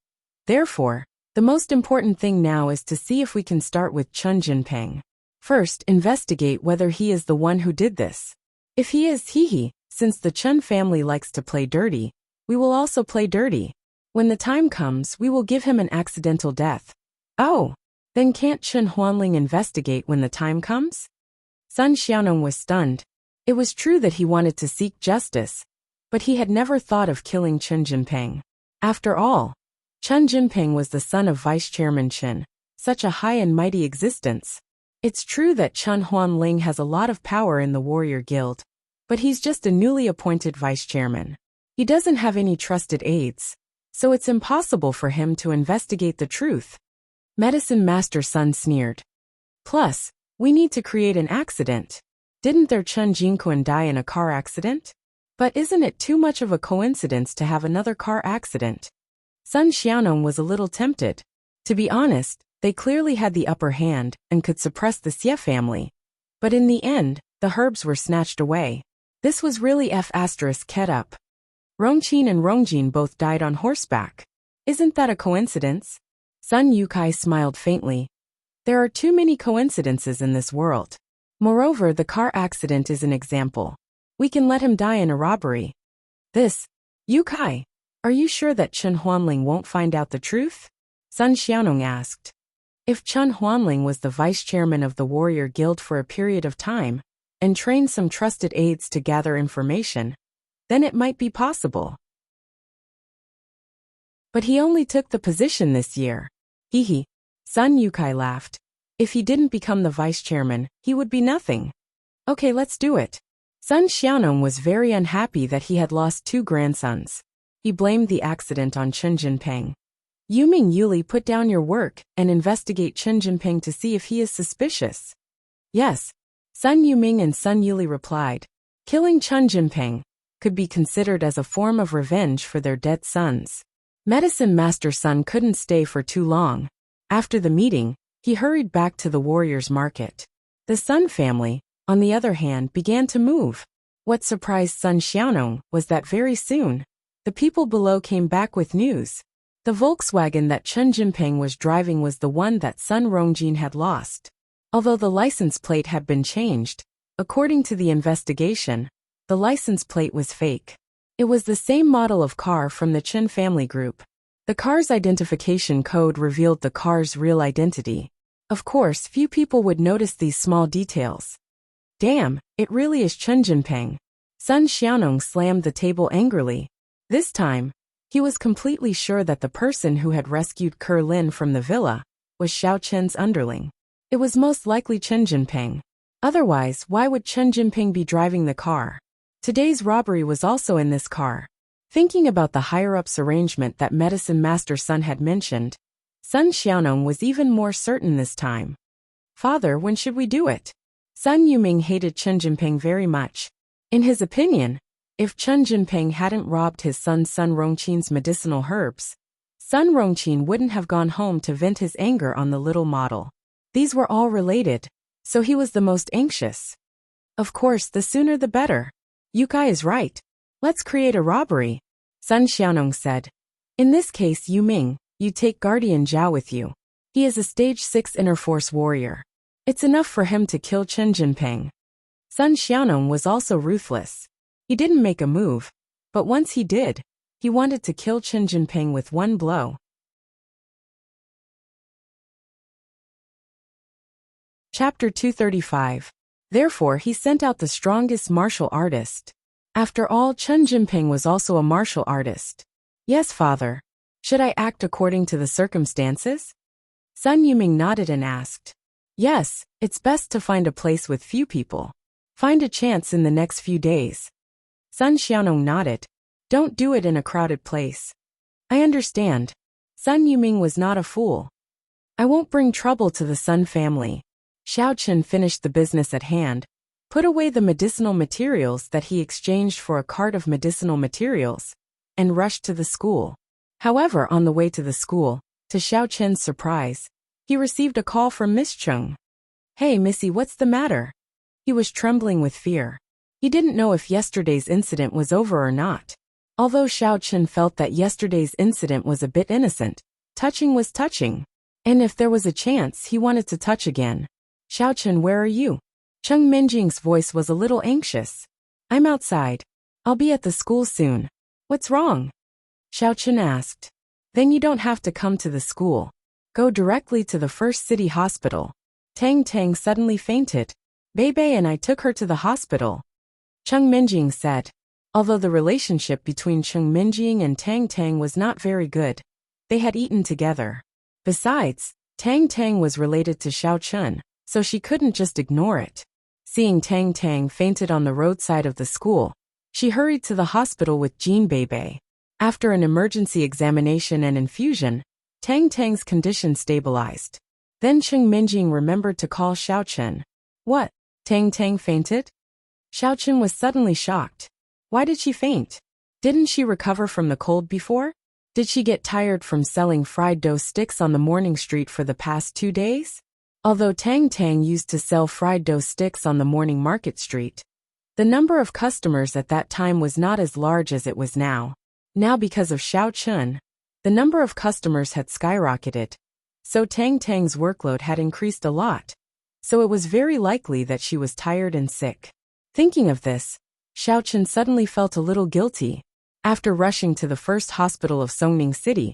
Therefore, the most important thing now is to see if we can start with Chen Jinping. First, investigate whether he is the one who did this. If he is, since the Chen family likes to play dirty, we will also play dirty. When the time comes, we will give him an accidental death. Oh, then can't Chen Huanling investigate when the time comes? Sun Xiaonong was stunned. It was true that he wanted to seek justice, but he had never thought of killing Chen Jinping. After all, Chen Jinping was the son of Vice Chairman Chen, such a high and mighty existence. It's true that Chen Huanling has a lot of power in the Warrior Guild, but he's just a newly appointed vice chairman. He doesn't have any trusted aides, so it's impossible for him to investigate the truth. Medicine Master Sun sneered. Plus, we need to create an accident. Didn't their Chen Jinquan die in a car accident? But isn't it too much of a coincidence to have another car accident? Sun Xiaonong was a little tempted. To be honest, they clearly had the upper hand and could suppress the Xie family. But in the end, the herbs were snatched away. This was really F***ket up. Rongqin and Rongjin both died on horseback. Isn't that a coincidence? Sun Yukai smiled faintly. There are too many coincidences in this world. Moreover, the car accident is an example. We can let him die in a robbery. Yukai, are you sure that Chen Huanling won't find out the truth? Sun Xiaonong asked. If Chen Huanling was the vice chairman of the Warrior Guild for a period of time, and trained some trusted aides to gather information, then it might be possible. But he only took the position this year. Sun Yukai laughed. If he didn't become the vice chairman, he would be nothing. Okay, let's do it. Sun Xiaonong was very unhappy that he had lost 2 grandsons. He blamed the accident on Chen Jinping. Yuming Yuli, put down your work and investigate Chen Jinping to see if he is suspicious. Yes, Sun Yuming and Sun Yuli replied. Killing Chen Jinping could be considered as a form of revenge for their dead sons. Medicine Master Sun couldn't stay for too long. After the meeting, he hurried back to the Warriors Market. The Sun family, on the other hand, began to move. What surprised Sun Xiaonong was that very soon, the people below came back with news. The Volkswagen that Chen Jinping was driving was the one that Sun Rongjin had lost. Although the license plate had been changed, according to the investigation, the license plate was fake. It was the same model of car from the Chen family group. The car's identification code revealed the car's real identity. Of course, few people would notice these small details. Damn, it really is Chen Jinping. Sun Xiaonong slammed the table angrily. This time, he was completely sure that the person who had rescued Ke Lin from the villa was Xiao Chen's underling. It was most likely Chen Jinping. Otherwise, why would Chen Jinping be driving the car? Today's robbery was also in this car. Thinking about the higher-ups arrangement that Medicine Master Sun had mentioned, Sun Xiaonong was even more certain this time. Father, when should we do it? Sun Yuming hated Chen Jinping very much. In his opinion, if Chen Jinping hadn't robbed his son Sun Rongqin's medicinal herbs, Sun Rongqin wouldn't have gone home to vent his anger on the little model. These were all related, so he was the most anxious. Of course, the sooner the better. Yukai is right. Let's create a robbery, Sun Xiaonong said. In this case, Yuming, you take Guardian Zhao with you. He is a stage 6 inner force warrior. It's enough for him to kill Chen Jinping. Sun Xiaonong was also ruthless. He didn't make a move, but once he did, he wanted to kill Chen Jinping with one blow. Chapter 235. Therefore, he sent out the strongest martial artist. After all, Chen Jinping was also a martial artist. Yes, father. Should I act according to the circumstances? Sun Yuming nodded and asked. Yes, it's best to find a place with few people. Find a chance in the next few days. Sun Xiaonong nodded. Don't do it in a crowded place. I understand. Sun Yuming was not a fool. I won't bring trouble to the Sun family. Xiao Chen finished the business at hand, put away the medicinal materials that he exchanged for a cart of medicinal materials, and rushed to the school. However, on the way to the school, to Xiao Chen's surprise, he received a call from Miss Chung. Hey, Missy, what's the matter? He was trembling with fear. He didn't know if yesterday's incident was over or not. Although Xiao Chen felt that yesterday's incident was a bit innocent, touching was touching. And if there was a chance, he wanted to touch again. Xiao Chen, where are you? Cheng Minjing's voice was a little anxious. I'm outside. I'll be at the school soon. What's wrong? Xiao Chen asked. Then you don't have to come to the school. Go directly to the first city hospital. Tang Tang suddenly fainted. Bei and I took her to the hospital. Cheng Minjing said. Although the relationship between Cheng Minjing and Tang Tang was not very good, they had eaten together. Besides, Tang Tang was related to Xiao Chen, so she couldn't just ignore it. Seeing Tang Tang fainted on the roadside of the school, she hurried to the hospital with Jean Bei. After an emergency examination and infusion, Tang Tang's condition stabilized. Then Cheng Minjing remembered to call Xiao Chen. What? Tang Tang fainted? Xiao Chen was suddenly shocked. Why did she faint? Didn't she recover from the cold before? Did she get tired from selling fried dough sticks on the morning street for the past 2 days? Although Tang Tang used to sell fried dough sticks on the morning market street, the number of customers at that time was not as large as it was now. Now because of Xiao Chen, the number of customers had skyrocketed, so Tang Tang's workload had increased a lot, so it was very likely that she was tired and sick. Thinking of this, Xiao Chen suddenly felt a little guilty. After rushing to the first hospital of Songning City,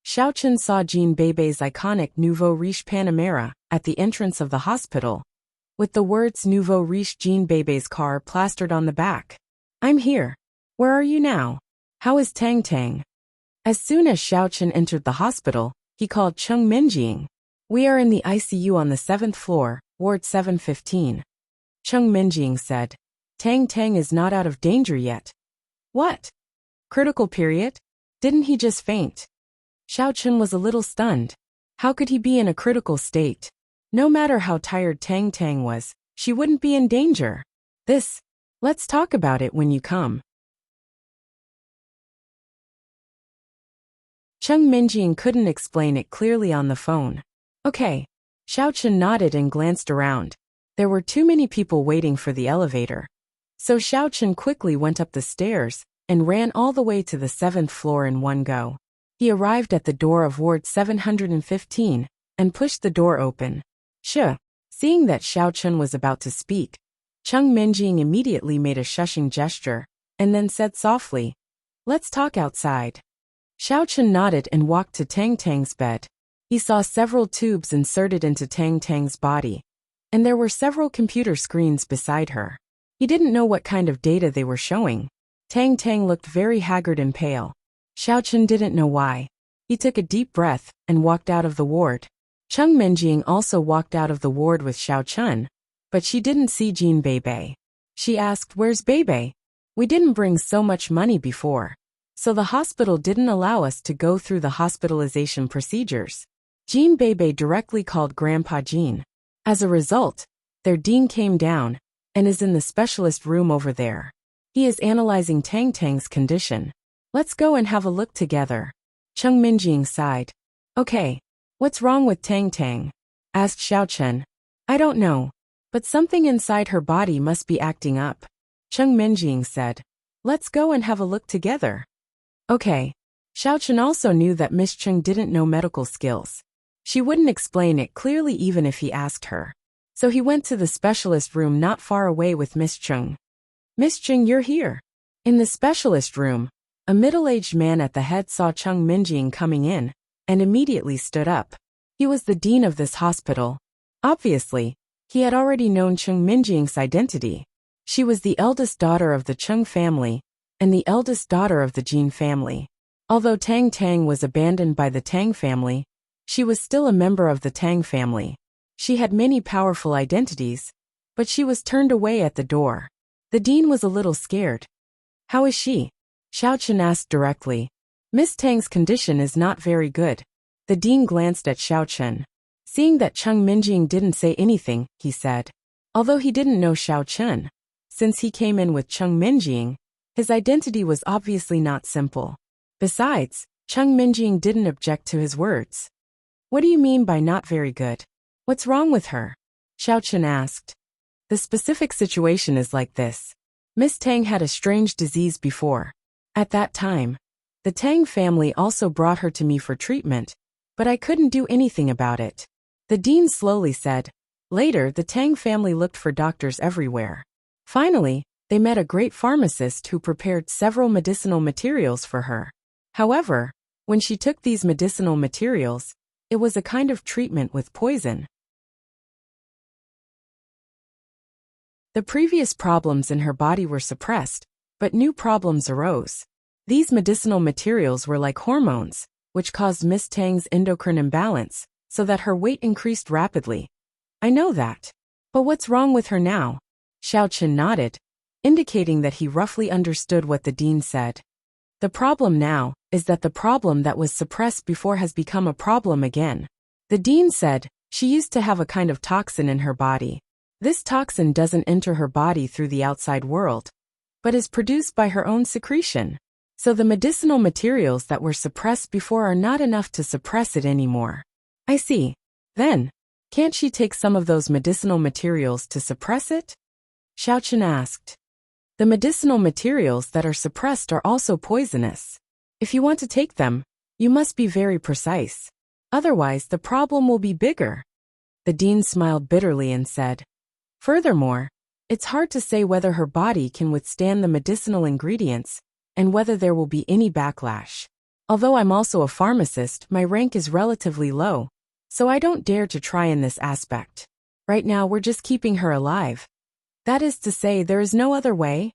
Xiao Chen saw Jean Bei's iconic Nouveau Riche Panamera at the entrance of the hospital, with the words Nouveau Riche Jean Bei's car plastered on the back. I'm here. Where are you now? How is Tang Tang? As soon as Xiao Chen entered the hospital, he called Cheng Minjing. We are in the ICU on the 7th floor, Ward 715. Cheng Minjing said. Tang Tang is not out of danger yet. What? Critical period? Didn't he just faint? Xiao Chen was a little stunned. How could he be in a critical state? No matter how tired Tang Tang was, she wouldn't be in danger. Let's talk about it when you come. Cheng Minjing couldn't explain it clearly on the phone. Okay. Xiao Chen nodded and glanced around. There were too many people waiting for the elevator. So Xiao Chen quickly went up the stairs and ran all the way to the 7th floor in one go. He arrived at the door of Ward 715 and pushed the door open. Seeing that Xiao Chen was about to speak, Cheng Minjing immediately made a shushing gesture and then said softly, Let's talk outside. Xiao Chen nodded and walked to Tang Tang's bed. He saw several tubes inserted into Tang Tang's body, and there were several computer screens beside her. He didn't know what kind of data they were showing. Tang Tang looked very haggard and pale. Xiao Chen didn't know why. He took a deep breath and walked out of the ward. Cheng Minjing also walked out of the ward with Xiao Chen, but she didn't see Jean Bebe. She asked, "Where's Bebe? We didn't bring so much money before, so the hospital didn't allow us to go through the hospitalization procedures." Jean Bebe directly called Grandpa Jean. As a result, their dean came down and is in the specialist room over there. He is analyzing Tang Tang's condition. "Let's go and have a look together." Cheng Minjing sighed. "Okay. What's wrong with Tang Tang?" asked Xiaochen. "I don't know, but something inside her body must be acting up," Cheng Minjing said. "Let's go and have a look together." Okay. Xiaochen also knew that Miss Cheng didn't know medical skills. She wouldn't explain it clearly even if he asked her. So he went to the specialist room not far away with Miss Cheng. "Miss Cheng, you're here." In the specialist room, a middle-aged man at the head saw Cheng Minjing coming in and immediately stood up. He was the dean of this hospital. Obviously, he had already known Cheng Minjing's identity. She was the eldest daughter of the Cheng family and the eldest daughter of the Jean family. Although Tang Tang was abandoned by the Tang family, she was still a member of the Tang family. She had many powerful identities, but she was turned away at the door. The dean was a little scared. "How is she?" Xiaochen asked directly. "Miss Tang's condition is not very good." The dean glanced at Xiaochen. Seeing that Cheng Minjing didn't say anything, he said. Although he didn't know Xiaochen, since he came in with Cheng Minjing, his identity was obviously not simple. Besides, Cheng Minjing didn't object to his words. "What do you mean by not very good? What's wrong with her?" Xiaochen asked. "The specific situation is like this. Miss Tang had a strange disease before. At that time, the Tang family also brought her to me for treatment, but I couldn't do anything about it." The dean slowly said. Later, the Tang family looked for doctors everywhere. Finally, they met a great pharmacist who prepared several medicinal materials for her. However, when she took these medicinal materials, it was a kind of treatment with poison. The previous problems in her body were suppressed, but new problems arose. These medicinal materials were like hormones, which caused Miss Tang's endocrine imbalance, so that her weight increased rapidly. "I know that. But what's wrong with her now?" Xiaochen nodded, indicating that he roughly understood what the dean said. "The problem now is that the problem that was suppressed before has become a problem again." The dean said, "She used to have a kind of toxin in her body. This toxin doesn't enter her body through the outside world, but is produced by her own secretion. So the medicinal materials that were suppressed before are not enough to suppress it anymore." "I see. Then, can't she take some of those medicinal materials to suppress it?" Xiaochen asked. "The medicinal materials that are suppressed are also poisonous. If you want to take them, you must be very precise. Otherwise, the problem will be bigger." The dean smiled bitterly and said, "Furthermore, it's hard to say whether her body can withstand the medicinal ingredients and whether there will be any backlash. Although I'm also a pharmacist, my rank is relatively low, so I don't dare to try in this aspect. Right now we're just keeping her alive. That is to say, there is no other way?"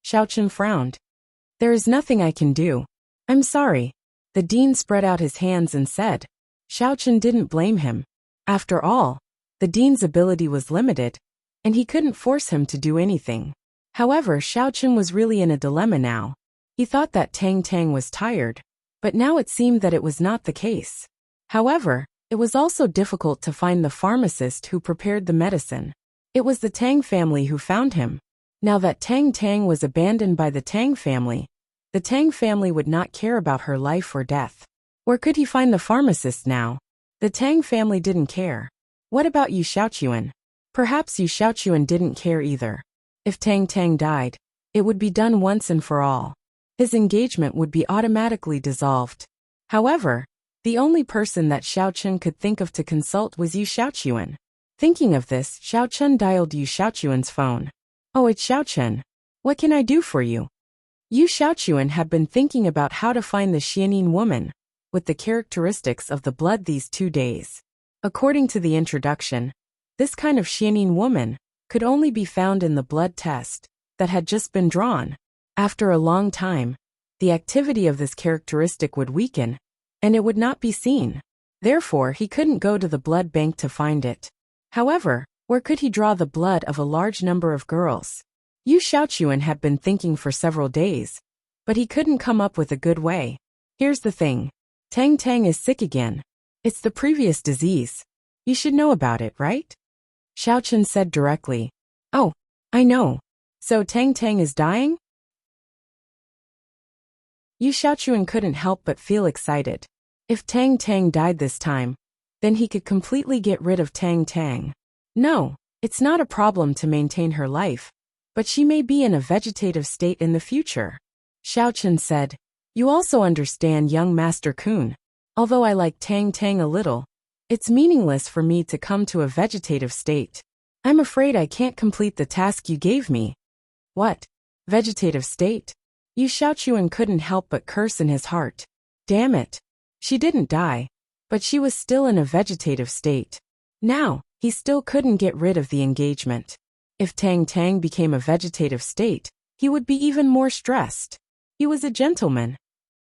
Xiaochen frowned. "There is nothing I can do. I'm sorry." The dean spread out his hands and said. Xiaochen didn't blame him. After all, the dean's ability was limited, and he couldn't force him to do anything. However, Xiaochen was really in a dilemma now. He thought that Tang Tang was tired, but now it seemed that it was not the case. However, it was also difficult to find the pharmacist who prepared the medicine. It was the Tang family who found him. Now that Tang Tang was abandoned by the Tang family would not care about her life or death. Where could he find the pharmacist now? The Tang family didn't care. What about Yu Xiaochuan? Perhaps Yu Xiaochuan didn't care either. If Tang Tang died, it would be done once and for all. His engagement would be automatically dissolved. However, the only person that Xiaochen could think of to consult was Yu Xiaochuan. Thinking of this, Xiaochen dialed Yu Xiaochuan's phone. "Oh, it's Xiaochen. What can I do for you?" Yu Xiaochuan had been thinking about how to find the Xianin woman with the characteristics of the blood these 2 days. According to the introduction, this kind of Xianin woman could only be found in the blood test that had just been drawn. After a long time, the activity of this characteristic would weaken, and it would not be seen. Therefore, he couldn't go to the blood bank to find it. However, Where could he draw the blood of a large number of girls? Yu Xiaochuan had been thinking for several days, but he couldn't come up with a good way. Here's the thing. Tang Tang is sick again. It's the previous disease. You should know about it, right? Xiaochun said directly. Oh, I know. So Tang Tang is dying? Yu Xiaochuan couldn't help but feel excited. If Tang Tang died this time, then he could completely get rid of Tang Tang. No, it's not a problem to maintain her life, but she may be in a vegetative state in the future. Xiaochun said. You also understand, young Master Kun. Although I like Tang Tang a little, it's meaningless for me to come to a vegetative state. I'm afraid I can't complete the task you gave me. What? Vegetative state? Yu Xiaochuan couldn't help but curse in his heart. Damn it. She didn't die, but she was still in a vegetative state. Now, he still couldn't get rid of the engagement. If Tang Tang became a vegetative state, he would be even more stressed. He was a gentleman.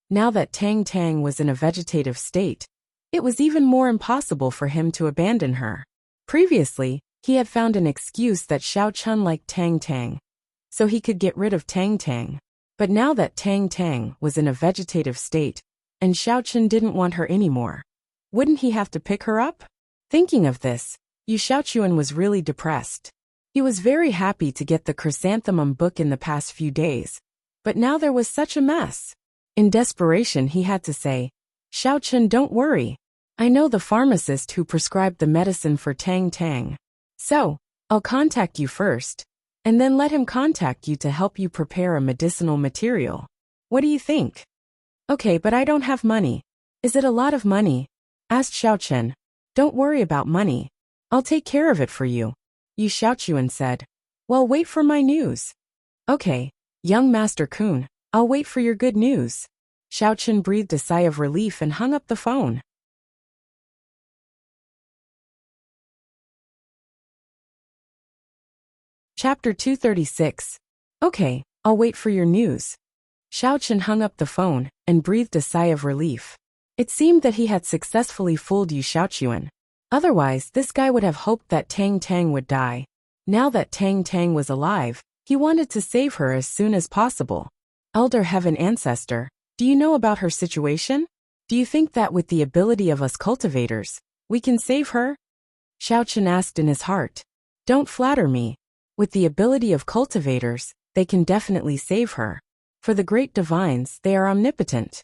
Now that Tang Tang was in a vegetative state, it was even more impossible for him to abandon her. Previously, he had found an excuse that Xiaochun liked Tang Tang, so he could get rid of Tang Tang. But now that Tang Tang was in a vegetative state, and Xiaochun didn't want her anymore, wouldn't he have to pick her up? Thinking of this, Yu Xiaochuan was really depressed. He was very happy to get the chrysanthemum book in the past few days, but now there was such a mess. In desperation, he had to say, Xiaochun, don't worry. I know the pharmacist who prescribed the medicine for Tang Tang. So, I'll contact you first, and then let him contact you to help you prepare a medicinal material. What do you think? Okay, but I don't have money. Is it a lot of money? Asked Xiaochun. Don't worry about money. I'll take care of it for you. Yu Xiaochuan said. Well, wait for my news. Okay, young Master Kun, I'll wait for your good news. Xiaochun breathed a sigh of relief and hung up the phone. Chapter 236. Okay, I'll wait for your news. Xiaochun hung up the phone and breathed a sigh of relief. It seemed that he had successfully fooled Yu Xiaochuan. Otherwise, this guy would have hoped that Tang Tang would die. Now that Tang Tang was alive, he wanted to save her as soon as possible. Elder Heaven Ancestor, do you know about her situation? Do you think that with the ability of us cultivators, we can save her? Xiaochun asked in his heart. Don't flatter me. With the ability of cultivators, they can definitely save her. For the great divines, they are omnipotent.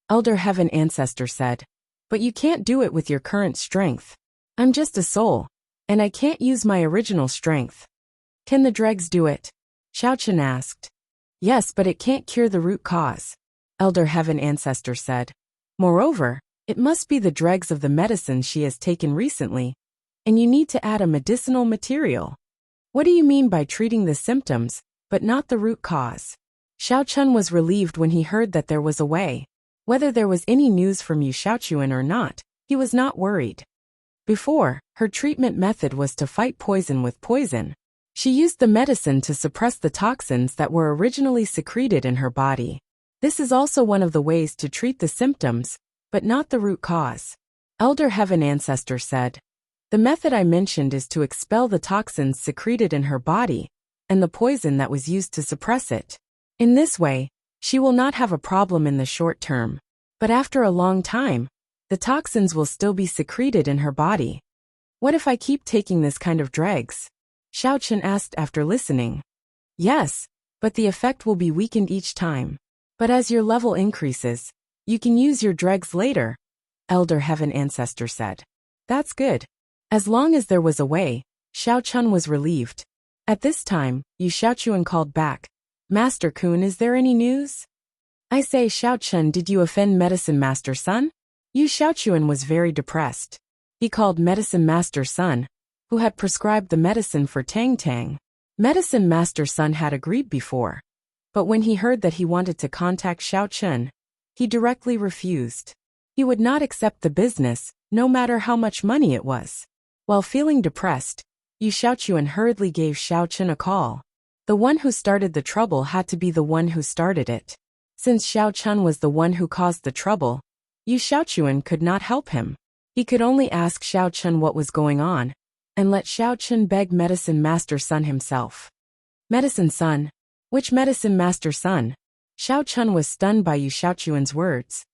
Elder Heaven Ancestor said. But you can't do it with your current strength. I'm just a soul, and I can't use my original strength. Can the dregs do it? Xiaochun asked. Yes, but it can't cure the root cause, Elder Heaven Ancestor said. Moreover, it must be the dregs of the medicine she has taken recently, and you need to add a medicinal material. What do you mean by treating the symptoms, but not the root cause? Xiaochun was relieved when he heard that there was a way. Whether there was any news from Yu Xiaochuan or not, he was not worried. Before, her treatment method was to fight poison with poison. She used the medicine to suppress the toxins that were originally secreted in her body. This is also one of the ways to treat the symptoms, but not the root cause. Elder Heaven Ancestor said. The method I mentioned is to expel the toxins secreted in her body, and the poison that was used to suppress it. In this way, she will not have a problem in the short term, but after a long time, the toxins will still be secreted in her body. What if I keep taking this kind of dregs? Xiaochun asked after listening. Yes, but the effect will be weakened each time. But as your level increases, you can use your dregs later, Elder Heaven Ancestor said. That's good. As long as there was a way, Xiaochun was relieved. At this time, Yu Xiaochuan called back. Master Kun, is there any news? I say, Xiaochun, did you offend Medicine Master Sun? Yu Xiaochuan was very depressed. He called Medicine Master Sun, who had prescribed the medicine for Tang Tang. Medicine Master Sun had agreed before, but when he heard that he wanted to contact Xiaochun, he directly refused. He would not accept the business, no matter how much money it was. While feeling depressed, Yu Xiaochuan hurriedly gave Xiaochun a call. The one who started the trouble had to be the one who started it. Since Xiaochun was the one who caused the trouble, Yu Xiaochuan could not help him. He could only ask Xiaochun what was going on, and let Xiao Chun beg Medicine Master Sun himself. Medicine Sun? Which Medicine Master Sun? Xiao Chun was stunned by Yu Xiaochuan's words.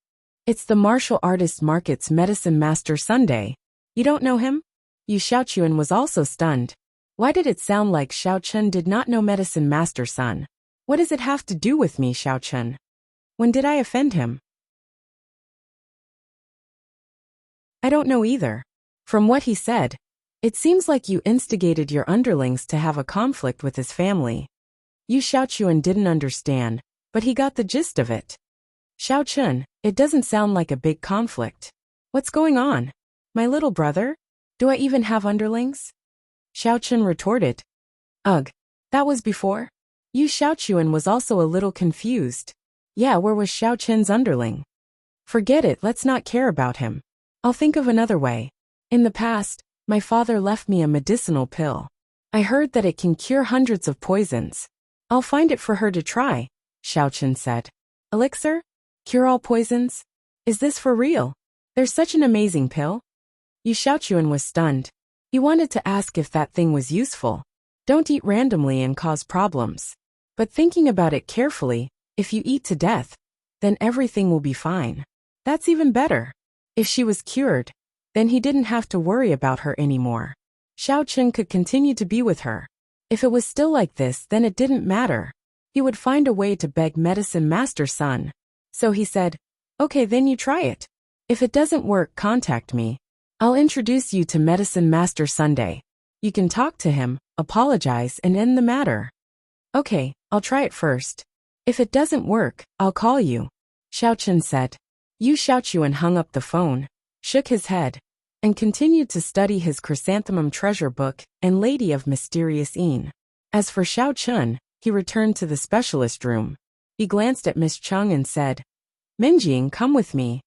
It's the martial artist market's Medicine Master Sunday. You don't know him? Yu Xiaochuan was also stunned. Why did it sound like Xiao Chun did not know Medicine Master Sun? What does it have to do with me, Xiao Chun? When did I offend him? I don't know either. From what he said, it seems like you instigated your underlings to have a conflict with his family. Yu Xiaochuan didn't understand, but he got the gist of it. Xiao Chun, it doesn't sound like a big conflict. What's going on? My little brother? Do I even have underlings? Xiao Chun retorted. Ugh, that was before? Yu Xiaochuan was also a little confused. Yeah, where was Xiao Chun's underling? Forget it, let's not care about him. I'll think of another way. In the past, my father left me a medicinal pill. I heard that it can cure hundreds of poisons. I'll find it for her to try, Xiao Chun said. Elixir? Cure all poisons? Is this for real? There's such an amazing pill? Yu Xiaochuan was stunned. He wanted to ask if that thing was useful. Don't eat randomly and cause problems. But thinking about it carefully, if you eat to death, then everything will be fine. That's even better. If she was cured, then he didn't have to worry about her anymore. Xiao Chun could continue to be with her. If it was still like this, then it didn't matter. He would find a way to beg Medicine Master Sun. So he said, okay, then you try it. If it doesn't work, contact me. I'll introduce you to Medicine Master Sunday. You can talk to him, apologize, and end the matter. Okay, I'll try it first. If it doesn't work, I'll call you, Xiao Chun said. Yu Xiaochuan hung up the phone, shook his head, and continued to study his chrysanthemum treasure book and Lady of Mysterious Een. As for Xiao Chun, he returned to the specialist room. He glanced at Miss Chung and said, Minjing, come with me.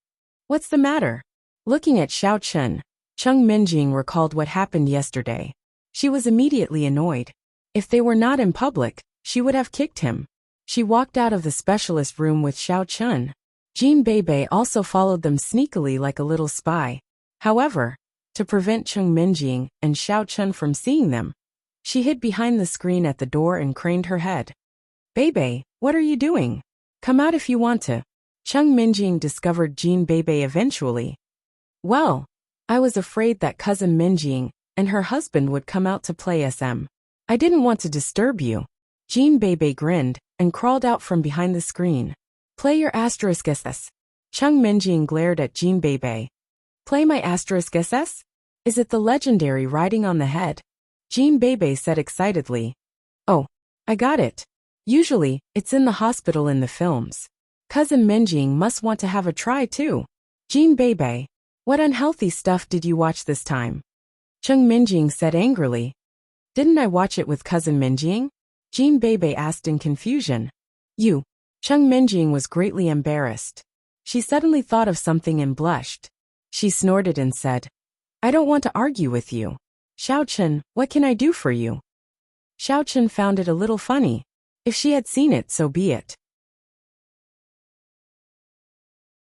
What's the matter? Looking at Xiao Chun, Chung Minjing recalled what happened yesterday. She was immediately annoyed. If they were not in public, she would have kicked him. She walked out of the specialist room with Xiao Chun. Jean Bebe also followed them sneakily like a little spy. However, to prevent Chung Minjing and Xiao Chun from seeing them, she hid behind the screen at the door and craned her head. Bebe, what are you doing? Come out if you want to. Chung Minjing discovered Jean Bebe eventually. Well, I was afraid that cousin Minjing and her husband would come out to play SM. I didn't want to disturb you. Jean Bebe grinned and crawled out from behind the screen. Play your asterisk SS. Chung Minjing glared at Jean Bebe. Play my asterisk SS? Is it the legendary riding on the head? Jean Bebe said excitedly. Oh, I got it. Usually, it's in the hospital in the films. Cousin Minjing must want to have a try too. Jean Bebe, what unhealthy stuff did you watch this time? Chung Minjing said angrily. Didn't I watch it with cousin Minjing? Jean Bebe asked in confusion. You. Chung Minjing was greatly embarrassed. She suddenly thought of something and blushed. She snorted and said, I don't want to argue with you. Xiao Chun, what can I do for you? Xiao Chun found it a little funny. If she had seen it, so be it.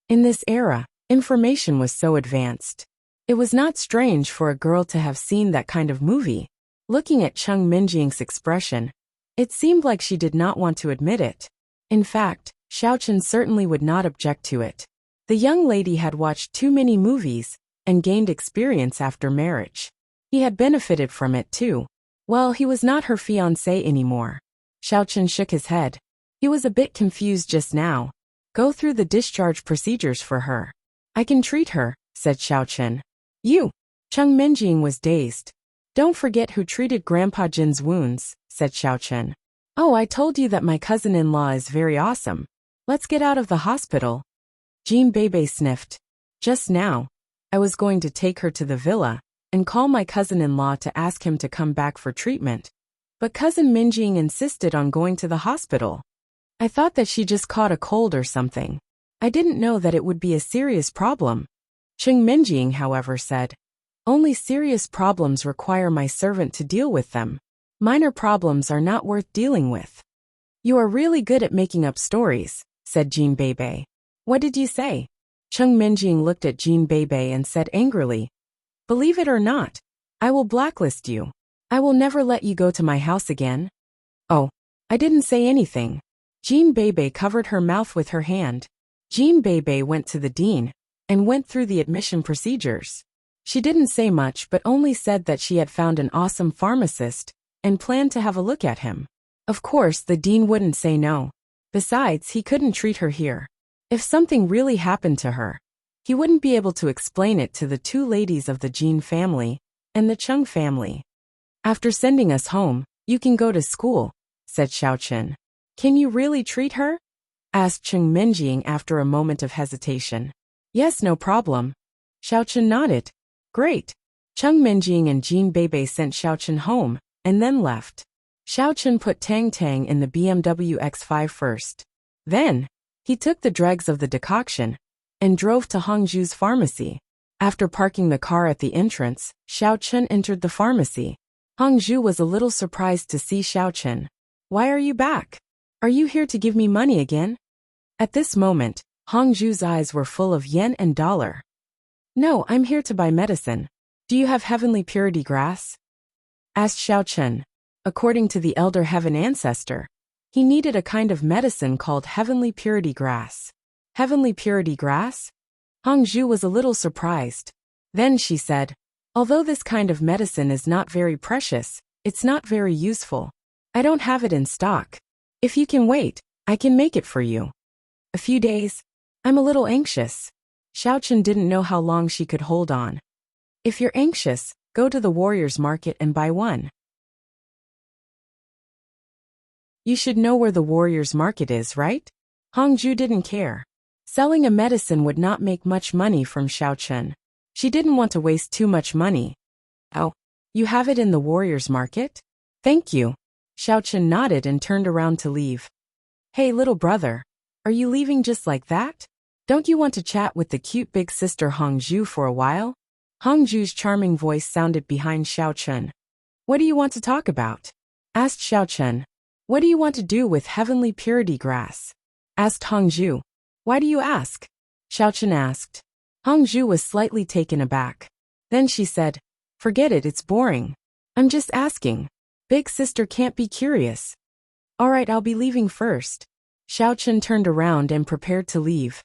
In this era, information was so advanced. It was not strange for a girl to have seen that kind of movie. Looking at Chung Minjing's expression, it seemed like she did not want to admit it. In fact, Xiao Chun certainly would not object to it. The young lady had watched too many movies and gained experience after marriage. He had benefited from it too. Well, he was not her fiancé anymore. Xiao Chun shook his head. He was a bit confused just now. Go through the discharge procedures for her. I can treat her, said Xiao Chun. You. Chung Minjing was dazed. Don't forget who treated Grandpa Jin's wounds, said Xiao Chun. Oh, I told you that my cousin-in-law is very awesome. Let's get out of the hospital. Jean Bebe sniffed. Just now, I was going to take her to the villa and call my cousin-in-law to ask him to come back for treatment. But cousin Minjing insisted on going to the hospital. I thought that she just caught a cold or something. I didn't know that it would be a serious problem. Chung Minjing, however, said, Only serious problems require my servant to deal with them. Minor problems are not worth dealing with. You are really good at making up stories, said Jean Bebe. What did you say? Chung Minjing looked at Jean Bebe and said angrily, Believe it or not, I will blacklist you. I will never let you go to my house again. Oh, I didn't say anything. Jean Bebe covered her mouth with her hand. Jean Bebe went to the dean and went through the admission procedures. She didn't say much but only said that she had found an awesome pharmacist and planned to have a look at him. Of course, the dean wouldn't say no. Besides, he couldn't treat her here. If something really happened to her, he wouldn't be able to explain it to the two ladies of the Jean family and the Chung family. After sending us home, you can go to school, said Xiaochen. Can you really treat her? Asked Chung Minjing after a moment of hesitation. Yes, no problem. Xiaochen nodded. Great. Chung Minjing and Jean Bebe sent Xiaochen home and then left. Xiaochen put Tang Tang in the BMW X5 first. Then, he took the dregs of the decoction and drove to Hongzhu's pharmacy. After parking the car at the entrance, Xiaochen entered the pharmacy. Hongzhu was a little surprised to see Xiaochen. Why are you back? Are you here to give me money again? At this moment, Hongzhu's eyes were full of yen and dollar. No, I'm here to buy medicine. Do you have heavenly purity grass? Asked Xiaochen. According to the elder heaven ancestor, he needed a kind of medicine called heavenly purity grass. Heavenly purity grass? Hongzhu was a little surprised. Then she said, although this kind of medicine is not very precious, it's not very useful. I don't have it in stock. If you can wait, I can make it for you. A few days? I'm a little anxious. Xiaochen didn't know how long she could hold on. If you're anxious, go to the warrior's market and buy one. You should know where the warrior's market is, right? Hongzhu didn't care. Selling a medicine would not make much money from Xiaochen. She didn't want to waste too much money. Oh, you have it in the warrior's market? Thank you. Xiaochen nodded and turned around to leave. Hey, little brother. Are you leaving just like that? Don't you want to chat with the cute big sister Hongzhu for a while? Hongzhu's charming voice sounded behind Xiaochen. What do you want to talk about? Asked Xiaochen. What do you want to do with heavenly purity grass? Asked Hongzhu. Why do you ask? Xiaochen asked. Hongzhu was slightly taken aback. Then she said, forget it, it's boring. I'm just asking. Big sister can't be curious. All right, I'll be leaving first. Xiaochen turned around and prepared to leave.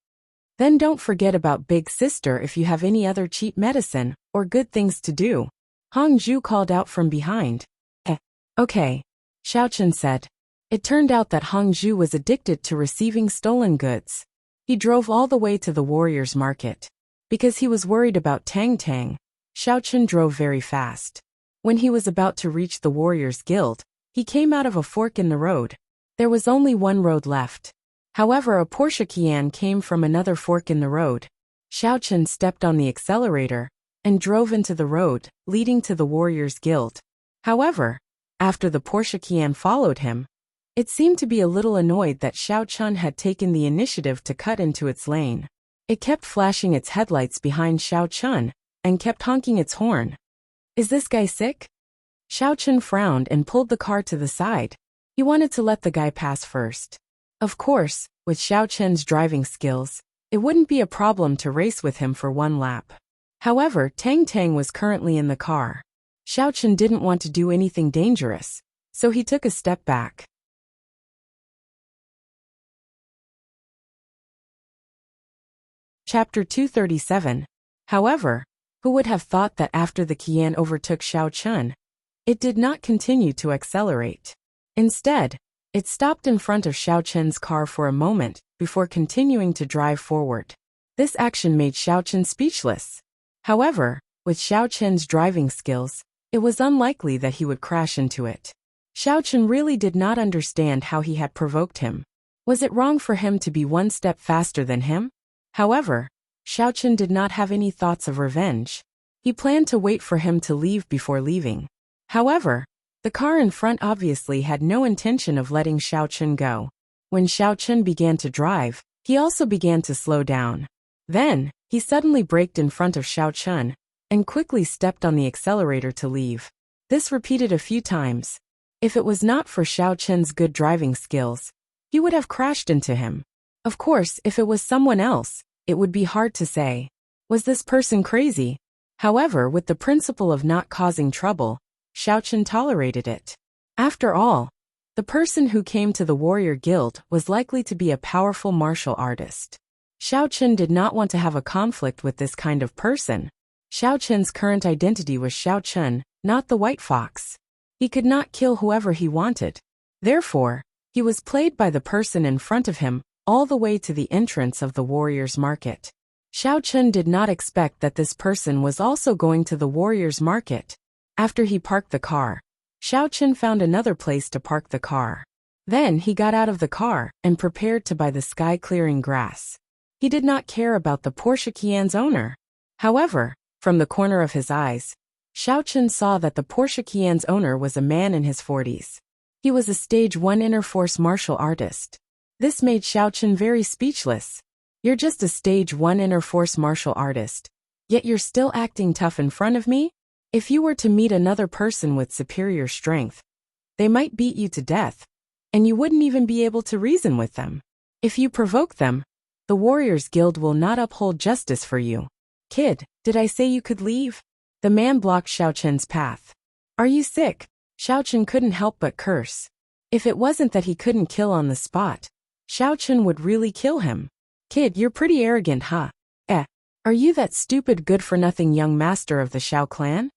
Then don't forget about big sister if you have any other cheap medicine or good things to do. Hongzhu called out from behind. Okay. Xiaochen said. It turned out that Hongzhu was addicted to receiving stolen goods. He drove all the way to the warrior's market. Because he was worried about Tang Tang, Xiaochen drove very fast. When he was about to reach the warrior's guild, he came out of a fork in the road. There was only one road left. However, a Porsche Cayenne came from another fork in the road. Xiaochen stepped on the accelerator and drove into the road, leading to the warrior's guild. However, after the Porsche Cayenne followed him, it seemed to be a little annoyed that Xiaochen had taken the initiative to cut into its lane. It kept flashing its headlights behind Xiaochen and kept honking its horn. Is this guy sick? Xiaochen frowned and pulled the car to the side. He wanted to let the guy pass first. Of course, with Xiaochen's driving skills, it wouldn't be a problem to race with him for one lap. However, Tang Tang was currently in the car. Xiaochen didn't want to do anything dangerous, so he took a step back. Chapter 237. However, who would have thought that after the Cayenne overtook Xiaochen, it did not continue to accelerate. Instead, it stopped in front of Xiaochen's car for a moment before continuing to drive forward. This action made Xiaochen speechless. However, with Xiaochen's driving skills, it was unlikely that he would crash into it. Xiaochen really did not understand how he had provoked him. Was it wrong for him to be one step faster than him? However, Xiaochen did not have any thoughts of revenge. He planned to wait for him to leave before leaving. However, the car in front obviously had no intention of letting Xiaochen go. When Xiaochen began to drive, he also began to slow down. Then, he suddenly braked in front of Xiaochen and quickly stepped on the accelerator to leave. This repeated a few times. If it was not for Xiaochen's good driving skills, he would have crashed into him. Of course, if it was someone else, it would be hard to say. Was this person crazy? However, with the principle of not causing trouble, Xiao Chen tolerated it. After all, the person who came to the warrior guild was likely to be a powerful martial artist. Xiao Chen did not want to have a conflict with this kind of person. Xiao Chen's current identity was Xiao Chen, not the white fox. He could not kill whoever he wanted. Therefore, he was played by the person in front of him all the way to the entrance of the warrior's market. Xiao Chen did not expect that this person was also going to the warrior's market. After he parked the car, Xiao Chen found another place to park the car. Then he got out of the car and prepared to buy the sky-clearing grass. He did not care about the Porsche Cayenne's owner. However, from the corner of his eyes, Xiao Chen saw that the Porsche Cayenne's owner was a man in his 40s. He was a Stage 1 Inner Force martial artist. This made Xiao Chen very speechless. You're just a Stage 1 Inner Force martial artist, yet you're still acting tough in front of me? If you were to meet another person with superior strength, they might beat you to death, and you wouldn't even be able to reason with them. If you provoke them, the Warriors Guild will not uphold justice for you. Kid, did I say you could leave? The man blocked Xiao Chen's path. Are you sick? Xiao Chen couldn't help but curse. If it wasn't that he couldn't kill on the spot, Xiao Chen would really kill him. Kid, you're pretty arrogant, huh? Are you that stupid good-for-nothing young master of the Xiao clan?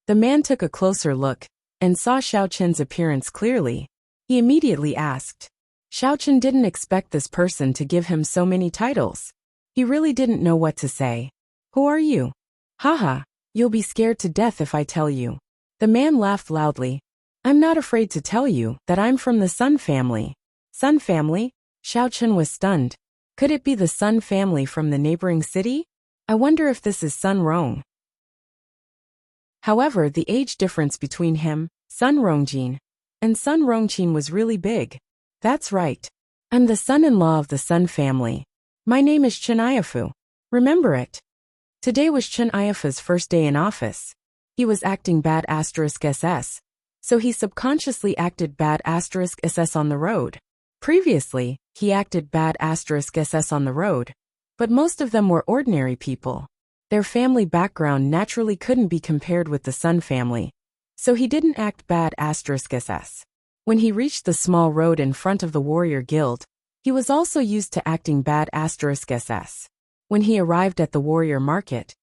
The man took a closer look and saw Xiao Chen's appearance clearly. He immediately asked. Xiao Chen didn't expect this person to give him so many titles. He really didn't know what to say. Who are you? Haha, you'll be scared to death if I tell you. The man laughed loudly. I'm not afraid to tell you that I'm from the Sun family. Sun family? Xiao Chen was stunned. Could it be the Sun family from the neighboring city? I wonder if this is Sun Rong. However, the age difference between him, Sun Rongjin, and Sun Rongqin was really big. That's right. I'm the son-in-law of the Sun family. My name is Chen Iafu. Remember it. Today was Chen Iafu's first day in office. He was acting bad *SS, so he subconsciously acted bad *SS on the road. Previously, he acted bad *SS on the road, but most of them were ordinary people. Their family background naturally couldn't be compared with the Sun family, so he didn't act bad *SS. When he reached the small road in front of the Warrior Guild, he was also used to acting bad *SS. When he arrived at the Warrior Market,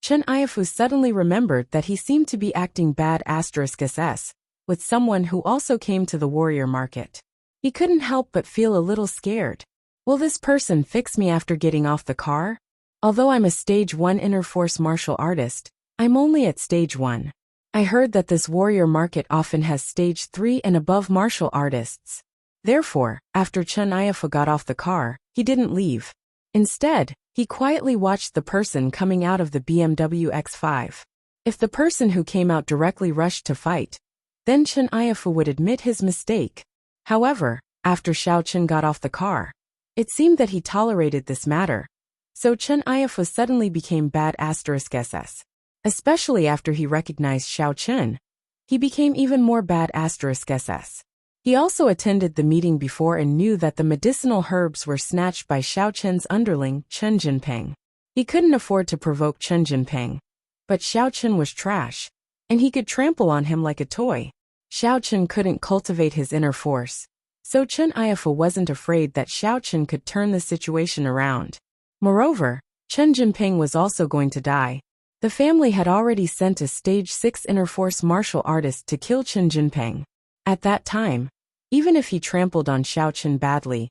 Chen Iafu suddenly remembered that he seemed to be acting bad *SS with someone who also came to the Warrior Market. He couldn't help but feel a little scared. Will this person fix me after getting off the car? Although I'm a Stage 1 Inner Force martial artist, I'm only at Stage 1. I heard that this warrior market often has Stage 3 and above martial artists. Therefore, after Chen Iafu got off the car, he didn't leave. Instead, he quietly watched the person coming out of the BMW X5. If the person who came out directly rushed to fight, then Chen Iafu would admit his mistake. However, after Xiao Chen got off the car, it seemed that he tolerated this matter. So Chen Iafu suddenly became bad *SS. Especially after he recognized Xiao Chen, he became even more bad *SS. He also attended the meeting before and knew that the medicinal herbs were snatched by Xiao Chen's underling, Chen Jinping. He couldn't afford to provoke Chen Jinping. But Xiao Chen was trash, and he could trample on him like a toy. Xiao Chen couldn't cultivate his inner force, so Chen Iafu wasn't afraid that Xiao Chen could turn the situation around. Moreover, Chen Jinping was also going to die. The family had already sent a Stage 6 Inner Force martial artist to kill Chen Jinping. At that time, even if he trampled on Xiao Chen badly,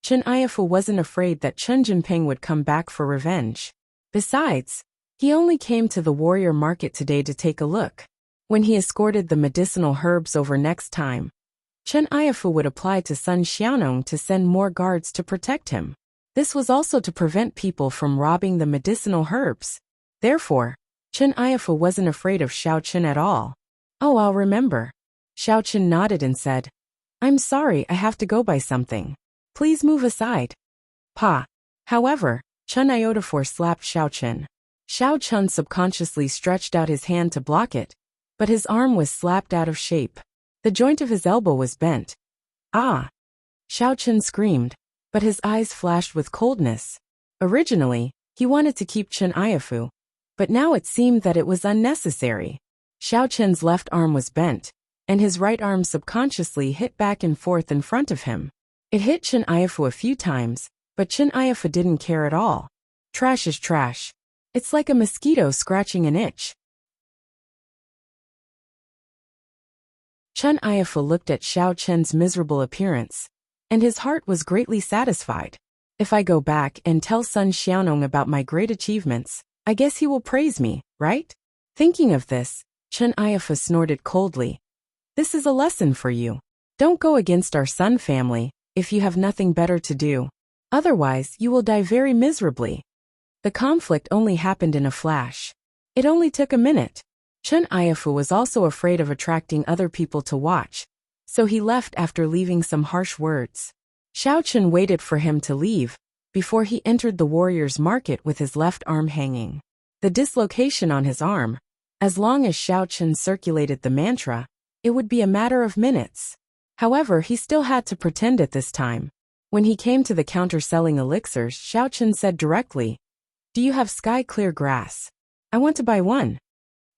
Chen Iafu wasn't afraid that Chen Jinping would come back for revenge. Besides, he only came to the warrior market today to take a look. When he escorted the medicinal herbs over next time, Chen Iafu would apply to Sun Xiaonong to send more guards to protect him. This was also to prevent people from robbing the medicinal herbs. Therefore, Chen Iafu wasn't afraid of Xiao Chen at all. Oh, I'll remember. Xiao Chen nodded and said, I'm sorry, I have to go buy something. Please move aside. Pa. However, Chen Iotafor slapped Xiao Chen. Xiao Chen subconsciously stretched out his hand to block it, but his arm was slapped out of shape. The joint of his elbow was bent. Ah! Xiao Chen screamed, but his eyes flashed with coldness. Originally, he wanted to keep Chen Iafu, but now it seemed that it was unnecessary. Xiao Chen's left arm was bent, and his right arm subconsciously hit back and forth in front of him. It hit Chen Aifu a few times, but Chen Aifu didn't care at all. Trash is trash. It's like a mosquito scratching an itch. Chen Aifu looked at Xiao Chen's miserable appearance, and his heart was greatly satisfied. If I go back and tell Sun Xiaonong about my great achievements, I guess he will praise me, right? Thinking of this, Chen Aifu snorted coldly. This is a lesson for you. Don't go against our Sun family if you have nothing better to do. Otherwise, you will die very miserably. The conflict only happened in a flash. It only took a minute. Chen Aifu was also afraid of attracting other people to watch, so he left after leaving some harsh words. Xiao Chen waited for him to leave before he entered the warrior's market with his left arm hanging. The dislocation on his arm, as long as Xiao Chen circulated the mantra, it would be a matter of minutes. However, he still had to pretend at this time. When he came to the counter selling elixirs, Xiao Chen said directly, "Do you have sky-clear grass? I want to buy one."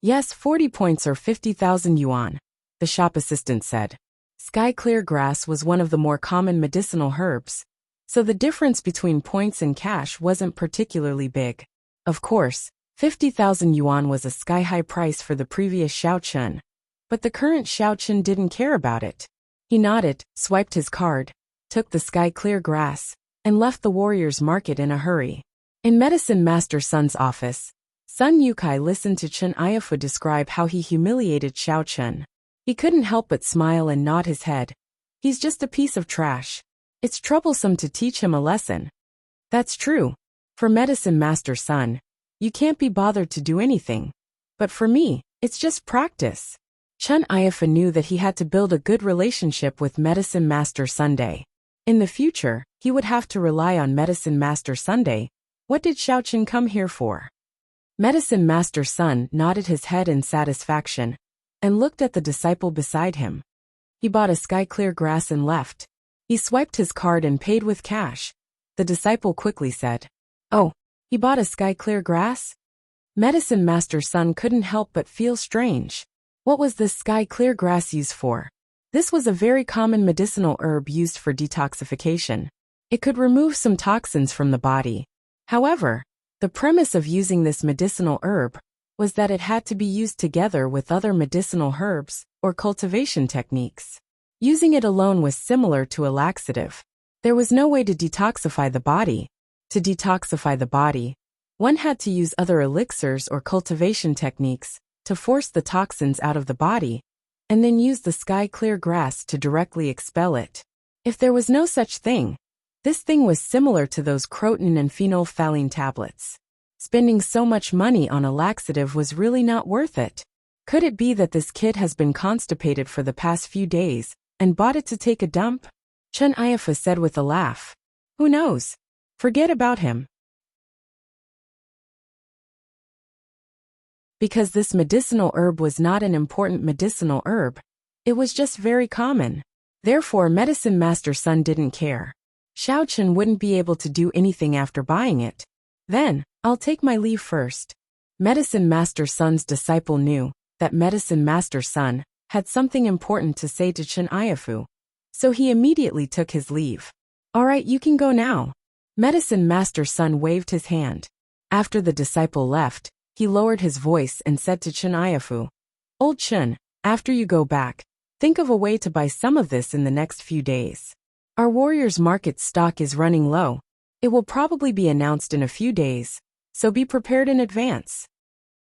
"Yes, 40 points or 50,000 yuan," the shop assistant said. Sky-clear grass was one of the more common medicinal herbs, so the difference between points and cash wasn't particularly big. Of course, 50,000 yuan was a sky-high price for the previous Xiao Chen, but the current Xiao Chen didn't care about it. He nodded, swiped his card, took the sky-clear grass, and left the warrior's market in a hurry. In Medicine Master Sun's office, Sun Yukai listened to Chen Aifu describe how he humiliated Xiao Chen. He couldn't help but smile and nod his head. He's just a piece of trash. It's troublesome to teach him a lesson. That's true. For Medicine Master Sun, you can't be bothered to do anything. But for me, it's just practice. Chen Aifu knew that he had to build a good relationship with Medicine Master Sunday. In the future, he would have to rely on Medicine Master Sunday. What did Xiao Chen come here for? Medicine Master Sun nodded his head in satisfaction and looked at the disciple beside him. He bought a sky-clear grass and left. He swiped his card and paid with cash. The disciple quickly said, "Oh, he bought a sky-clear grass?" Medicine Master Sun couldn't help but feel strange. What was this sky-clear grass used for? This was a very common medicinal herb used for detoxification. It could remove some toxins from the body. However, the premise of using this medicinal herb was that it had to be used together with other medicinal herbs or cultivation techniques. Using it alone was similar to a laxative. There was no way to detoxify the body. To detoxify the body, one had to use other elixirs or cultivation techniques to force the toxins out of the body, and then use the sky-clear grass to directly expel it. If there was no such thing, this thing was similar to those croton and phenolphthalein tablets. Spending so much money on a laxative was really not worth it. Could it be that this kid has been constipated for the past few days and bought it to take a dump? Chen Aifu said with a laugh. Who knows? Forget about him. Because this medicinal herb was not an important medicinal herb, it was just very common. Therefore, Medicine Master Sun didn't care. Xiao Chen wouldn't be able to do anything after buying it. Then, I'll take my leave first. Medicine Master Sun's disciple knew that Medicine Master Sun had something important to say to Chen Aifu, so he immediately took his leave. All right, you can go now. Medicine Master Sun waved his hand. After the disciple left, he lowered his voice and said to Chen Aifu, Old Chen, after you go back, think of a way to buy some of this in the next few days. Our warrior's market stock is running low. It will probably be announced in a few days, so be prepared in advance.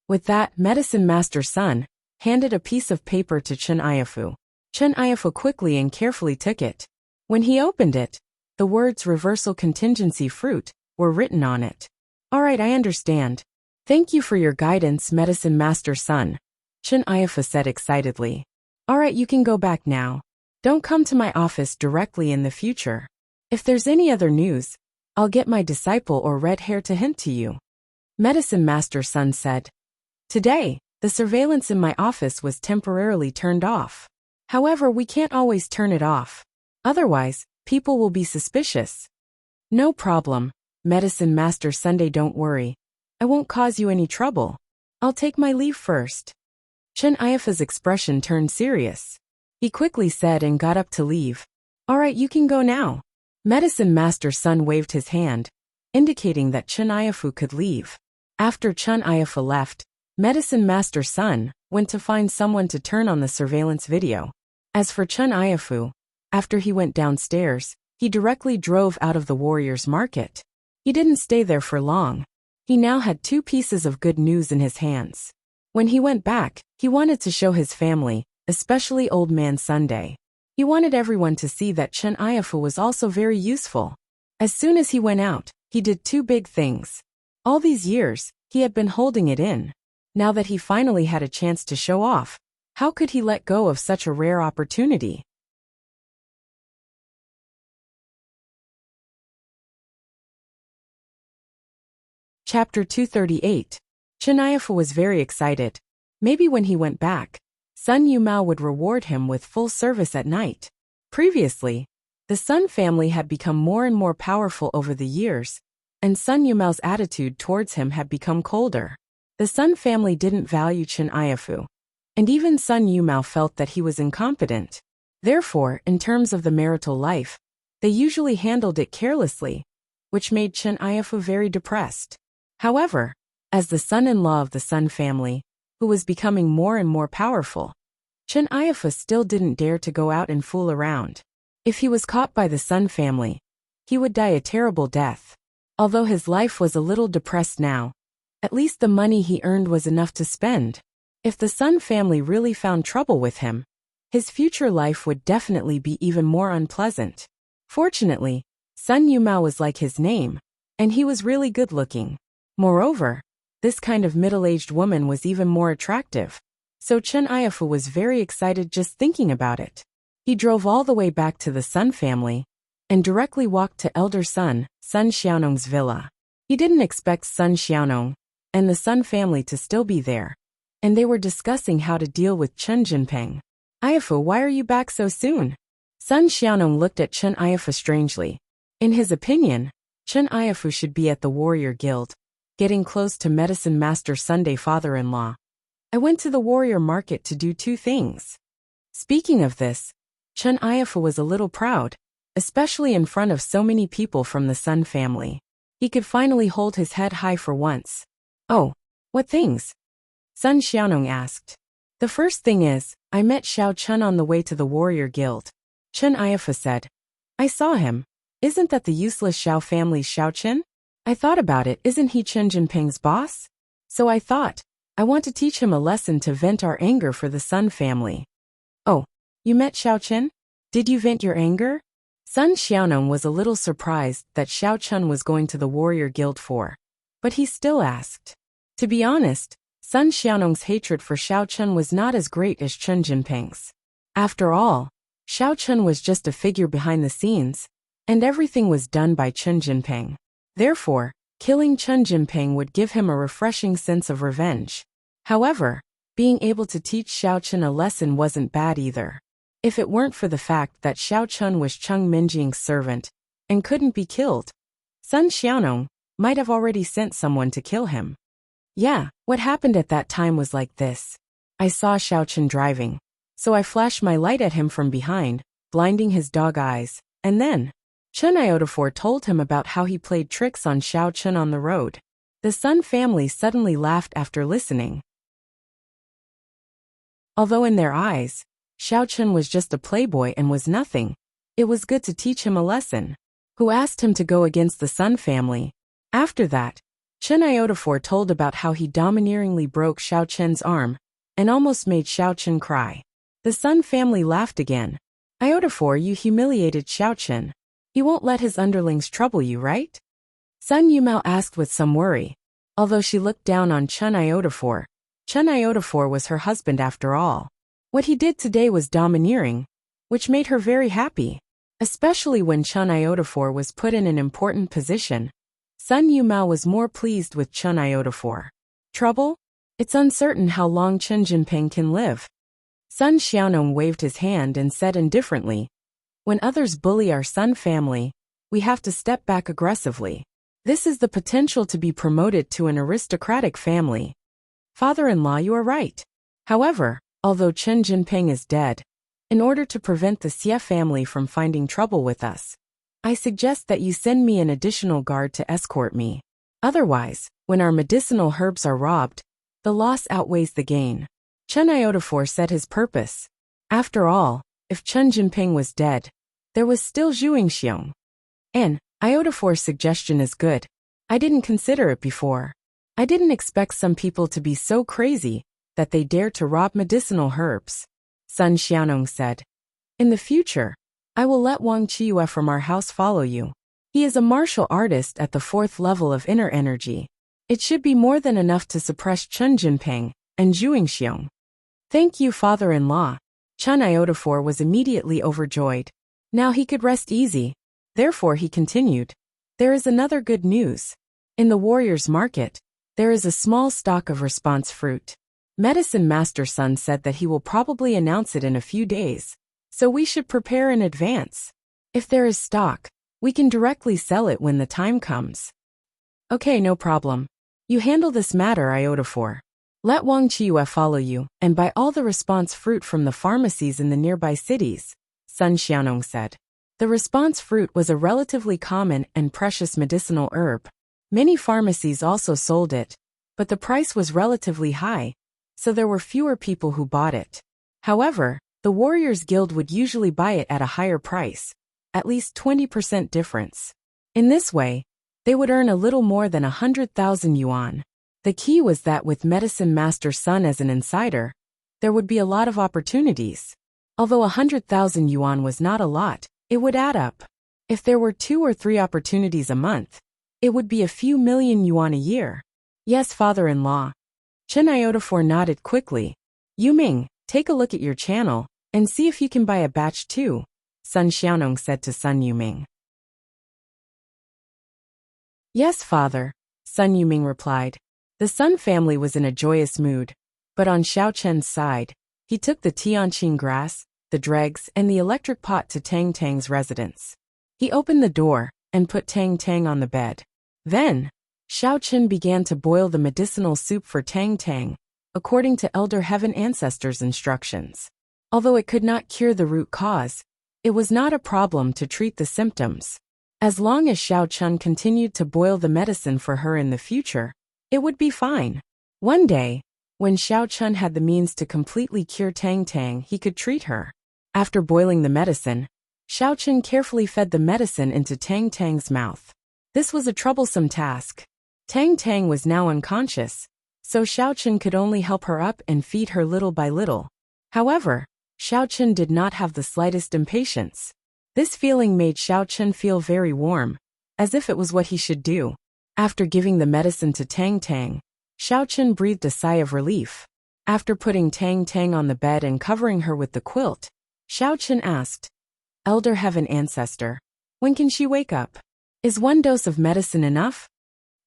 With that, Medicine Master Sun handed a piece of paper to Chen Aifu. Chen Aifu quickly and carefully took it. When he opened it, the words reversal contingency fruit were written on it. All right, I understand. Thank you for your guidance, Medicine Master Sun, Chen Aifu said excitedly. All right, you can go back now. Don't come to my office directly in the future. If there's any other news, I'll get my disciple or red hair to hint to you. Medicine Master Sun said. Today, the surveillance in my office was temporarily turned off. However, we can't always turn it off. Otherwise, people will be suspicious. No problem, Medicine Master Sunday, don't worry. I won't cause you any trouble. I'll take my leave first. Chen Iafa's expression turned serious. He quickly said and got up to leave. All right, you can go now. Medicine Master Sun waved his hand, indicating that Chen Iafu could leave. After Chen Iafa left, Medicine Master Sun went to find someone to turn on the surveillance video. As for Chen Iafu, after he went downstairs, he directly drove out of the warrior's market. He didn't stay there for long. He now had 2 pieces of good news in his hands. When he went back, he wanted to show his family, especially Old Man Sunday. He wanted everyone to see that Chen Iafu was also very useful. As soon as he went out, he did 2 big things. All these years, he had been holding it in. Now that he finally had a chance to show off, how could he let go of such a rare opportunity? Chapter 238. Chen Iafu was very excited. Maybe when he went back, Sun Yumao would reward him with full service at night. Previously, the Sun family had become more and more powerful over the years, and Sun Yumao's attitude towards him had become colder. The Sun family didn't value Chen Iafu, and even Sun Yumao felt that he was incompetent. Therefore, in terms of the marital life, they usually handled it carelessly, which made Chen Iafu very depressed. However, as the son-in-law of the Sun family, who was becoming more and more powerful, Chen Iafu still didn't dare to go out and fool around. If he was caught by the Sun family, he would die a terrible death. Although his life was a little depressed now, at least the money he earned was enough to spend. If the Sun family really found trouble with him, his future life would definitely be even more unpleasant. Fortunately, Sun Yumao was like his name, and he was really good-looking. Moreover, this kind of middle-aged woman was even more attractive, so Chen Iafu was very excited just thinking about it. He drove all the way back to the Sun family, and directly walked to elder son, Sun Xiaonong's villa. He didn't expect Sun Xiaonong and the Sun family to still be there, and they were discussing how to deal with Chen Jinping. Iafu, why are you back so soon? Sun Xiaonong looked at Chen Iafu strangely. In his opinion, Chen Iafu should be at the warrior guild, getting close to Medicine Master Sunday father-in-law. I went to the warrior market to do 2 things. Speaking of this, Chen Iafu was a little proud, especially in front of so many people from the Sun family. He could finally hold his head high for once. Oh, what things? Sun Xiaonong asked. The first thing is, I met Xiao Chun on the way to the warrior guild. Chen Iafu said. I saw him. Isn't that the useless Xiao family's Xiao Chen? I thought about it, isn't he Chen Jinping's boss? So I thought, I want to teach him a lesson to vent our anger for the Sun family. Oh, you met Xiao Chen? Did you vent your anger? Sun Xiaonong was a little surprised that Xiao Chun was going to the warrior guild for, but he still asked. To be honest, Sun Xiaonong's hatred for Xiao Chun was not as great as Chen Jinping's. After all, Xiao Chun was just a figure behind the scenes, and everything was done by Chen Jinping. Therefore, killing Chen Jinping would give him a refreshing sense of revenge. However, being able to teach Xiao Chun a lesson wasn't bad either. If it weren't for the fact that Xiao Chun was Cheng Minjing's servant and couldn't be killed, Sun Xiaonong might have already sent someone to kill him. Yeah, what happened at that time was like this. I saw Xiao Chun driving, so I flashed my light at him from behind, blinding his dog eyes, and then Chen Iotafor told him about how he played tricks on Xiao Chun on the road. The Sun family suddenly laughed after listening. Although in their eyes, Xiao Chun was just a playboy and was nothing, it was good to teach him a lesson. Who asked him to go against the Sun family? After that, Chen Iotafor told about how he domineeringly broke Xiao Chun's arm and almost made Xiao Chun cry. The Sun family laughed again. Iotafor, you humiliated Xiao Chun. He won't let his underlings trouble you, right? Sun Yumao asked with some worry. Although she looked down on Chen Iotafor was her husband after all. What he did today was domineering, which made her very happy. Especially when Chen Iotafor was put in an important position, Sun Yumao was more pleased with Chen Iotafor. Trouble? It's uncertain how long Chen Jinping can live. Sun Xiaonong waved his hand and said indifferently, when others bully our Sun family, we have to step back aggressively. This is the potential to be promoted to an aristocratic family. Father-in-law, you are right. However, although Chen Jinping is dead, in order to prevent the Xie family from finding trouble with us, I suggest that you send me an additional guard to escort me. Otherwise, when our medicinal herbs are robbed, the loss outweighs the gain. Chen Iotafor said his purpose. After all, if Chen Jinping was dead, there was still Zhu Yingxiong. And Iotafor's suggestion is good. I didn't consider it before. I didn't expect some people to be so crazy that they dare to rob medicinal herbs. Sun Xiaonong said. In the future, I will let Wang Qiyue from our house follow you. He is a martial artist at the 4th level of inner energy. It should be more than enough to suppress Chen Jinping and Zhu Yingxiong. Thank you, father-in-law. Chen Iotafor was immediately overjoyed. Now he could rest easy. Therefore he continued. There is another good news. In the warrior's market, there is a small stock of response fruit. Medicine Master Sun said that he will probably announce it in a few days, so we should prepare in advance. If there is stock, we can directly sell it when the time comes. Okay, no problem. You handle this matter, Iotafor. Let Wang Qiyue follow you and buy all the response fruit from the pharmacies in the nearby cities, Sun Xiaonong said. The response fruit was a relatively common and precious medicinal herb. Many pharmacies also sold it, but the price was relatively high, so there were fewer people who bought it. However, the Warriors Guild would usually buy it at a higher price, at least 20% difference. In this way, they would earn a little more than 100,000 yuan. The key was that with Medicine Master Sun as an insider, there would be a lot of opportunities. Although 100,000 yuan was not a lot, it would add up. If there were 2 or 3 opportunities a month, it would be a few million yuan a year. Yes, father-in-law. Chen Iotafor nodded quickly. Yuming, take a look at your channel and see if you can buy a batch too, Sun Xiaonong said to Sun Yuming. Yes, father, Sun Yuming replied. The Sun family was in a joyous mood, but on Xiao Chen's side, he took the Tianqing grass, the dregs, and the electric pot to Tang Tang's residence. He opened the door and put Tang Tang on the bed. Then, Xiao Chen began to boil the medicinal soup for Tang Tang, according to Elder Heaven Ancestors' instructions. Although it could not cure the root cause, it was not a problem to treat the symptoms. As long as Xiao Chen continued to boil the medicine for her in the future, it would be fine. One day, when Xiao Chen had the means to completely cure Tang Tang, he could treat her. After boiling the medicine, Xiao Chen carefully fed the medicine into Tang Tang's mouth. This was a troublesome task. Tang Tang was now unconscious, so Xiao Chen could only help her up and feed her little by little. However, Xiao Chen did not have the slightest impatience. This feeling made Xiao Chen feel very warm, as if it was what he should do. After giving the medicine to Tang Tang, Xiao Chen breathed a sigh of relief. After putting Tang Tang on the bed and covering her with the quilt, Xiao Chen asked, Elder Heaven Ancestor, when can she wake up? Is 1 dose of medicine enough?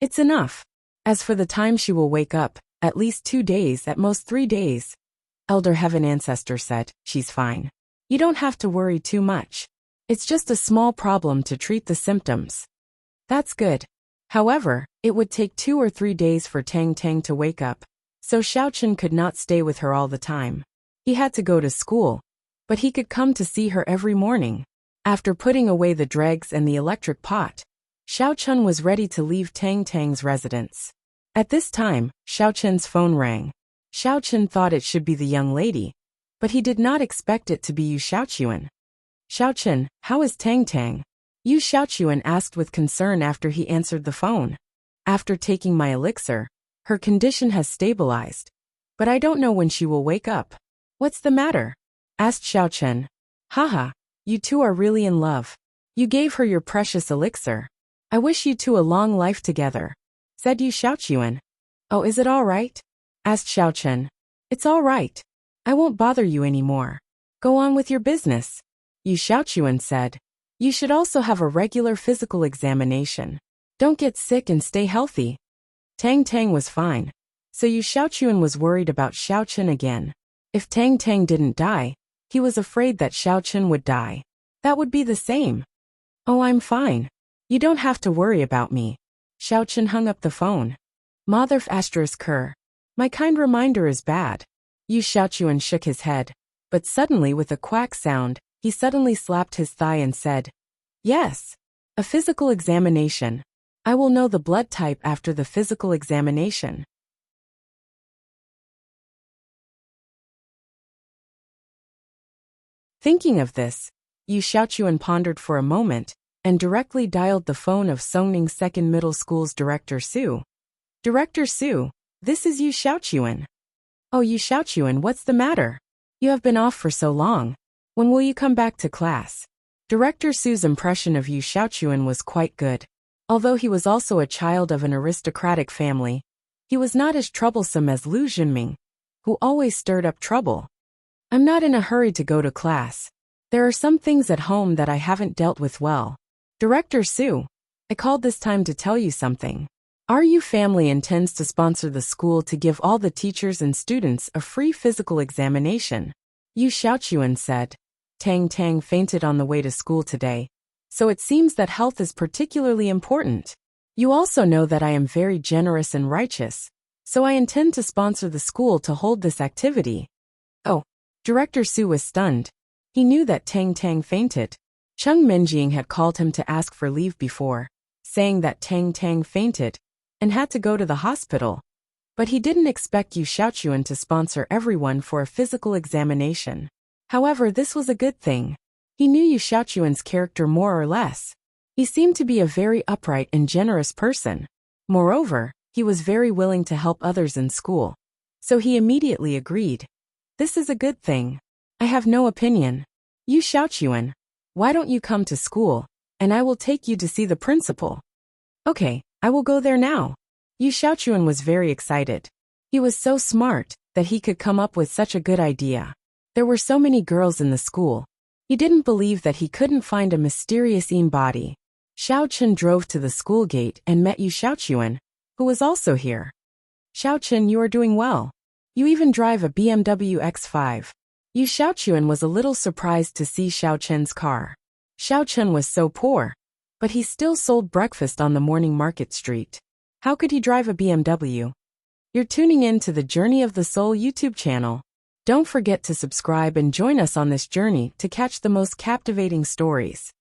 It's enough. As for the time she will wake up, at least 2 days, at most 3 days. Elder Heaven Ancestor said, she's fine. You don't have to worry too much. It's just a small problem to treat the symptoms. That's good. However, it would take 2 or 3 days for Tang Tang to wake up, so Xiao Chen could not stay with her all the time. He had to go to school, but he could come to see her every morning. After putting away the dregs and the electric pot, Xiao Chen was ready to leave Tang Tang's residence. At this time, Xiao Chen's phone rang. Xiao Chen thought it should be the young lady, but he did not expect it to be Yu Xiaochuan. Xiao Chen, how is Tang Tang? Yu Xiaochuan asked with concern after he answered the phone. After taking my elixir, her condition has stabilized, but I don't know when she will wake up. What's the matter? Asked Xiao Chen. Haha, you two are really in love. You gave her your precious elixir. I wish you two a long life together, said Yu Xiaochuan. Oh, is it all right? Asked Xiao Chen. It's all right. I won't bother you anymore. Go on with your business. Yu Xiaochuan said. You should also have a regular physical examination. Don't get sick and stay healthy. Tang Tang was fine, so Yu Xiaochuan was worried about Xiao Chen again. If Tang Tang didn't die, he was afraid that Xiao Chen would die. That would be the same. Oh, I'm fine. You don't have to worry about me. Xiao Chen hung up the phone. Motherf ***. My kind reminder is bad. Yu Xiaochuan shook his head, but suddenly with a quack sound, he suddenly slapped his thigh and said, "Yes. A physical examination. I will know the blood type after the physical examination." Thinking of this, Yu Xiaochuan pondered for a moment and directly dialed the phone of Songning Second Middle School's Director Su. "Director Su, this is Yu Xiaochuan." "Oh, Yu Xiaochuan, what's the matter? You have been off for so long. When will you come back to class?" Director Su's impression of Yu Xiaochuan was quite good. Although he was also a child of an aristocratic family, he was not as troublesome as Lu Junming, who always stirred up trouble. "I'm not in a hurry to go to class. There are some things at home that I haven't dealt with well. Director Su, I called this time to tell you something. Our Yu family intends to sponsor the school to give all the teachers and students a free physical examination," Yu Xiaochuan said. "Tang Tang fainted on the way to school today, so it seems that health is particularly important. You also know that I am very generous and righteous, so I intend to sponsor the school to hold this activity." Oh, Director Su was stunned. He knew that Tang Tang fainted. Cheng Minjing had called him to ask for leave before, saying that Tang Tang fainted and had to go to the hospital. But he didn't expect Yu Xiaochuan to sponsor everyone for a physical examination. However, this was a good thing. He knew Yu Xiaochuan's character more or less. He seemed to be a very upright and generous person. Moreover, he was very willing to help others in school. So he immediately agreed. "This is a good thing. I have no opinion. Yu Xiaochuan, why don't you come to school, and I will take you to see the principal?" "Okay, I will go there now." Yu Xiaochuan was very excited. He was so smart that he could come up with such a good idea. There were so many girls in the school. He didn't believe that he couldn't find a mysterious body. Xiao Chen drove to the school gate and met Yu Xiaochuan, who was also here. "Xiao Chen, you are doing well. You even drive a BMW X5. Yu Xiaochuan was a little surprised to see Xiao Chen's car. Xiao Chen was so poor, but he still sold breakfast on the morning market street. How could he drive a BMW? You're tuning in to the Journey of the Soul YouTube channel. Don't forget to subscribe and join us on this journey to catch the most captivating stories.